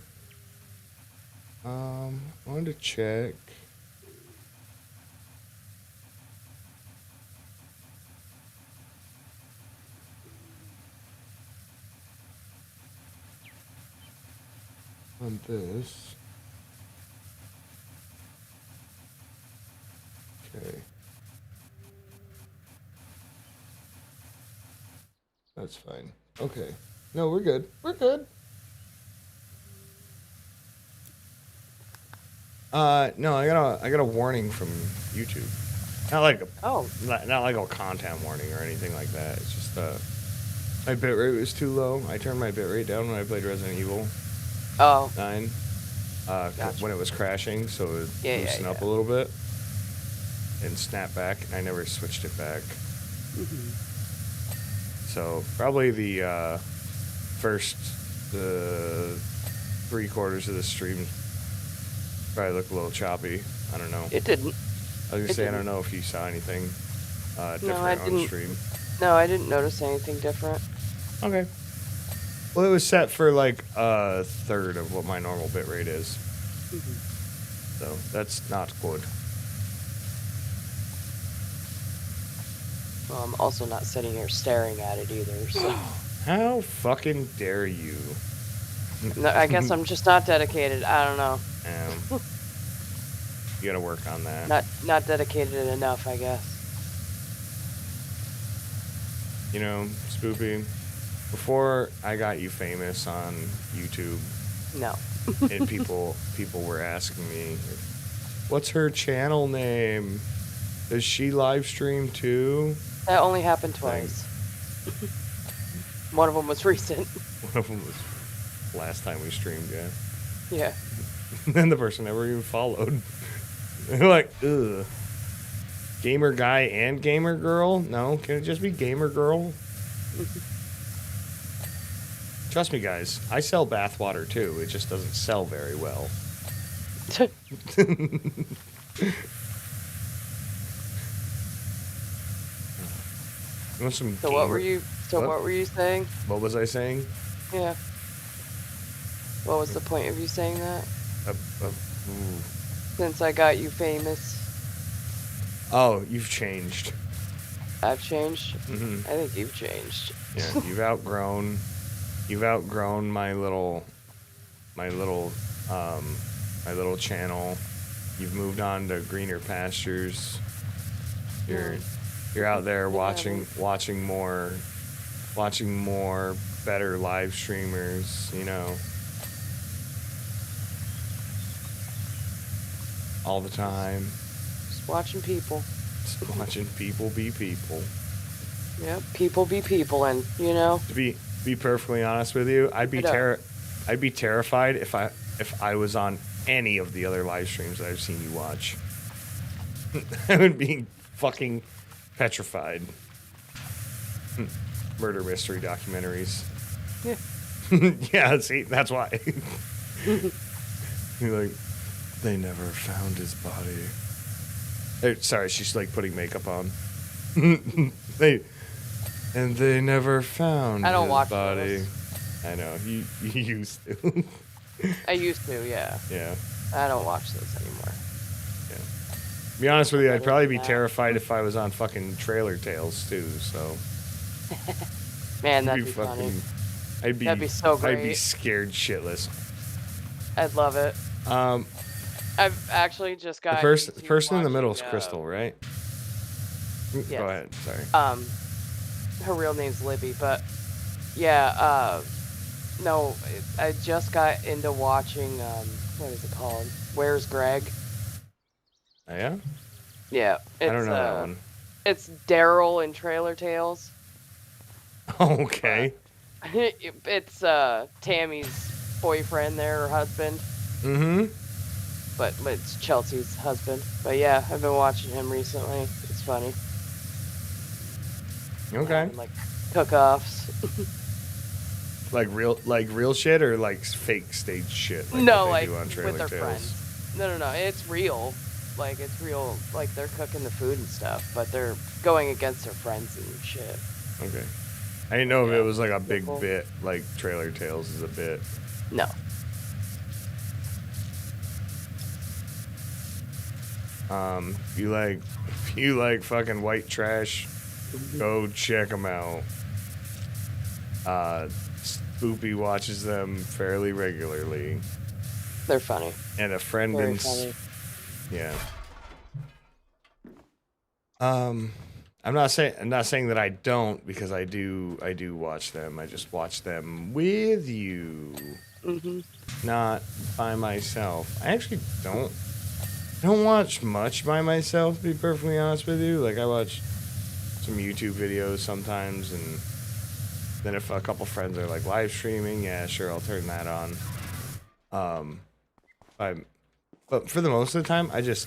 I wanted to check. On this. Okay. That's fine. Okay. No, we're good. We're good. No, I got a warning from YouTube. Not like not like a content warning or anything like that. It's just my bitrate was too low. I turned my bitrate down when I played Resident Evil 9. Gotcha. When it was crashing, so it would loosen up a little bit and snap back. And I never switched it back. So probably the first 3/4 of the stream probably looked a little choppy. I don't know. It didn't. I was gonna say I don't know if you saw anything different on stream. No, I didn't notice anything different. Okay. Well, it was set for like a third of what my normal bitrate is. So that's not good. Well, I'm also not sitting here staring at it either, so. How fucking dare you? No, I guess I'm just not dedicated. I don't know. You gotta work on that. Not dedicated enough, I guess. You know, Spoopy, before I got you famous on YouTube, No. and people were asking me, what's her channel name? Does she live stream too? That only happened twice. One of them was recent. One of them was last time we streamed, yeah. Yeah. Then the person never even followed. They're like, ugh. Gamer guy and gamer girl? No, can it just be gamer girl? Trust me, guys, I sell bathwater too. It just doesn't sell very well. You want some So what were you saying? What was I saying? Yeah. What was the point of you saying that? Since I got you famous. Oh, you've changed. I've changed? Mm-hmm. I think you've changed. Yeah, you've outgrown my little channel. You've moved on to greener pastures. You're out there watching more better live streamers, you know. All the time. Just watching people. Just watching people be people. Yep, people be people, and you know. To be perfectly honest with you, I'd be terrified if I was on any of the other live streams that I've seen you watch. I would be fucking petrified. Murder mystery documentaries. Yeah. Yeah, see, that's why. You're like, they never found his body. Sorry, she's like putting makeup on. they never found I don't his watch body. those. I know, you used to. I used to, yeah. Yeah. I don't watch those anymore. Yeah. be honest with you, I'd Better probably than be that. terrified if I was on fucking Trailer Tales too. So Man, I'd that'd be be funny. I'd That'd be so I'd be great. scared shitless. I'd love it. Um, I've actually just the got person into in the middle is watching, Crystal, right? yes. Go ahead. Sorry. Her real name's Libby, but yeah, no, I just got into watching, what is it called? Where's Greg? Oh, yeah. Yeah, I don't know that one. It's Daryl in Trailer Tales. Okay. It's Tammy's boyfriend there, or husband. Mm-hmm. But it's Chelsea's husband. But yeah, I've been watching him recently. It's funny. Okay. Having, like cook-offs. Like real shit or like fake stage shit? Like No, what they like do on Trailer with their Tales? friends. No. It's real. Like it's real. Like they're cooking the food and stuff, but they're going against their friends and shit. Okay. I didn't know if Yeah, it was like a big cool. bit, like Trailer Tales is a bit. No. If you like fucking white trash, go check them out. Spoopy watches them fairly regularly, They're funny. and a friend Very in funny. yeah. I'm not saying that I don't, because I do watch them. I just watch them with you, not by myself. I actually don't watch much by myself, to be perfectly honest with you. Like I watch some YouTube videos sometimes, and then if a couple friends are like live streaming, yeah, sure, I'll turn that on. But for the most of the time, I just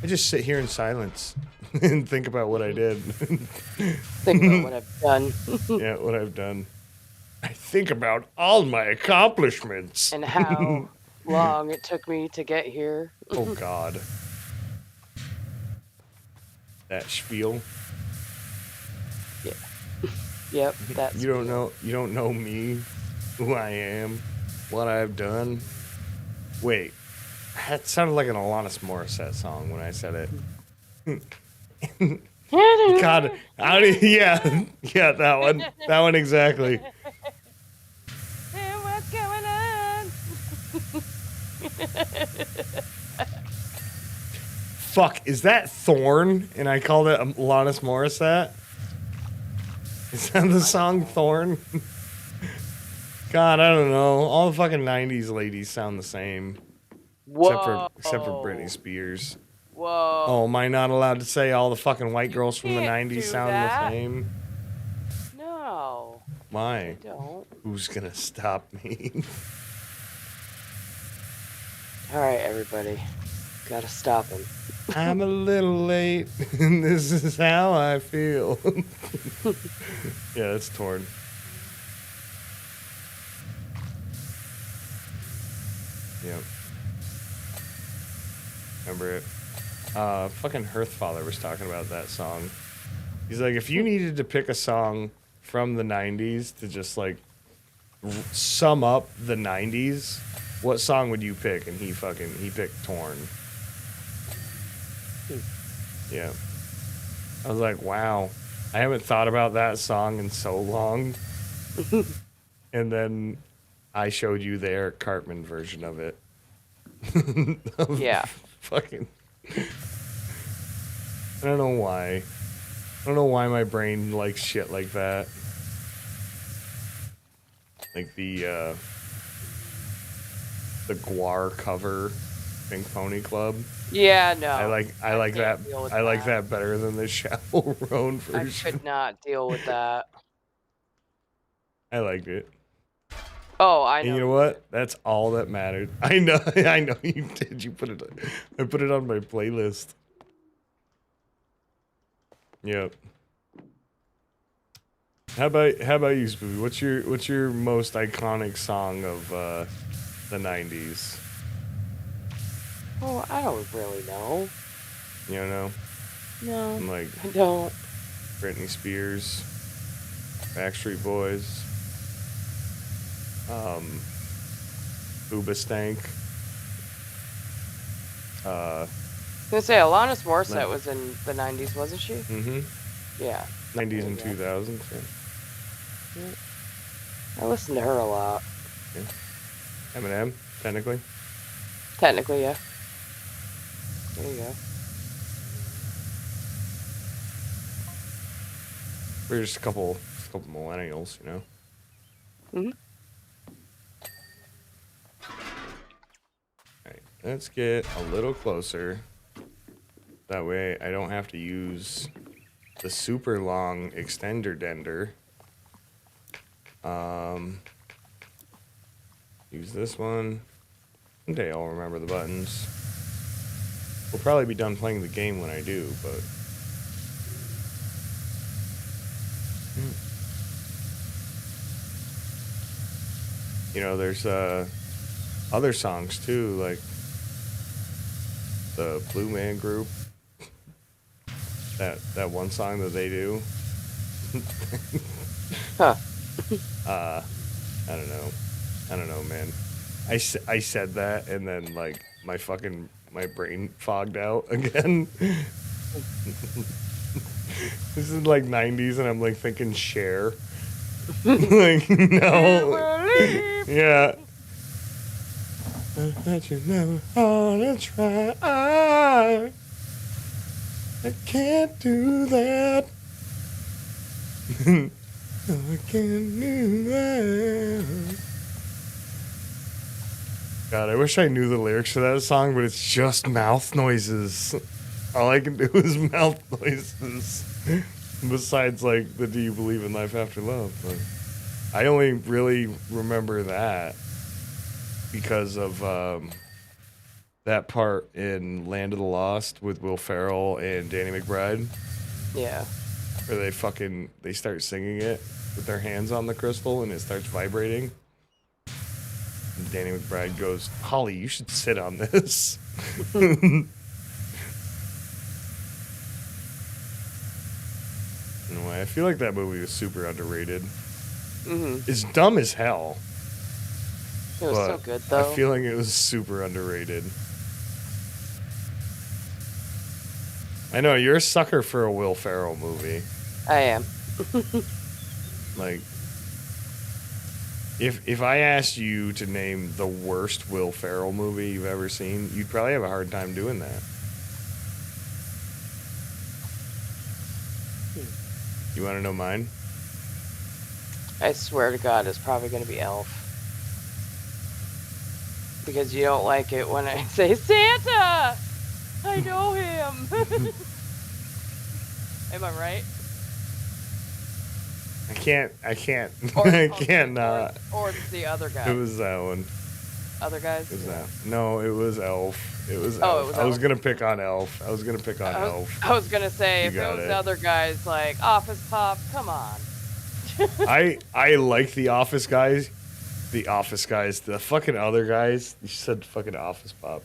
sit here in silence and think about what I did. Think about what I've done. Yeah, what I've done. I think about all my accomplishments. And how long it took me to get here. Oh God. That spiel. Yeah. Yep, that's You don't know me, who I am, what I've done. Wait. That sounded like an Alanis Morissette song when I said it. God, yeah, that one exactly. Hey, what's going on? Fuck, is that Thorn? And I called it Alanis Morissette? Is that the song Thorn? God, I don't know. All the fucking 90s ladies sound the same. Whoa. Except for Britney Spears. Whoa. Oh, am I not allowed to say all the fucking white girls from the can't 90s do sound that. the same? No. Why? I don't. Who's gonna stop me? Alright, everybody. Gotta stop him. I'm a little late, and this is how I feel. Yeah, it's Torn. Yep. Remember it? Fucking Hearthfather was talking about that song. He's like, if you needed to pick a song from the 90s to just like sum up the 90s, what song would you pick? And he picked Torn. Yeah. I was like, wow, I haven't thought about that song in so long. And then I showed you the Eric Cartman version of it. Yeah. Fucking. I don't know why. I don't know why my brain likes shit like that. Like the Guar cover, Pink Pony Club. Yeah, no. I like that. can't deal with I like that. that better than the Shallow Roan I version. could not deal with that. I liked it. Oh, I And know. you know what? That's all that mattered. I know you did. You put it. I put it on my playlist. Yep. How about you, Spoopy? What's your most iconic song of the 90s? Oh, I don't really know. You don't know? No, I'm like I don't. Britney Spears, Backstreet Boys, Booba Stank, gonna say Alanis Morissette Like- was in the 90s, wasn't she? Mm-hmm. Yeah. 90s and There you 2000s. I listened to her a lot. Yeah. Eminem, technically. Technically, yeah. There you go. We're just a couple millennials, you know. Mhm. All right, let's get a little closer. That way, I don't have to use the super long extender dender. Use this one. Someday I'll remember the buttons. We'll probably be done playing the game when I do, but. You know, there's other songs too, like the Blue Man Group. That one song that they do. Huh. I don't know, man. I said that and then like my brain fogged out again. This is like 90s and I'm like thinking Cher. Like no. Yeah. I bet you never wanna try. I can't do that. No, I can't do that. God, I wish I knew the lyrics to that song, but it's just mouth noises. All I can do is mouth noises. Besides, like, the Do You Believe in Life After Love? But I only really remember that because of that part in Land of the Lost with Will Ferrell and Danny McBride, Yeah. where they start singing it with their hands on the crystal and it starts vibrating. And Danny McBride goes, "Holly, you should sit on this." Anyway, I feel like that movie was super underrated. Mhm. It's dumb as hell. It was so but good though. I feel like it was super underrated. I know, you're a sucker for a Will Ferrell movie. I am. Like, if I asked you to name the worst Will Ferrell movie you've ever seen, you'd probably have a hard time doing that. You want to know mine? I swear to God, it's probably gonna be Elf. Because you don't like it when I say Santa. I know him. Am I right? I can't. I Or can't not. Or it's the other guy. It was that one. Other guys. It was that. No, it was Elf. It was Oh, Elf. it was I was Elf. gonna pick on Elf. I was gonna pick on Elf. I was gonna say You if it got was it. the other guys like Office Pop, come on. I like the Office guys. The Office guys. The fucking other guys. You said fucking Office Pop.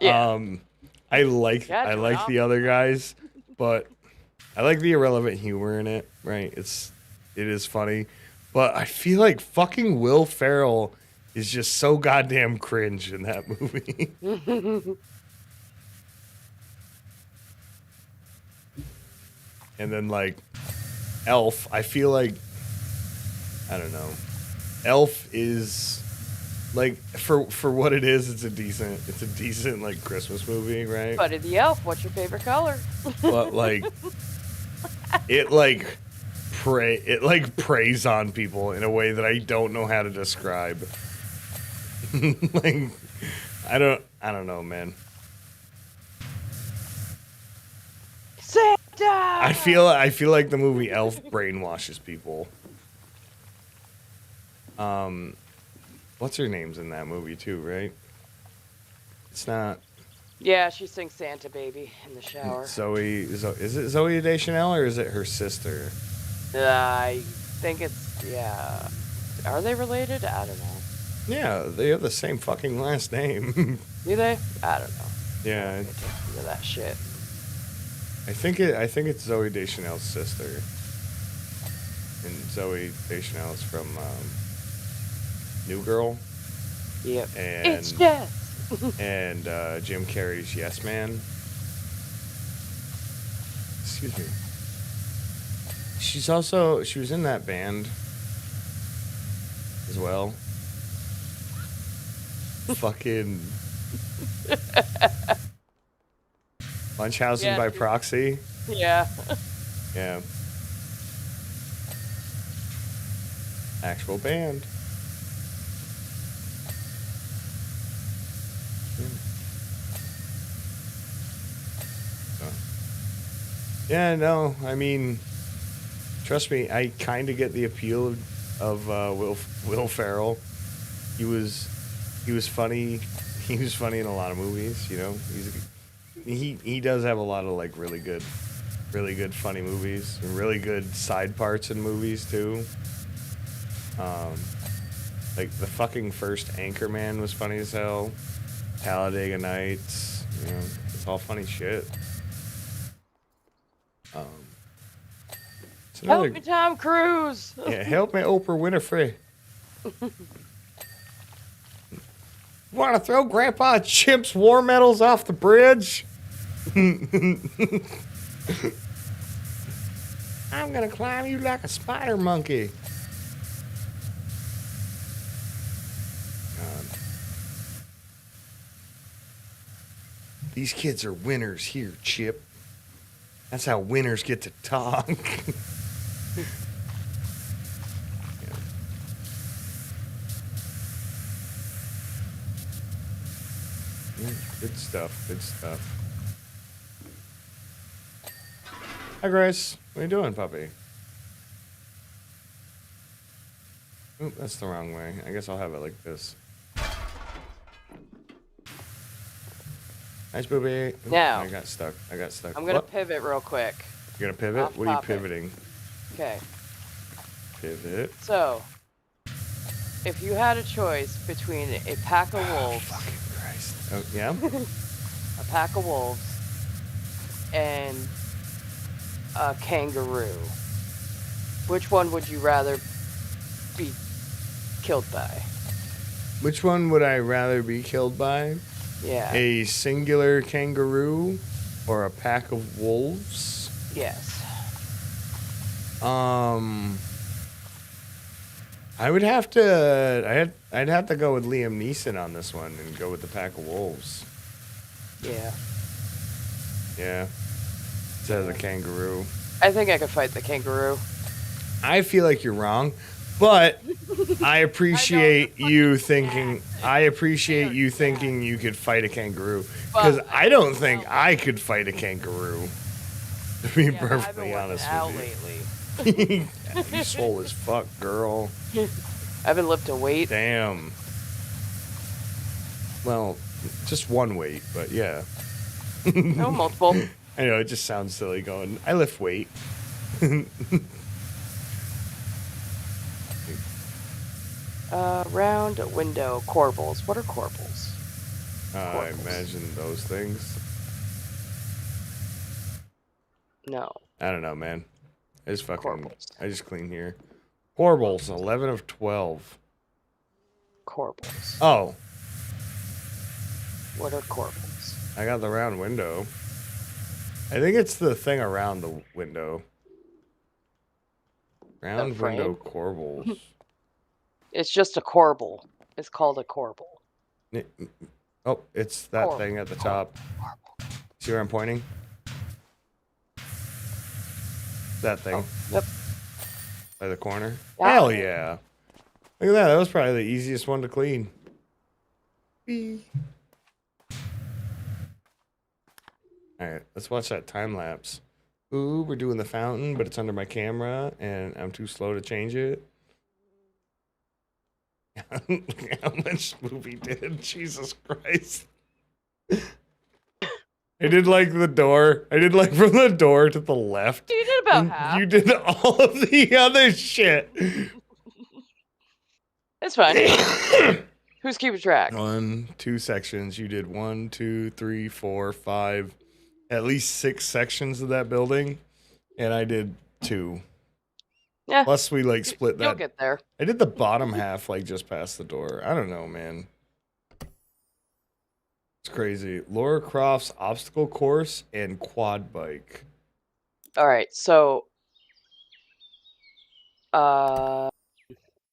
Yeah. I like Yeah, I do like an the other guys, but I like the irrelevant humor in it. Right? It is funny, but I feel like fucking Will Ferrell is just so goddamn cringe in that movie. And then like Elf, I feel like I don't know. Elf is like for what it is, it's a decent like Christmas movie, right? Buddy the Elf, what's your favorite color? But like it preys on people in a way that I don't know how to describe. Like I don't know, man. Santa. I feel like the movie Elf brainwashes people. What's her name's in that movie too, right? It's not Yeah, she sings Santa Baby in the shower. Zoe. Is it Zoe Deschanel or is it her sister? I think it's, yeah. Are they related? I don't know. Yeah, they have the same fucking last name. Do they? I don't know. Yeah, Get into that shit. I think it's Zoe Deschanel's sister, and Zoe Deschanel is from New Girl. Yep. And It's Jess. and Jim Carrey's Yes Man. Excuse me. She was in that band as well. Fucking Munchausen by proxy. Yeah. Yeah. Actual band. Yeah, no, I mean, trust me, I kind of get the appeal of Will Ferrell. He was funny. He was funny in a lot of movies. You know, he does have a lot of like really good funny movies and really good side parts in movies too. Like the fucking first Anchorman was funny as hell. Talladega Nights, you know, it's all funny shit. Help me, Tom Cruise. Yeah, help me, Oprah Winfrey. Want to throw Grandpa Chimp's war medals off the bridge? I'm gonna climb you like a spider monkey. God. These kids are winners here, Chip. That's how winners get to talk. Good stuff, good stuff. Hi, Grace. What are you doing, puppy? Oop, that's the wrong way. I guess I'll have it like this. Nice, Spoopy. Now. I got stuck. I'm going to pivot real quick. You're going to pivot? What are you pivoting? Okay. Pivot. So, if you had a choice between a pack of wolves... Fucking Christ. Oh, yeah? a pack of wolves and a kangaroo, which one would you rather be killed by? Which one would I rather be killed by? Yeah. A singular kangaroo or a pack of wolves? Yes. I would have to. I'd have to go with Liam Neeson on this one and go with the pack of wolves. Yeah. Yeah. Instead of the kangaroo. I think I could fight the kangaroo. I feel like you're wrong, but I appreciate you thinking. I appreciate you thinking you could fight a kangaroo because I don't think I could fight a kangaroo. To be perfectly honest with you. Lately. You swole as fuck, girl. I've been lifting weight. Damn. Well, just one weight, but yeah. No, multiple. I know, it just sounds silly going, I lift weight. Round window corbels. What are corbels? I imagine those things. No. I don't know, man. I just fucking, Corbels. I just clean here. Corbels, 11 of 12. Corbels. Oh. What are corbels? I got the round window. I think it's the thing around the window. Round window corbels. It's just a corbel. It's called a corbel. Oh, it's that thing at the top. See where I'm pointing? That thing. Oh, yep. By the corner. Hell yeah. Look at that. That was probably the easiest one to clean. Whee. Alright, let's watch that time lapse. Ooh, we're doing the fountain, but it's under my camera, and I'm too slow to change it. How much movie did? Jesus Christ. I did like the door. I did like from the door to the left. You did about half. You did all of the other shit. It's fine. Who's keeping track? 1, 2 sections. You did 1, 2, 3, 4, 5, at least 6 sections of that building, and I did 2. Yeah. Plus we like split that. You'll get there. I did the bottom half like just past the door. I don't know, man. It's crazy. Laura Croft's obstacle course and quad bike. All right, so now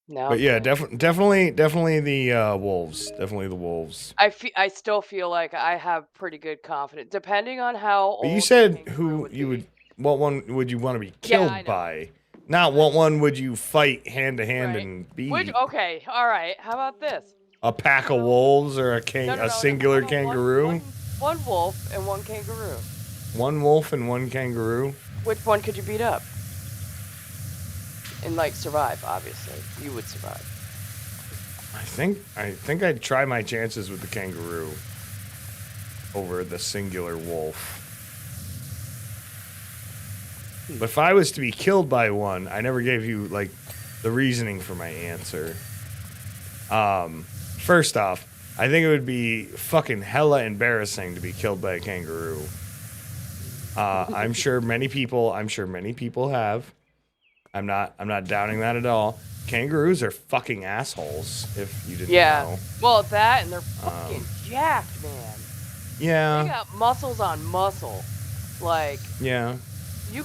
But I'm yeah, thinking. definitely the wolves. Definitely the wolves. I still feel like I have pretty good confidence, depending on how But you old the said kangaroo who would you be. would, what one would you want to be Yeah, I killed know. by? Not what one would you fight hand to hand Right. and Which beat? okay, all right. How about this? A pack You of know, wolves or no, no, a no, no. singular Hold on. One, kangaroo? one, one wolf and one kangaroo. One wolf and one kangaroo? Which one could you beat up? And like survive, obviously. You would survive. I think I'd try my chances with the kangaroo over the singular wolf. But if I was to be killed by one, I never gave you like the reasoning for my answer. First off, I think it would be fucking hella embarrassing to be killed by a kangaroo. I'm sure many people have. I'm not doubting that at all. Kangaroos are fucking assholes, if you didn't know. Well, that and they're fucking jacked, man. Yeah. They got muscles on muscle. Like, Yeah. you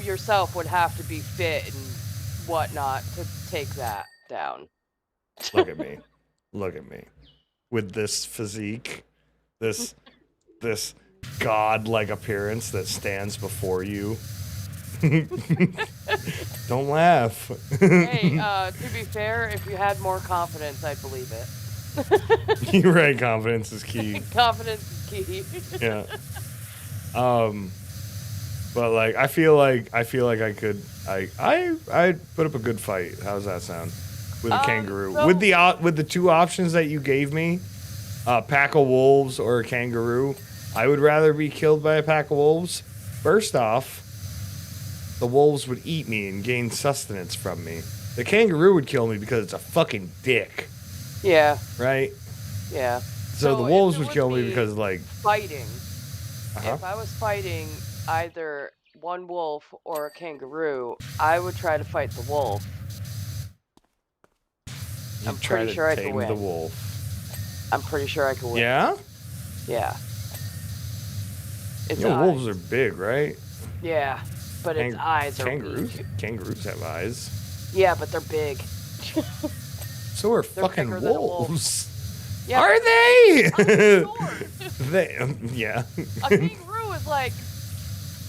yourself would have to be fit and whatnot to take that down. Look at me. Look at me. With this physique, this god-like appearance that stands before you. Don't laugh. Hey, to be fair, if you had more confidence, I'd believe it. You're right, confidence is key. Confidence is key. Yeah. But like I feel like I could I'd put up a good fight. How's that sound? With a kangaroo. So- with the two options that you gave me, a pack of wolves or a kangaroo, I would rather be killed by a pack of wolves. First off, the wolves would eat me and gain sustenance from me. The kangaroo would kill me because it's a fucking dick. Yeah, Right? yeah. So the if wolves it would was kill me me because like fighting. uh-huh. If I was fighting either one wolf or a kangaroo, I would try to fight the wolf. I'm try pretty to sure I could tame win. the wolf. I'm pretty sure I could win. Yeah? Yeah. Its You know, eyes. wolves are big, right? Yeah, but its eyes are kangaroos. weak. Kangaroos have eyes. Yeah, but they're big. So are They're fucking bigger than a wolf. wolves. Yeah, Are they? I'm short. They, yeah. A kangaroo is like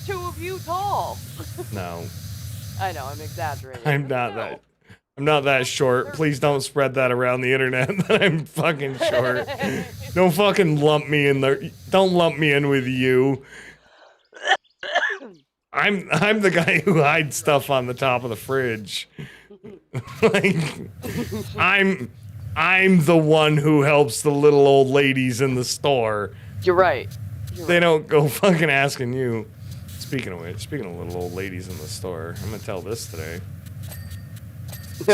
2 of you tall. No, I know, I'm exaggerating. I'm not that. I'm not that short. Please don't spread that around the internet that I'm fucking short. Don't fucking lump me in there. Don't lump me in with you. I'm the guy who hides stuff on the top of the fridge. Like I'm the one who helps the little old ladies in the store. You're right. They don't go fucking asking you. Speaking of little old ladies in the store, I'm gonna tell this today.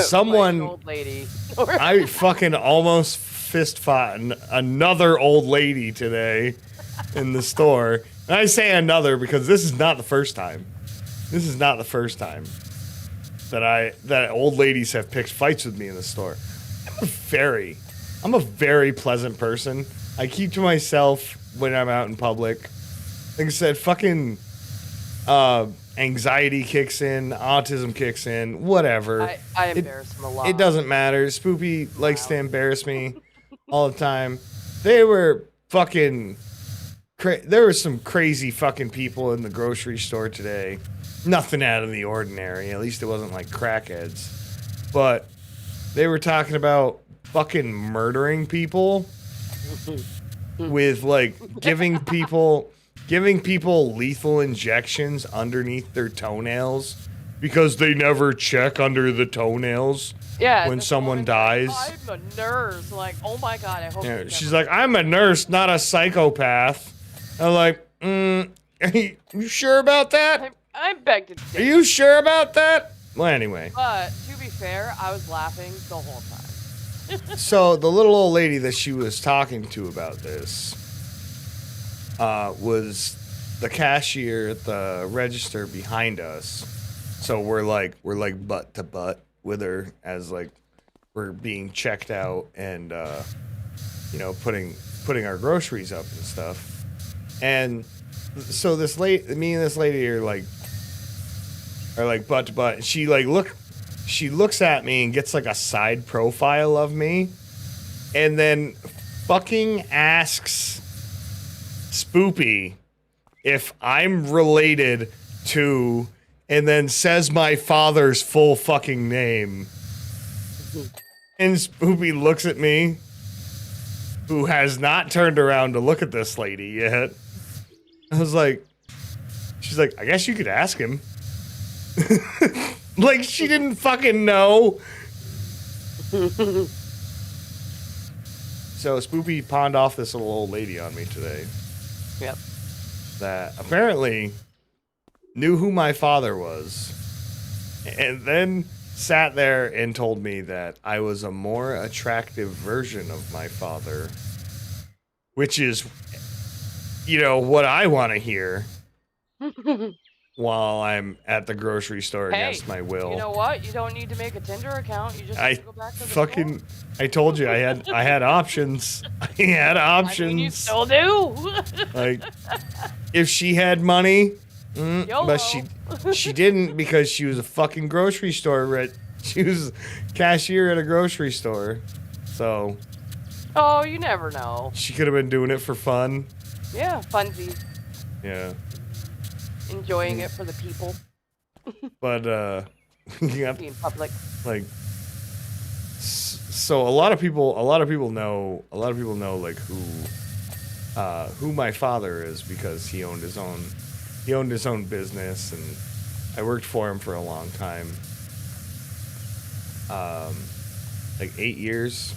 Someone, Like an old lady. I fucking almost fist fought another old lady today in the store. And I say another because this is not the first time. This is not the first time that old ladies have picked fights with me in the store. I'm a very pleasant person. I keep to myself when I'm out in public. Like I said, fucking anxiety kicks in, autism kicks in, whatever. I embarrass him a lot. It doesn't matter. Spoopy likes to embarrass me all the time. They were fucking... there were some crazy fucking people in the grocery store today. Nothing out of the ordinary. At least it wasn't like crackheads. But they were talking about fucking murdering people with like giving people lethal injections underneath their toenails because they never check under the toenails when someone dies. I'm a nurse. Like, oh my god, I hope. Yeah, she's like, I'm a nurse, not a psychopath. I'm like, are you sure about that? I beg to Are differ. you sure about that? Well, anyway. But to be fair, I was laughing the whole time. So the little old lady that she was talking to about this was the cashier at the register behind us. So we're like butt to butt with her as like we're being checked out and putting our groceries up and stuff. And so me and this lady are like or like butt to butt. She looks at me and gets like a side profile of me, and then fucking asks Spoopy if I'm related to, and then says my father's full fucking name. And Spoopy looks at me, who has not turned around to look at this lady yet. I was like, she's like, I guess you could ask him. Like, she didn't fucking know. So Spoopy pawned off this little old lady on me today. Yep. That apparently knew who my father was. And then sat there and told me that I was a more attractive version of my father. Which is, you know, what I want to hear. While I'm at the grocery store against my will. You know what? You don't need to make a Tinder account. You just need to go back to the fucking store. I told you I had options. I had options. I mean, you still do. Like, if she had money, YOLO. but she didn't, because she was a fucking grocery store she was cashier at a grocery store. So Oh, you never know. she could have been doing it for fun. Yeah, funsies. Yeah. Enjoying it for the people. But yeah, Being public. like, so a lot of people know like who my father is, because he owned his own business, and I worked for him for a long time. Like 8 years.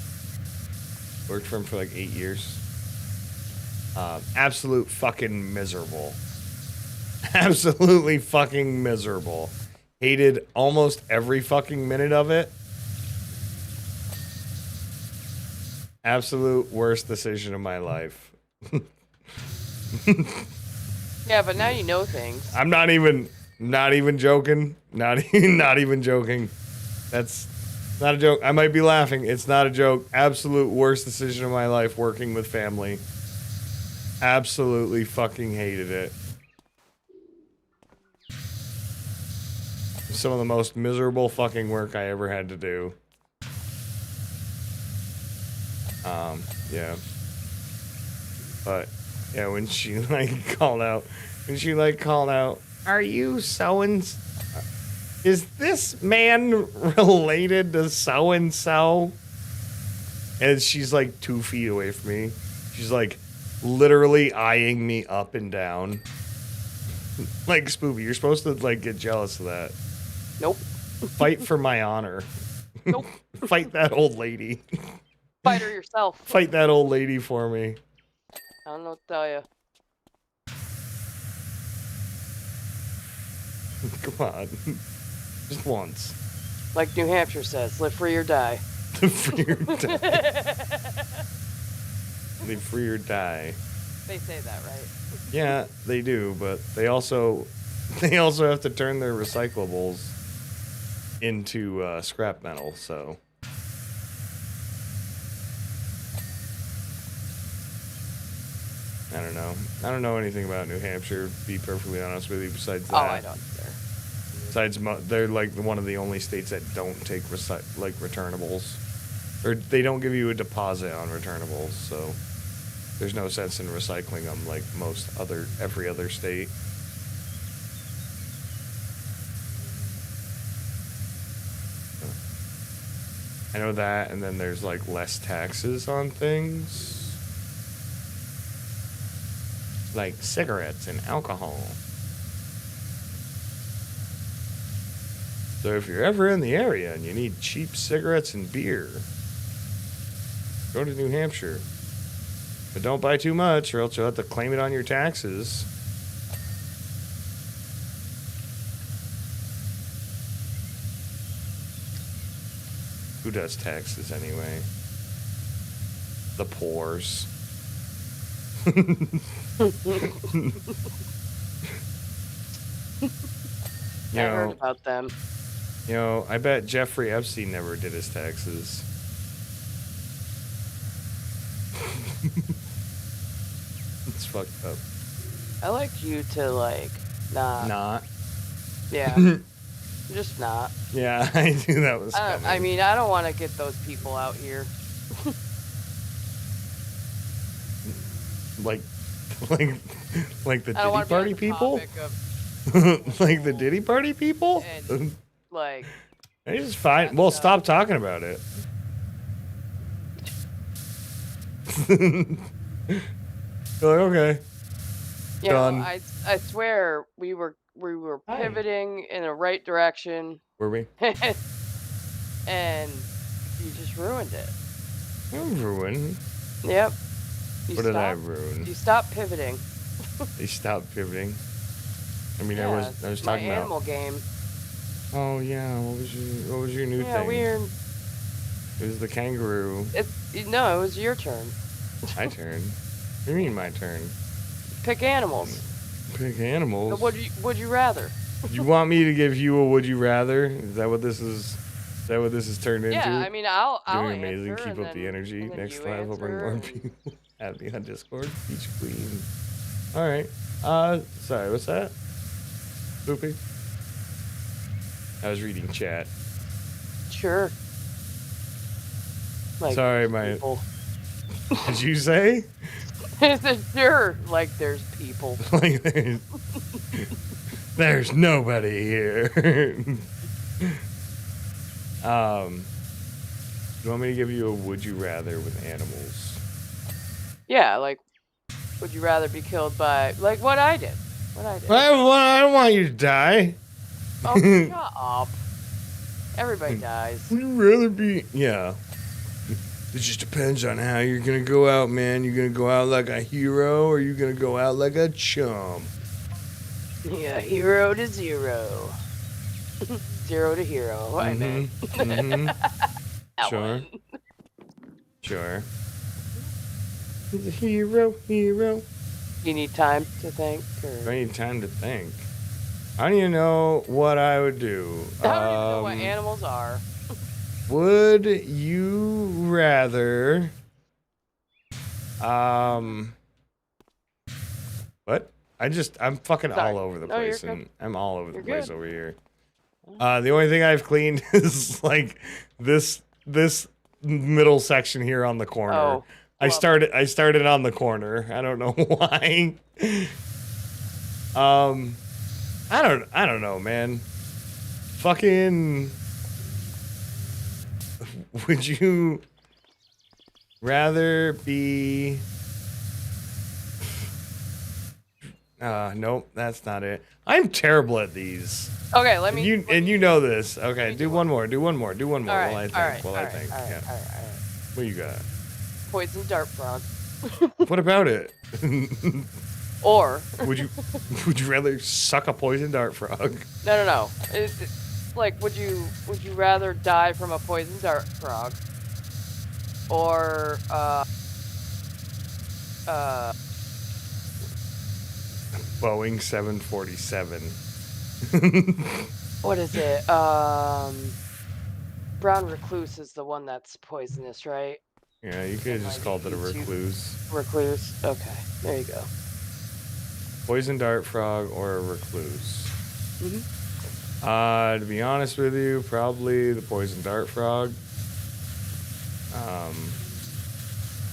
Worked for him for like 8 years. Absolute fucking miserable. Absolutely fucking miserable. Hated almost every fucking minute of it. Absolute worst decision of my life. Yeah, but now you know things. I'm not even joking. Not even joking. That's not a joke. I might be laughing. It's not a joke. Absolute worst decision of my life, working with family. Absolutely fucking hated it. Some of the most miserable fucking work I ever had to do. Yeah. But yeah, when she called out, are you so-and-so? Is this man related to so-and-so? And she's like 2 feet away from me. She's like literally eyeing me up and down. Like, Spoopy, you're supposed to like get jealous of that. Nope. Fight for my honor. Nope. Fight that old lady. Fight her yourself. Fight that old lady for me. I don't know what to tell you. Come on. Just once. Like New Hampshire says, live free or die. Live free or die. Live free or die. They say that, right? Yeah, they do, but they also have to turn their recyclables into scrap metal, so. I don't know. I don't know anything about New Hampshire, to be perfectly honest with you, besides that. Oh, I don't either. Besides, they're like one of the only states that don't take returnables. Or they don't give you a deposit on returnables, so there's no sense in recycling them like every other state. I know that, and then there's like less taxes on things. Like cigarettes and alcohol. So if you're ever in the area and you need cheap cigarettes and beer, go to New Hampshire. But don't buy too much, or else you'll have to claim it on your taxes. Who does taxes anyway? The poors. I heard about them. You know, I bet Jeffrey Epstein never did his taxes. It's fucked up. I like you to, like, not. Not. Yeah. Just not. Yeah, I knew that was coming. I mean, I don't want to get those people out here. like the I don't Diddy want to Party be on the people? topic of Like the Diddy Party people? and like. It's fine. Well, stop talking about it. You're like, okay. You Done. know, I swear we were pivoting in the right direction. Were we? And you just ruined it. I'm ruined. Yep. What did I ruin? You stopped pivoting. They stopped pivoting. I mean, Yeah, I was my talking about animal game. Oh yeah, what was your new thing? Weird. It was the kangaroo. No, it was your turn. My turn. What do you mean my turn? Pick animals. Pick animals. Would you rather? You want me to give you a would you rather? Is that what this is? Is that what this has turned into? Yeah, I mean, I'll Doing amazing. answer, Keep up the energy. and then Next you time, I'll bring more answer, people. Add me on Discord. Beach Queen. All right. Sorry. What's that? Spoopy. I was reading chat. Sure. Like, Sorry, my. people. Did you say? Sure, like there's people. Like there's nobody here. You want me to give you a would you rather with animals? Yeah, like, would you rather be killed by like what I did? I don't want you to die. Oh, shut up. Everybody dies. Would you rather be? Yeah. It just depends on how you're gonna go out, man. You're gonna go out like a hero, or you're gonna go out like a chump. Yeah, hero to zero. Zero to hero. I mean. Sure. Sure. He's a hero. You need time to think? Or... I need time to think. I don't even know what I would do. I don't even know what animals are. Would you rather... What? I'm fucking all over the place, and I'm all over the place over here. The only thing I've cleaned is like this middle section here on the corner. Oh, I started on the corner. I don't know why. I don't know, man. Fucking. Would you rather be? Nope, that's not it. I'm terrible at these. Okay, let me. You know this. Okay, do one more. Do one more. All while I think. All right. What you got? Poison dart frog. What about it? Or would you rather suck a poison dart frog? No. Like, would you rather die from a poison dart frog, or Boeing 747. what is it? Brown recluse is the one that's poisonous, right? Yeah, you could have just called it a recluse. Recluse. Okay, there you go. Poison dart frog or a recluse. Mm-hmm. To be honest with you, probably the poison dart frog.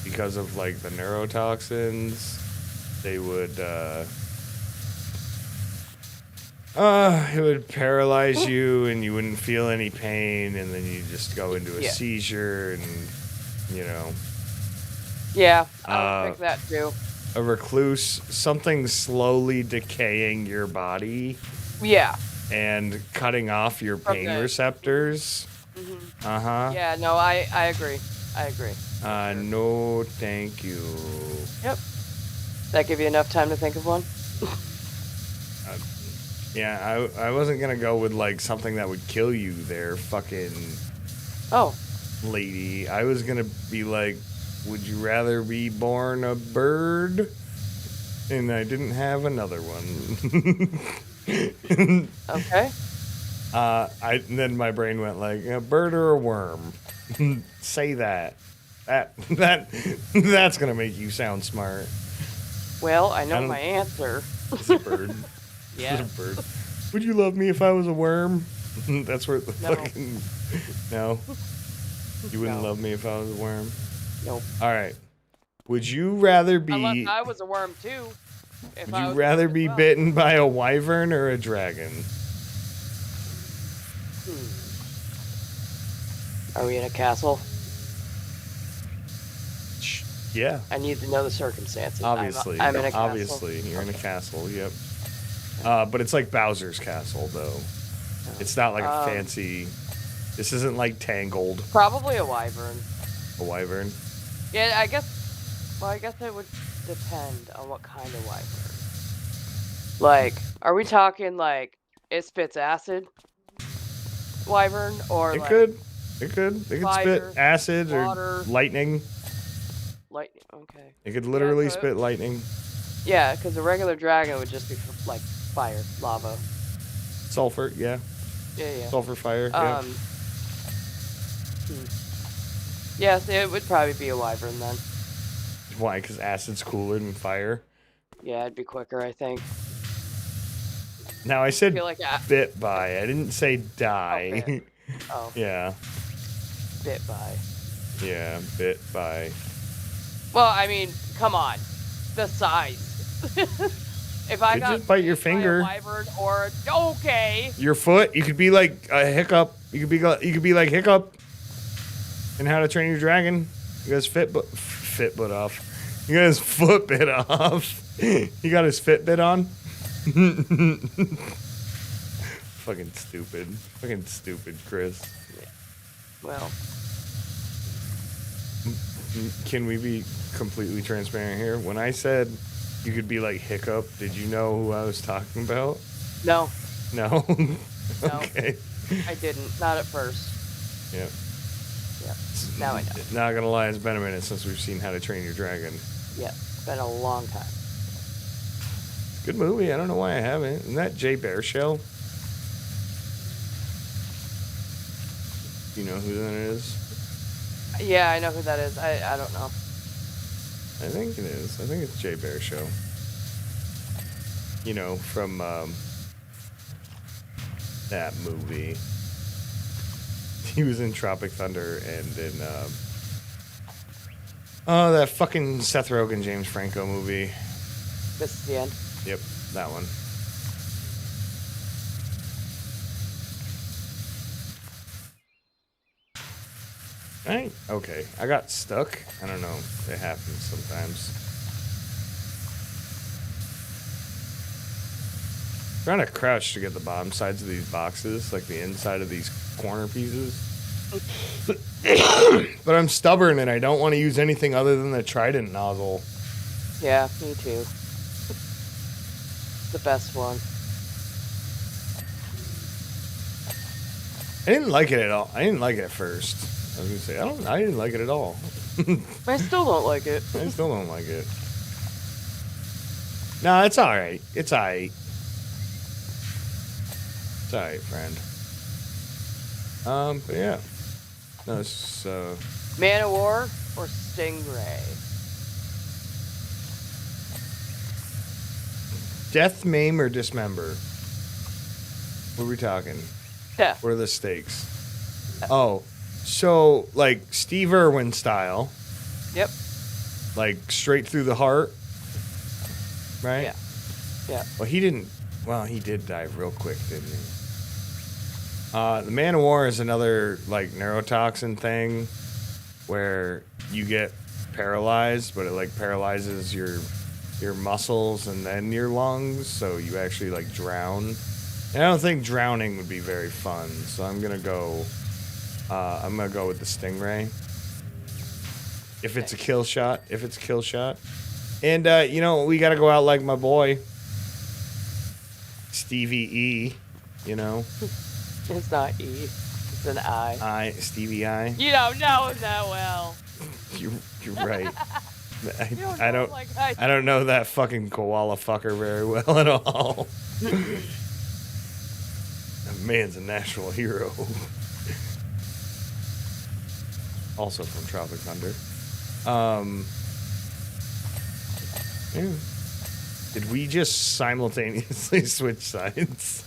Because of like the neurotoxins, they would it would paralyze you and you wouldn't feel any pain, and then you just go into a seizure, and you know. Yeah, I would pick that too. A recluse, something slowly decaying your body. Yeah. And cutting off your pain receptors. Mm-hmm. Yeah, no, I agree. No, thank you. Yep. That give you enough time to think of one? Yeah, I wasn't gonna go with like something that would kill you there, fucking lady. I was gonna be like, would you rather be born a bird? And I didn't have another one. Okay. Then my brain went like, a bird or a worm? Say that. That's gonna make you sound smart. Well, I know my answer. It's a bird. Yeah. It's a bird. Would you love me if I was a worm? That's where the No. fucking... No? You wouldn't No. love me if I was a worm? Nope. All right. Would you rather be... Unless I was a worm too. Would you rather be bitten by a wyvern or a dragon? Are we in a castle? Yeah. I need to know the circumstances. Obviously. I'm in a castle. Obviously. You're in a castle, yep. But it's like Bowser's castle, though. It's not like a fancy... This isn't like Tangled. Probably a wyvern. A wyvern? Yeah, I guess... Well, I guess it would depend on what kind of wyvern. Like, are we talking like it spits acid wyvern or It like could. It could. It could fire, spit acid water, or lightning. lightning? Okay. It could literally so spit lightning. Yeah, because a regular dragon would just be like fire, lava. Sulfur, yeah. Yeah. Sulfur fire, yeah. Yes, it would probably be a wyvern then. Why? Because acid's cooler than fire? Yeah, it'd be quicker, I think. Now, I said like bit by. I didn't say die. Oh, oh. Yeah. Bit by. Yeah, bit by. Well, I mean, come on. The size. If I got just bite your finger. by a wyvern or okay. Your foot, you could be like a hiccup. You could be like Hiccup in How to Train Your Dragon. You got his Fitbit off. You got his foot bit off. He got his Fitbit on. Fucking stupid. Fucking stupid, Chris. Yeah. Well. Can we be completely transparent here? When I said you could be like Hiccup, did you know who I was talking about? No. No? No. Okay. I didn't. Not at first. Yep. Yep. Now I know. Not gonna lie, it's been a minute since we've seen How to Train Your Dragon. Yeah. It's been a long time. Good movie. I don't know why I haven't. Isn't that Jay Baruchel? Do you know who that is? Yeah, I know who that is. I don't know. I think it is. I think it's Jay Baruchel. You know, from that movie. He was in Tropic Thunder and in that fucking Seth Rogen, James Franco movie. This is the end. Yep, that one. Right? Okay. I got stuck. I don't know. It happens sometimes. I'm trying to crouch to get the bottom sides of these boxes, like the inside of these corner pieces. But I'm stubborn and I don't want to use anything other than the Trident nozzle. Yeah, me too. The best one. I didn't like it at all. I didn't like it at first. I was gonna say I didn't like it at all. I still don't like it. I still don't like it. No, it's all right. It's all right. It's all right, friend. But yeah. No, it's Man of War or Stingray? Death, maim, or dismember. What are we talking? Death. What are the stakes? Oh, so like Steve Irwin style. Yep. Like straight through the heart. Right? Yeah. Yeah. Well, he didn't. Well, he did die real quick, didn't he? The Man of War is another like neurotoxin thing where you get paralyzed, but it like paralyzes your muscles and then your lungs, so you actually like drown. And I don't think drowning would be very fun, so I'm gonna go with the Stingray. If it's a kill shot. And you know, we gotta go out like my boy Stevie E, you know. It's not E. It's an I. Stevie I. You don't know that well. You're right. I don't know that fucking koala fucker very well at all. That man's a national hero. Also from Tropic Thunder. Yeah. Did we just simultaneously switch sides?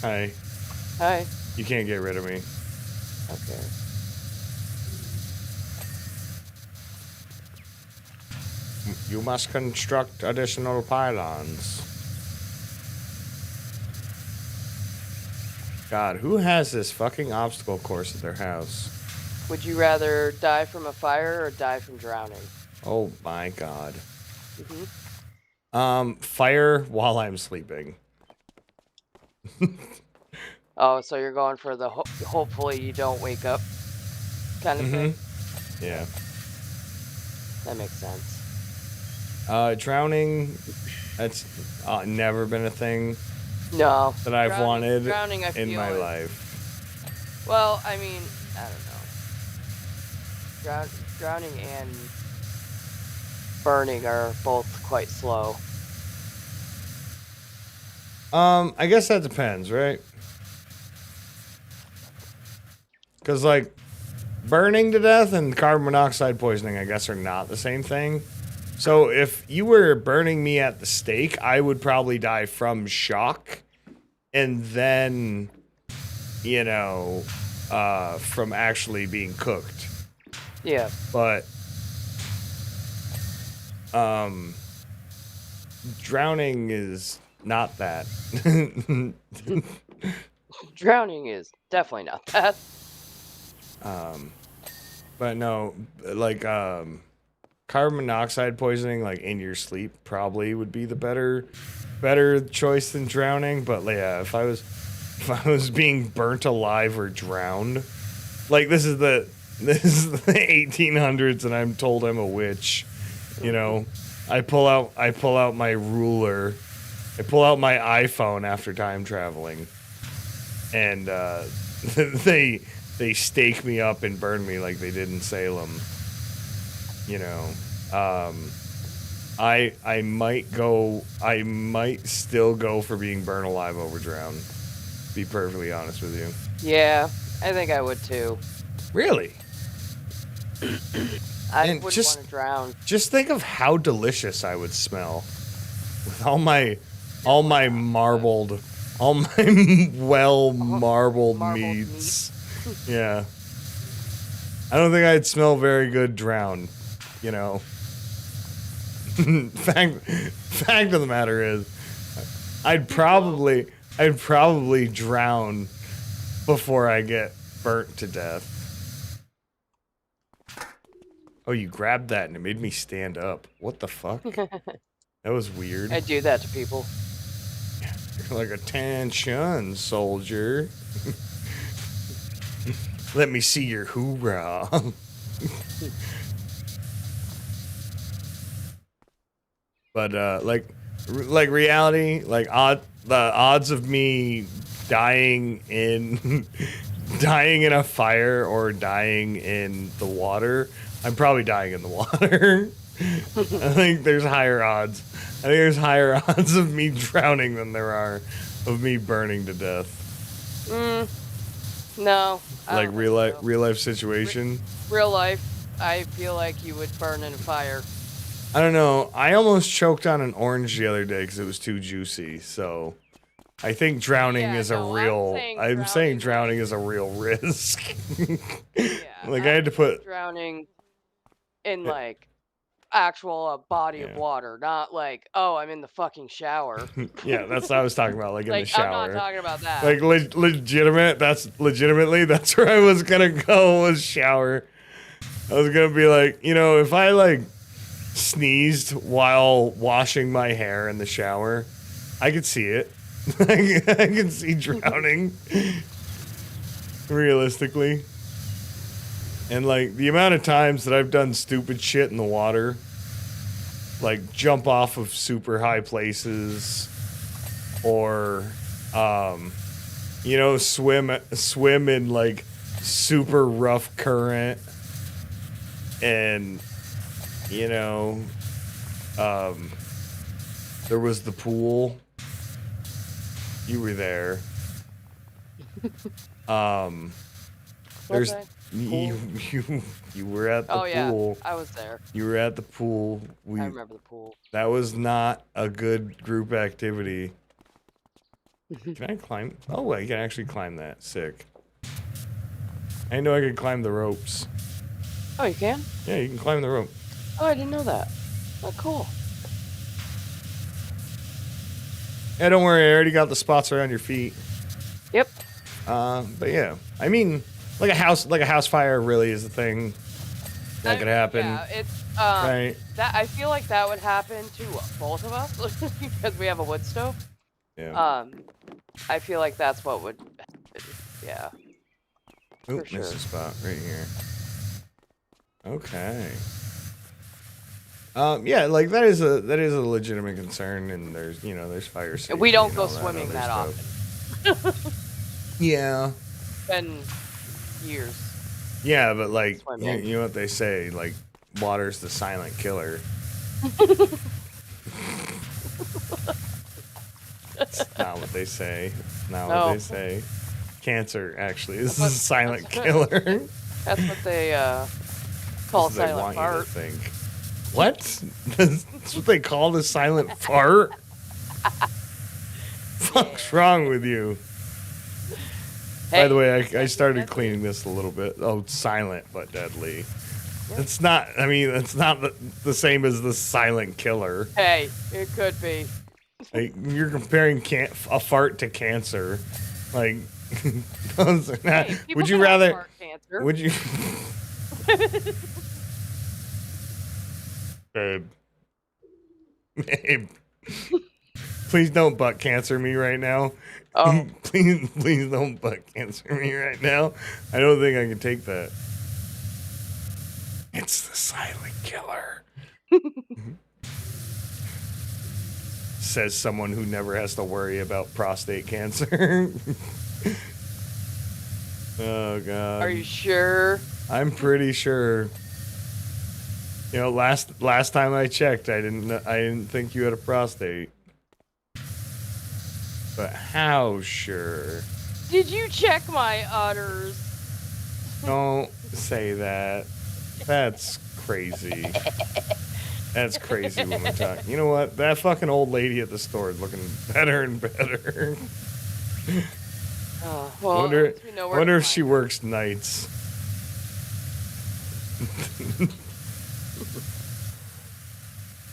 Hi. Hi. You can't get rid of me. Okay. You must construct additional pylons. God, who has this fucking obstacle course at their house? Would you rather die from a fire or die from drowning? Oh my god. Mm-hmm. Fire while I'm sleeping. Oh, so you're going for the hopefully you don't wake up kind of thing? Yeah. That makes sense. Drowning, that's never been a thing No. that I've wanted Drowning, I in feel my is, life. well, I mean, I don't know. Drowning and burning are both quite slow. I guess that depends, right? Because, like, burning to death and carbon monoxide poisoning, I guess, are not the same thing. So if you were burning me at the stake, I would probably die from shock and then, you know, from actually being cooked. Yeah. But, drowning is not that. Drowning is definitely not that. But no, like, carbon monoxide poisoning, like in your sleep, probably would be the better choice than drowning. But yeah, if I was being burnt alive or drowned, like this is the 1800s, and I'm told I'm a witch. You know, I pull out my ruler, I pull out my iPhone after time traveling, and they stake me up and burn me like they did in Salem. You know, I might still go for being burned alive over drowned. Be perfectly honest with you. Yeah, I think I would too. Really? I And wouldn't want to drown. Just think of how delicious I would smell with all my marbled, all my well marbled meats. Yeah. I don't think I'd smell very good drowned, you know. Fact of the matter is, I'd probably drown before I get burnt to death. Oh, you grabbed that and it made me stand up. What the fuck? That was weird. I do that to people. You're like, attention, soldier. Let me see your hoorah. But like reality, like the odds of me dying in dying in a fire or dying in the water, I'm probably dying in the water. I think there's higher odds. I think there's higher odds of me drowning than there are of me burning to death. No. Like real life situation. Real life, I feel like you would burn in a fire. I don't know. I almost choked on an orange the other day because it was too juicy. So I think drowning is a real. I'm saying drowning is a real risk. Yeah. Like I had to put drowning in like actual body of water, not like, oh, I'm in the fucking shower. Yeah, that's what I was talking about, like in the shower. I'm not talking about that. Like legitimate. That's where I was gonna go, was shower. I was gonna be like, you know, if I like sneezed while washing my hair in the shower, I could see it. I can see drowning. Realistically. And like the amount of times that I've done stupid shit in the water, like jump off of super high places, or you know, swim in like super rough current, and you know, there was the pool. You were there. There's you were at the pool. Yeah, I was there. You were at the pool. I remember the pool. That was not a good group activity. Can I climb? Oh, I can actually climb that. Sick. I know I could climb the ropes. Oh, you can? Yeah, you can climb the rope. Oh, I didn't know that. Oh, cool. Yeah, don't worry. I already got the spots around your feet. Yep. But yeah, I mean, like a house fire really is a thing that could happen. Yeah, it's right. that I feel like that would happen to both of us because we have a wood stove. Yeah. I feel like that's what would happen. Yeah. Oop, For missed sure. a spot right here. Okay. Yeah, like that is a legitimate concern, and there's fire safety. We don't and go all swimming other that stuff. often. Yeah. It's been years. Yeah, but like Swimming. you know what they say, like water's the silent killer. It's not what they say. It's not what they say. Cancer actually is a silent killer. That's what they call That's what they silent want fart. you to think. What? That's what they call the silent fart? Fuck's wrong with you? Hey, by the way, I started cleaning this a little bit. Oh, it's silent but deadly. Yeah. It's not. I mean, it's not the same as the silent killer. Hey, it could be. Like, you're comparing a fart to cancer. Like, those are not. Hey, Would you can have rather? fart cancer. Would you? Babe, please don't butt cancer me right now. Oh. please don't butt cancer me right now. I don't think I can take that. It's the silent killer. Says someone who never has to worry about prostate cancer. Oh God. Are you sure? I'm pretty sure. You know, last time I checked, I didn't think you had a prostate. But how sure? Did you check my udders? Don't say that. That's crazy. That's crazy when we talk. You know what? That fucking old lady at the store is looking better and better. Oh, well, wonder if she works nights.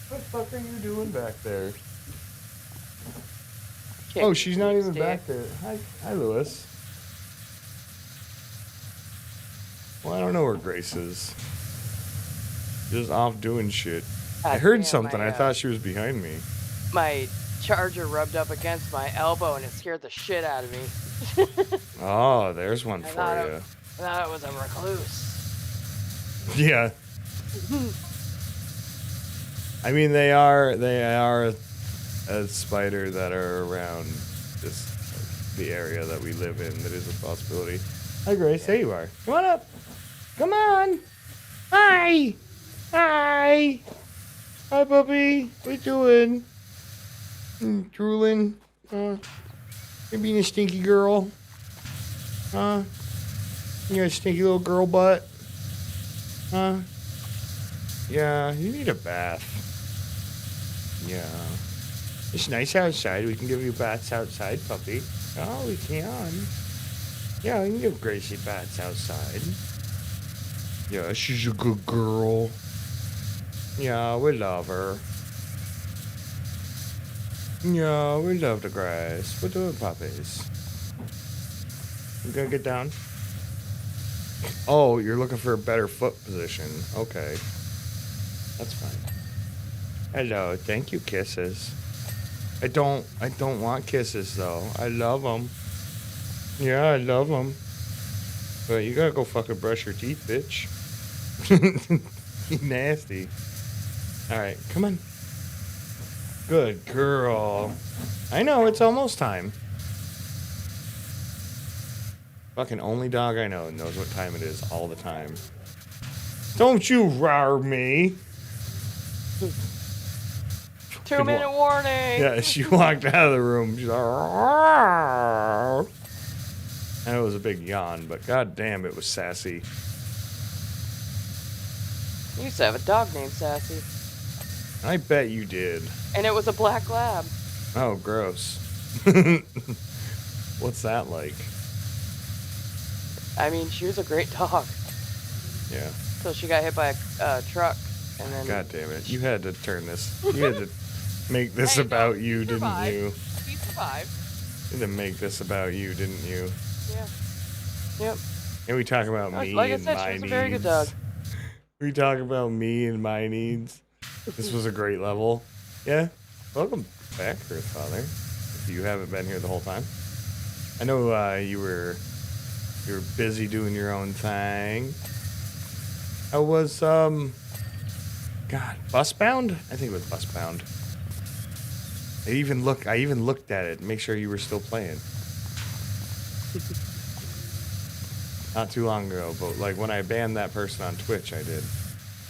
What the fuck are you doing back there? Oh, she's not even back there. Hi, Lewis. Well, I don't know where Grace is. Just off doing shit. I heard something. I thought she was behind me. My charger rubbed up against my elbow and it scared the shit out of me. Oh, there's one for you. I thought it was a recluse. Yeah. I mean, they are a spider that are around the area that we live in. That is a possibility. Hi, Grace. There you are. Come on up. Come on. Hi. Hi. Hi, puppy. What you doing? Drooling. You're being a stinky girl. Huh? You're a stinky little girl butt. Huh? Yeah, you need a bath. Yeah. It's nice outside. We can give you baths outside, puppy. Oh, we can. Yeah, we can give Gracie baths outside. Yeah, she's a good girl. Yeah, we love her. Yeah, we love the grass. We're doing puppies. You gonna get down? Oh, you're looking for a better foot position. Okay. That's fine. Hello, thank you, kisses. I don't want kisses though. I love them. Yeah, I love them. But you gotta go fucking brush your teeth, bitch. You nasty. Alright, come on. Good girl. I know, it's almost time. Fucking only dog I know knows what time it is all the time. Don't you rar me. 2-minute warning. Yeah, she walked out of the room. She's like, "Rawr." And it was a big yawn, but god damn, it was sassy. You used to have a dog named Sassy. I bet you did. And it was a black lab. Oh, gross. What's that like? I mean, she was a great dog. Yeah. Till she got hit by a truck, and then. God damn it! You had to turn this. You had to make this Hey, about no, you, didn't survived. you? He survived. You had to make this about you, didn't you? Yeah. Yep. And we talk about me Like I and said, my she was needs. a very good dog. We talk about me and my needs. This was a great level. Yeah. Welcome back, Earthfather. If you haven't been here the whole time. I know you were busy doing your own thing. I was God, Busbound? I think it was Busbound. I even looked at it to make sure you were still playing. Not too long ago, but like when I banned that person on Twitch, I did.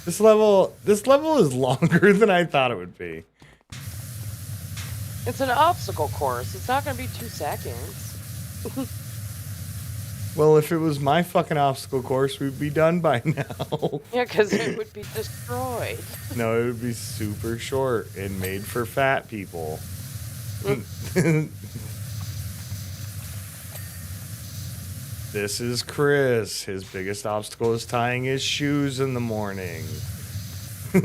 This level is longer than I thought it would be. It's an obstacle course. It's not going to be 2 seconds. Well, if it was my fucking obstacle course, we'd be done by now. Yeah, because it would be destroyed. No, it would be super short and made for fat people. This is Chris. His biggest obstacle is tying his shoes in the morning. Yeah,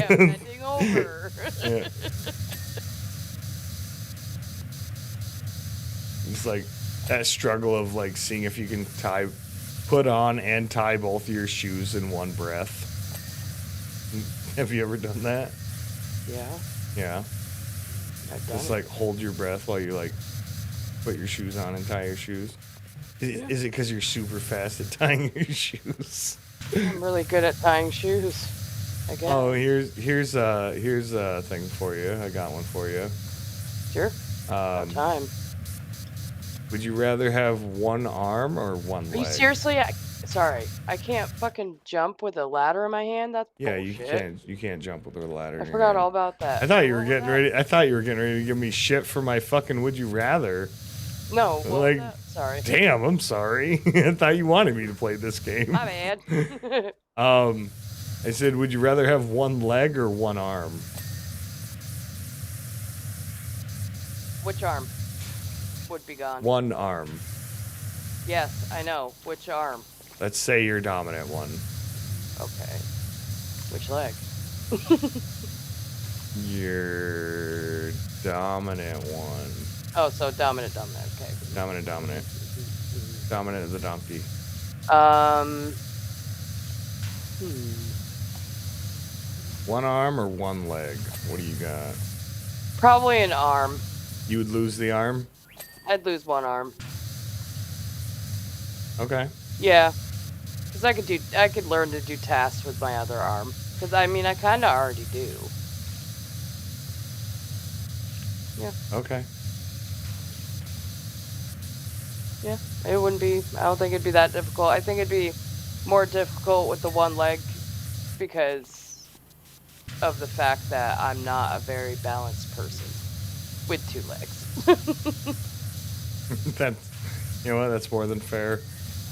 bending over. Yeah. It's like that struggle of like seeing if you can put on and tie both of your shoes in one breath. Have you ever done that? Yeah, Yeah. I've done Just it. like hold your breath while you like put your shoes on and tie your shoes. Is it because you're super fast at tying your shoes? I'm really good at tying shoes. I guess. Oh, here's a thing for you. I got one for you. Sure. About time. Would you rather have one arm or one leg? Are you seriously? Sorry, I can't fucking jump with a ladder in my hand. That's bullshit. You can't jump with a ladder. I in your forgot hand. all about that. I thought you were getting ready. I thought you were getting ready to give me shit for my fucking would you rather. No, what like, was that? Sorry. Damn, I'm sorry. I thought you wanted me to play this game. My bad. I said, would you rather have one leg or one arm? Which arm would be gone? One arm. Yes, I know. Which arm? Let's say your dominant one. Okay. Which leg? Your dominant one. Oh, so dominant. Okay. Dominant. Dominant is a donkey. One arm or one leg? What do you got? Probably an arm. You would lose the arm? I'd lose one arm. Okay. Yeah. Because I could learn to do tasks with my other arm. Because, I mean, I kind of already do. Yeah. Okay. Yeah. It wouldn't be, I don't think it'd be that difficult. I think it'd be more difficult with the one leg because of the fact that I'm not a very balanced person with 2 legs. That's, you know what? That's more than fair.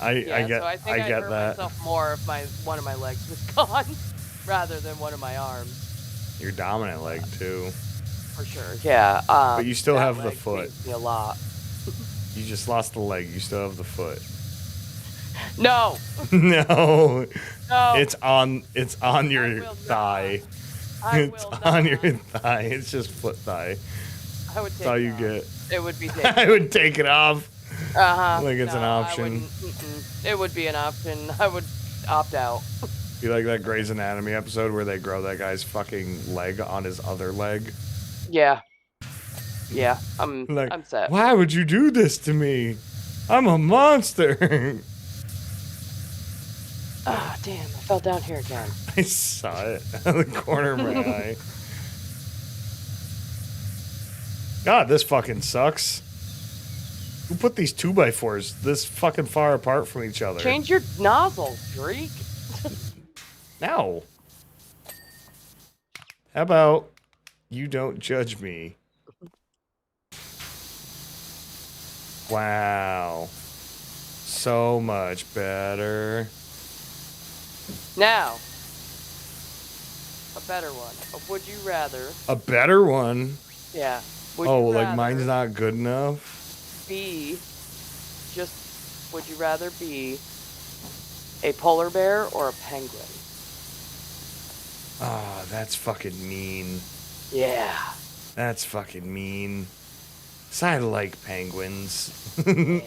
I get so I think I'd hurt that. myself more if one of my legs was gone rather than one of my arms. Your dominant leg too. For sure. Yeah. But you still that have the leg foot. pains me a lot. You just lost the leg. You still have the foot. No. No. No. It's on your thigh. It's on your thigh. It's just foot thigh. I would take That's all it you off. get. It would be taken. I would take it off. Like it's No, an option. It would be an option. I would opt out. You like that Grey's Anatomy episode where they grow that guy's fucking leg on his other leg? Yeah. Yeah. I'm set. Why would you do this to me? I'm a monster. Ah, damn! I fell down here again. I saw it out of the corner of my eye. God, this fucking sucks. Who put these 2x4s this fucking far apart from each other? Change your nozzle, Drake. No. How about you don't judge me? Wow. So much better. Now, a better one. A would you rather? A better one? Yeah. Would Oh, you like mine's rather not good enough? be would you rather be a polar bear or a penguin? Oh, that's fucking mean. Yeah. That's fucking mean. 'Cause I like penguins. Yeah.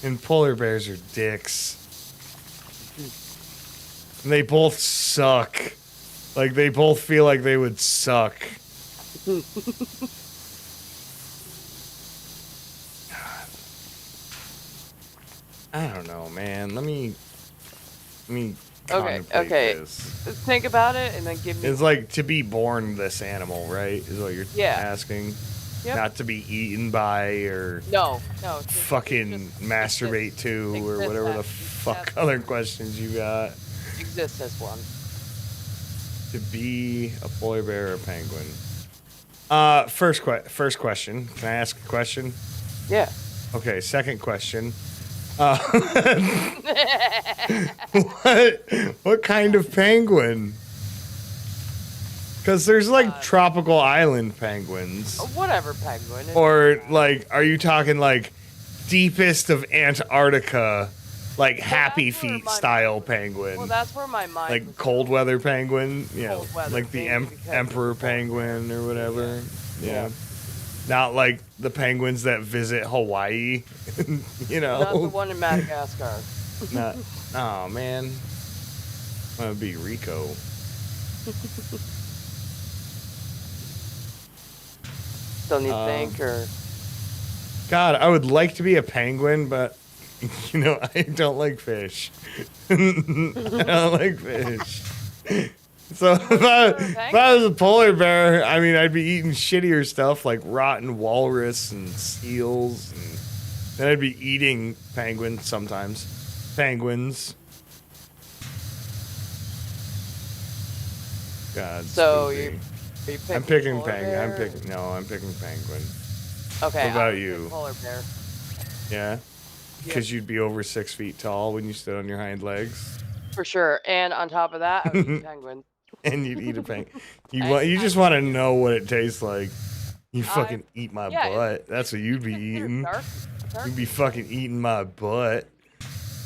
And polar bears are dicks. And they both suck. Like, they both feel like they would suck. I don't know, man. Let me contemplate this. Think about it and then give me. It's like to be born this animal, right? Is what you're Yeah. asking. Yep. Not to be eaten by or No. fucking masturbate to or whatever the fuck other questions you got. Exist as one. To be a polar bear or a penguin. First question. Can I ask a question? Yeah. Okay, second question. What kind of penguin? Because there's like tropical island penguins. Whatever penguin. Or like, are you talking like deepest of Antarctica, like Happy Feet style penguin? Well, that's where my mind. Like cold weather penguin, yeah, Cold weather, like the maybe because emperor it's cold. penguin or whatever. Yeah. Not like the penguins that visit Hawaii, you know. Not the one in Madagascar. Not. Oh man, that would be Rico. Still need to think, or God, I would like to be a penguin, but you know, I don't like fish. I don't like fish. So if I was a polar bear, I mean, I'd be eating shittier stuff like rotten walrus and seals, and then I'd be eating penguins sometimes. Penguins. God. So Spoopy. I'm I'm picking penguin. I'm picking penguin. Okay. What about you? Polar bear. Yeah. Because you'd be over 6 feet tall when you stood on your hind legs. For sure. And on top of that, I would eat penguin. And you'd eat a penguin. You just want to know what it tastes like. You fucking eat my butt. That's what you'd be eating. You'd be fucking eating my butt.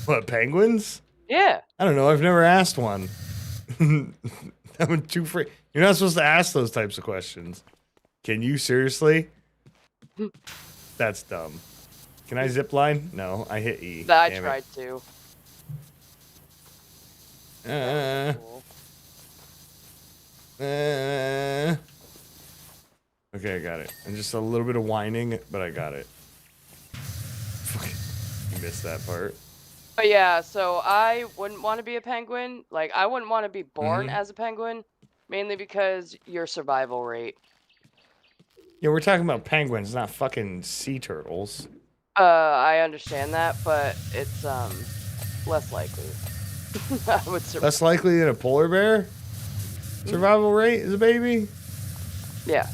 What, penguins? Yeah. I don't know. I've never asked one. I'm too free. You're not supposed to ask those types of questions. Can you seriously? That's dumb. Can I zip line? No, I hit E. I tried to. Okay, I got it. And just a little bit of whining, but I got it. Fuck. You missed that part. But yeah, so I wouldn't want to be a penguin. Like, I wouldn't want to be born as a penguin, mainly because your survival rate. Yeah, we're talking about penguins, not fucking sea turtles. I understand that, but it's less likely. I would survive. Less likely than a polar bear? Survival rate is a baby? Yeah.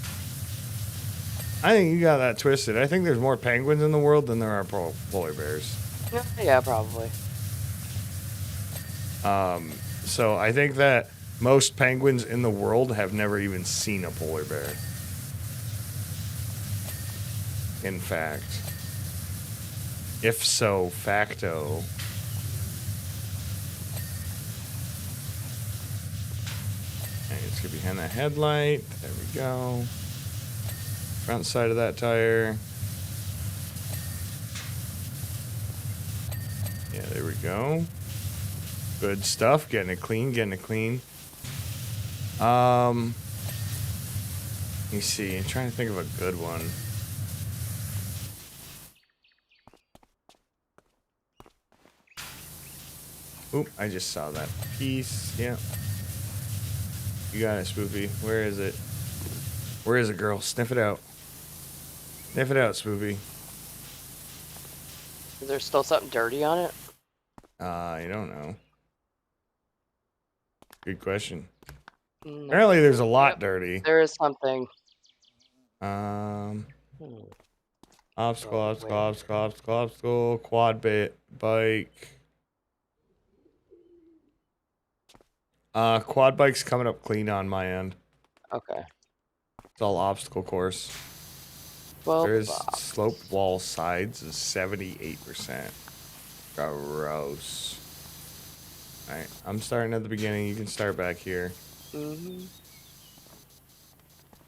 I think you got that twisted. I think there's more penguins in the world than there are polar bears. Yeah, probably. So I think that most penguins in the world have never even seen a polar bear. In fact. If so, facto. Okay, let's get behind that headlight. There we go. Front side of that tire. Yeah, there we go. Good stuff. Getting it clean, getting it clean. Let me see. I'm trying to think of a good one. Oop, I just saw that piece. Yeah. You got it, Spoopy. Where is it? Where is it, girl? Sniff it out. Sniff it out, Spoopy. Is there still something dirty on it? I don't know. Good question. No. Apparently there's a lot dirty. There is something. Obstacle, quad bike. Quad bike's coming up clean on my end. Okay. It's all obstacle course. 12 There's box. sloped wall sides is 78%. Gross. Alright, I'm starting at the beginning. You can start back here. Mm-hmm.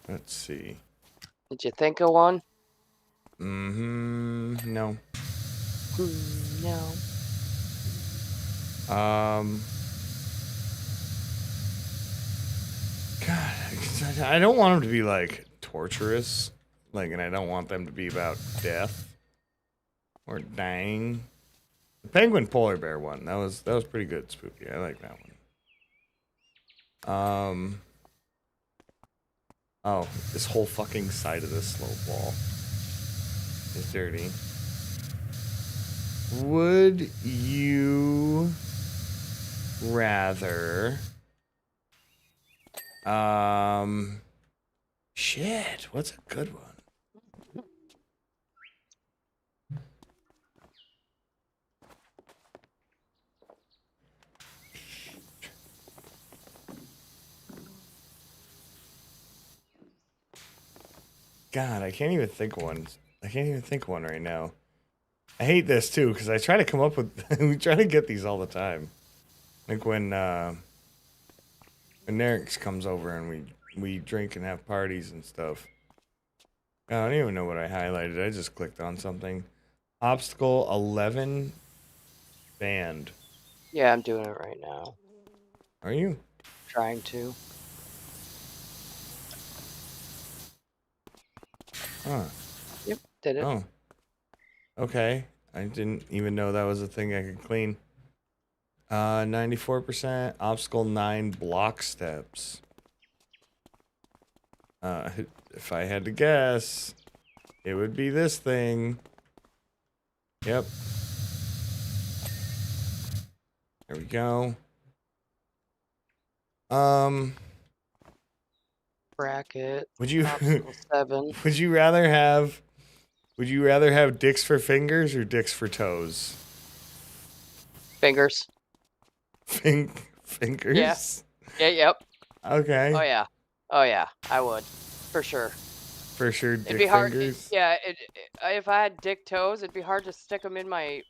Let's see. Did you think of one? No. No. God, I don't want them to be like torturous, like, and I don't want them to be about death or dying. The penguin polar bear one, that was pretty good, Spoopy. I like that one. Oh, this whole fucking side of this slope wall is dirty. Would you rather? Shit, what's a good one? God, I can't even think of one. I can't even think of one right now. I hate this too because I try to come up with. We try to get these all the time. Like when Eric's comes over and we drink and have parties and stuff. I don't even know what I highlighted. I just clicked on something. Obstacle 11 banned. Yeah, I'm doing it right now. Are you? Trying to. Huh. Yep, did it. Oh. Okay. I didn't even know that was a thing I could clean. 94%. Obstacle 9 block steps. If I had to guess, it would be this thing. Yep. There we go. Bracket. Would you Obstacle 7. would you rather have dicks for fingers or dicks for toes? Fingers. Fingers? Yeah. Yeah, yep. Okay. Oh yeah. Oh yeah, I would. For sure. For sure, dick It'd be hard. fingers. Yeah, if I had dick toes, it'd be hard to stick them in my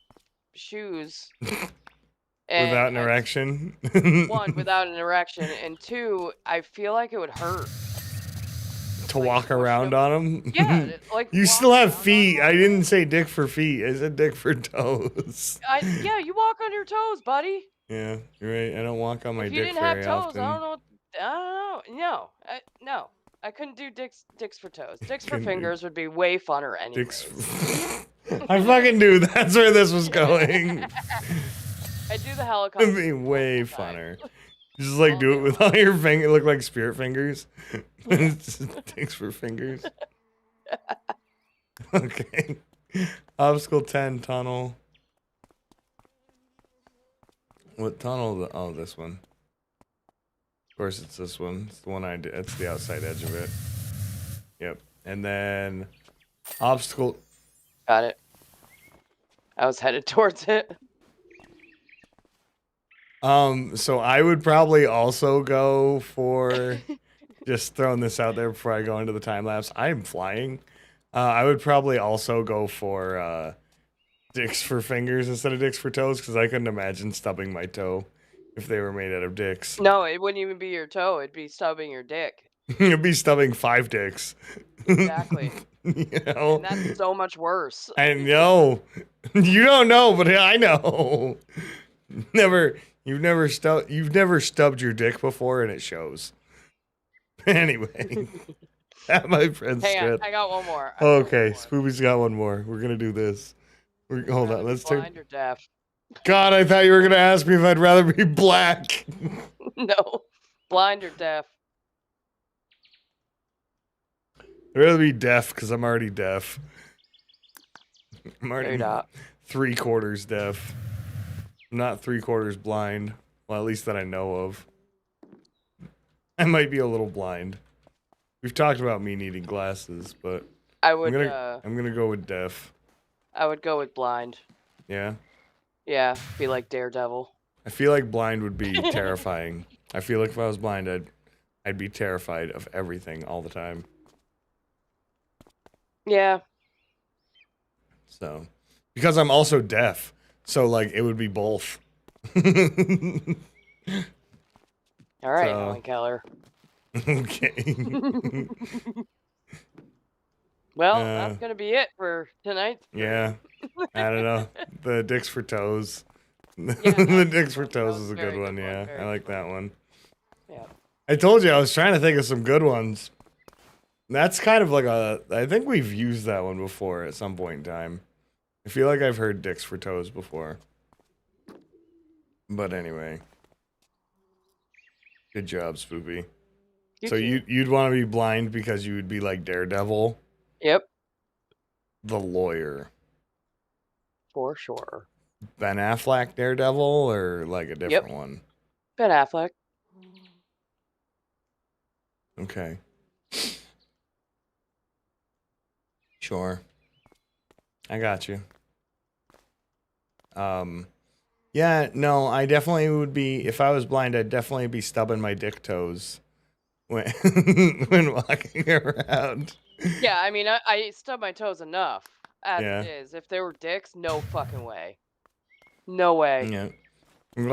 shoes. Without an erection. One, without an erection, and two, I feel like it would hurt. To walk around on them? Yeah, like you still have feet. I didn't say dick for feet. I said dick for toes. Yeah, you walk on your toes, buddy. Yeah, you're right. I don't walk on my If you dick didn't have very toes, often. I don't know. No, I couldn't do dicks for toes. Dicks for fingers would be way funner anyway. I fucking knew that's where this was going. I do the helicopter. It'd be way funner. Just like do it with all your fingers. Look like spirit fingers. Dicks for fingers. Okay. Obstacle 10 tunnel. What tunnel? Oh, this one. Of course, it's this one. It's the one I did. It's the outside edge of it. Yep. And then obstacle. Got it. I was headed towards it. So I would probably also go for just throwing this out there before I go into the time lapse. I'm flying. I would probably also go for dicks for fingers instead of dicks for toes because I couldn't imagine stubbing my toe if they were made out of dicks. No, it wouldn't even be your toe. It'd be stubbing your dick. It'd be stubbing 5 dicks. Exactly. You know? And that's so much worse. I know. You don't know, but I know. You've never stubbed your dick before, and it shows. Anyway, my friend's Hang on, I got one more. Okay, Spoopy's got one more. We're gonna do this. Hold on, let's take. Blind or deaf? God, I thought you were gonna ask me if I'd rather be black. No, blind or deaf. I'd rather be deaf because I'm already deaf. I'm already 3/4 deaf. I'm not 3/4 blind. Well, at least that I know of. I might be a little blind. We've talked about me needing glasses, but I would. I'm gonna go with deaf. I would go with blind. Yeah. Yeah, be like Daredevil. I feel like blind would be terrifying. I feel like if I was blind, I'd be terrified of everything all the time. Yeah. So, because I'm also deaf, so like it would be both. All right, So, Helen Keller. okay. Well, that's gonna be it for tonight's stream. Yeah. I don't know. The dicks for toes. Yeah, The that's dicks a for good one. toes That was is a a very good one. good one, Yeah, very I like good that one. Yeah. I told you I was trying to think of some good ones. That's kind of like a. I think we've used that one before at some point in time. I feel like I've heard dicks for toes before. But anyway, good job, Spoopy. So too. you'd want to be blind because you would be like Daredevil, Yep, the lawyer, for sure. Ben Affleck Daredevil, or like a different one. Ben Affleck. Okay. Sure. I got you. Yeah, no, I definitely would be, if I was blind, I'd definitely be stubbing my dick toes when, when walking around. Yeah, I mean, I stub my toes enough as Yeah. it is. If they were dicks, no fucking way. No way. Yeah. I'm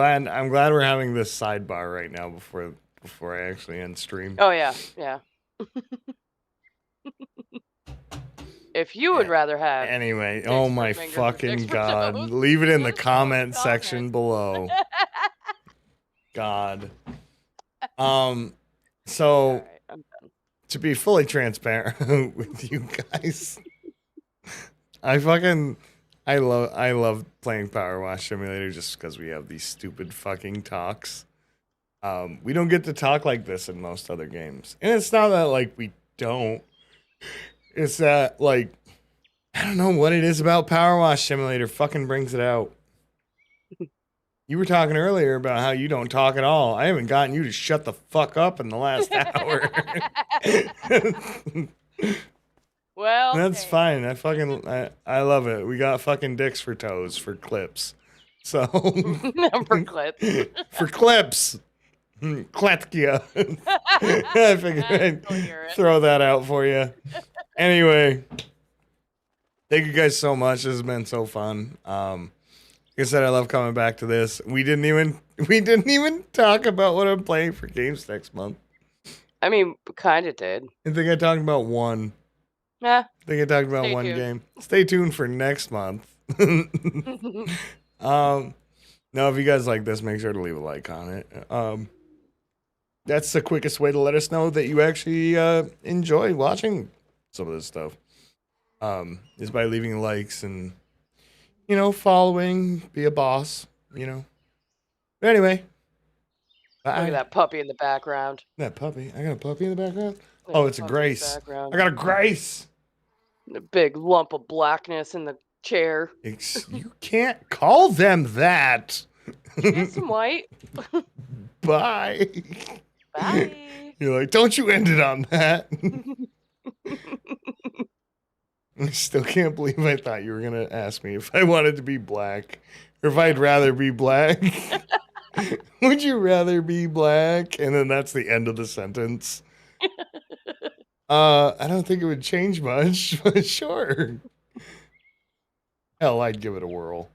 glad we're having this sidebar right now before I actually end stream. Oh, yeah, yeah. If you would rather have Anyway, dicks oh for my fingers or dicks fucking for god. toes, Leave it in the let us know in the comment section below. God. So Alright, I'm done. to be fully transparent with you guys, I love playing Powerwash Simulator just because we have these stupid fucking talks. We don't get to talk like this in most other games. And it's not that like we don't. It's that like I don't know what it is about Powerwash Simulator fucking brings it out. You were talking earlier about how you don't talk at all. I haven't gotten you to shut the fuck up in the last hour. Well, That's hey. fine. I love it. We got fucking dicks for toes for clips. So For clips. for clips. Kletkia. I figured I'd throw that out for you. Anyway, thank you guys so much. This has been so fun. Like I said, I love coming back to this. We didn't even talk about what I'm playing for games next month. I mean, kind of did. I think I talked about one. Yeah. I think I talked about one game. Stay tuned for next month. No, if you guys like this, make sure to leave a like on it. That's the quickest way to let us know that you actually enjoy watching some of this stuff. Is by leaving likes and following, be a boss, But anyway. Bye. Look at that puppy in the background. That puppy. I got a puppy in the background? Oh, it's a Grace. I got a Grace. A big lump of blackness in the chair. You can't call them that. She has some white. Bye. Bye. You're like, don't you end it on that. I still can't believe I thought you were going to ask me if I wanted to be black or if I'd rather be black. Would you rather be black? And then that's the end of the sentence. I don't think it would change much, but sure. Hell, I'd give it a whirl.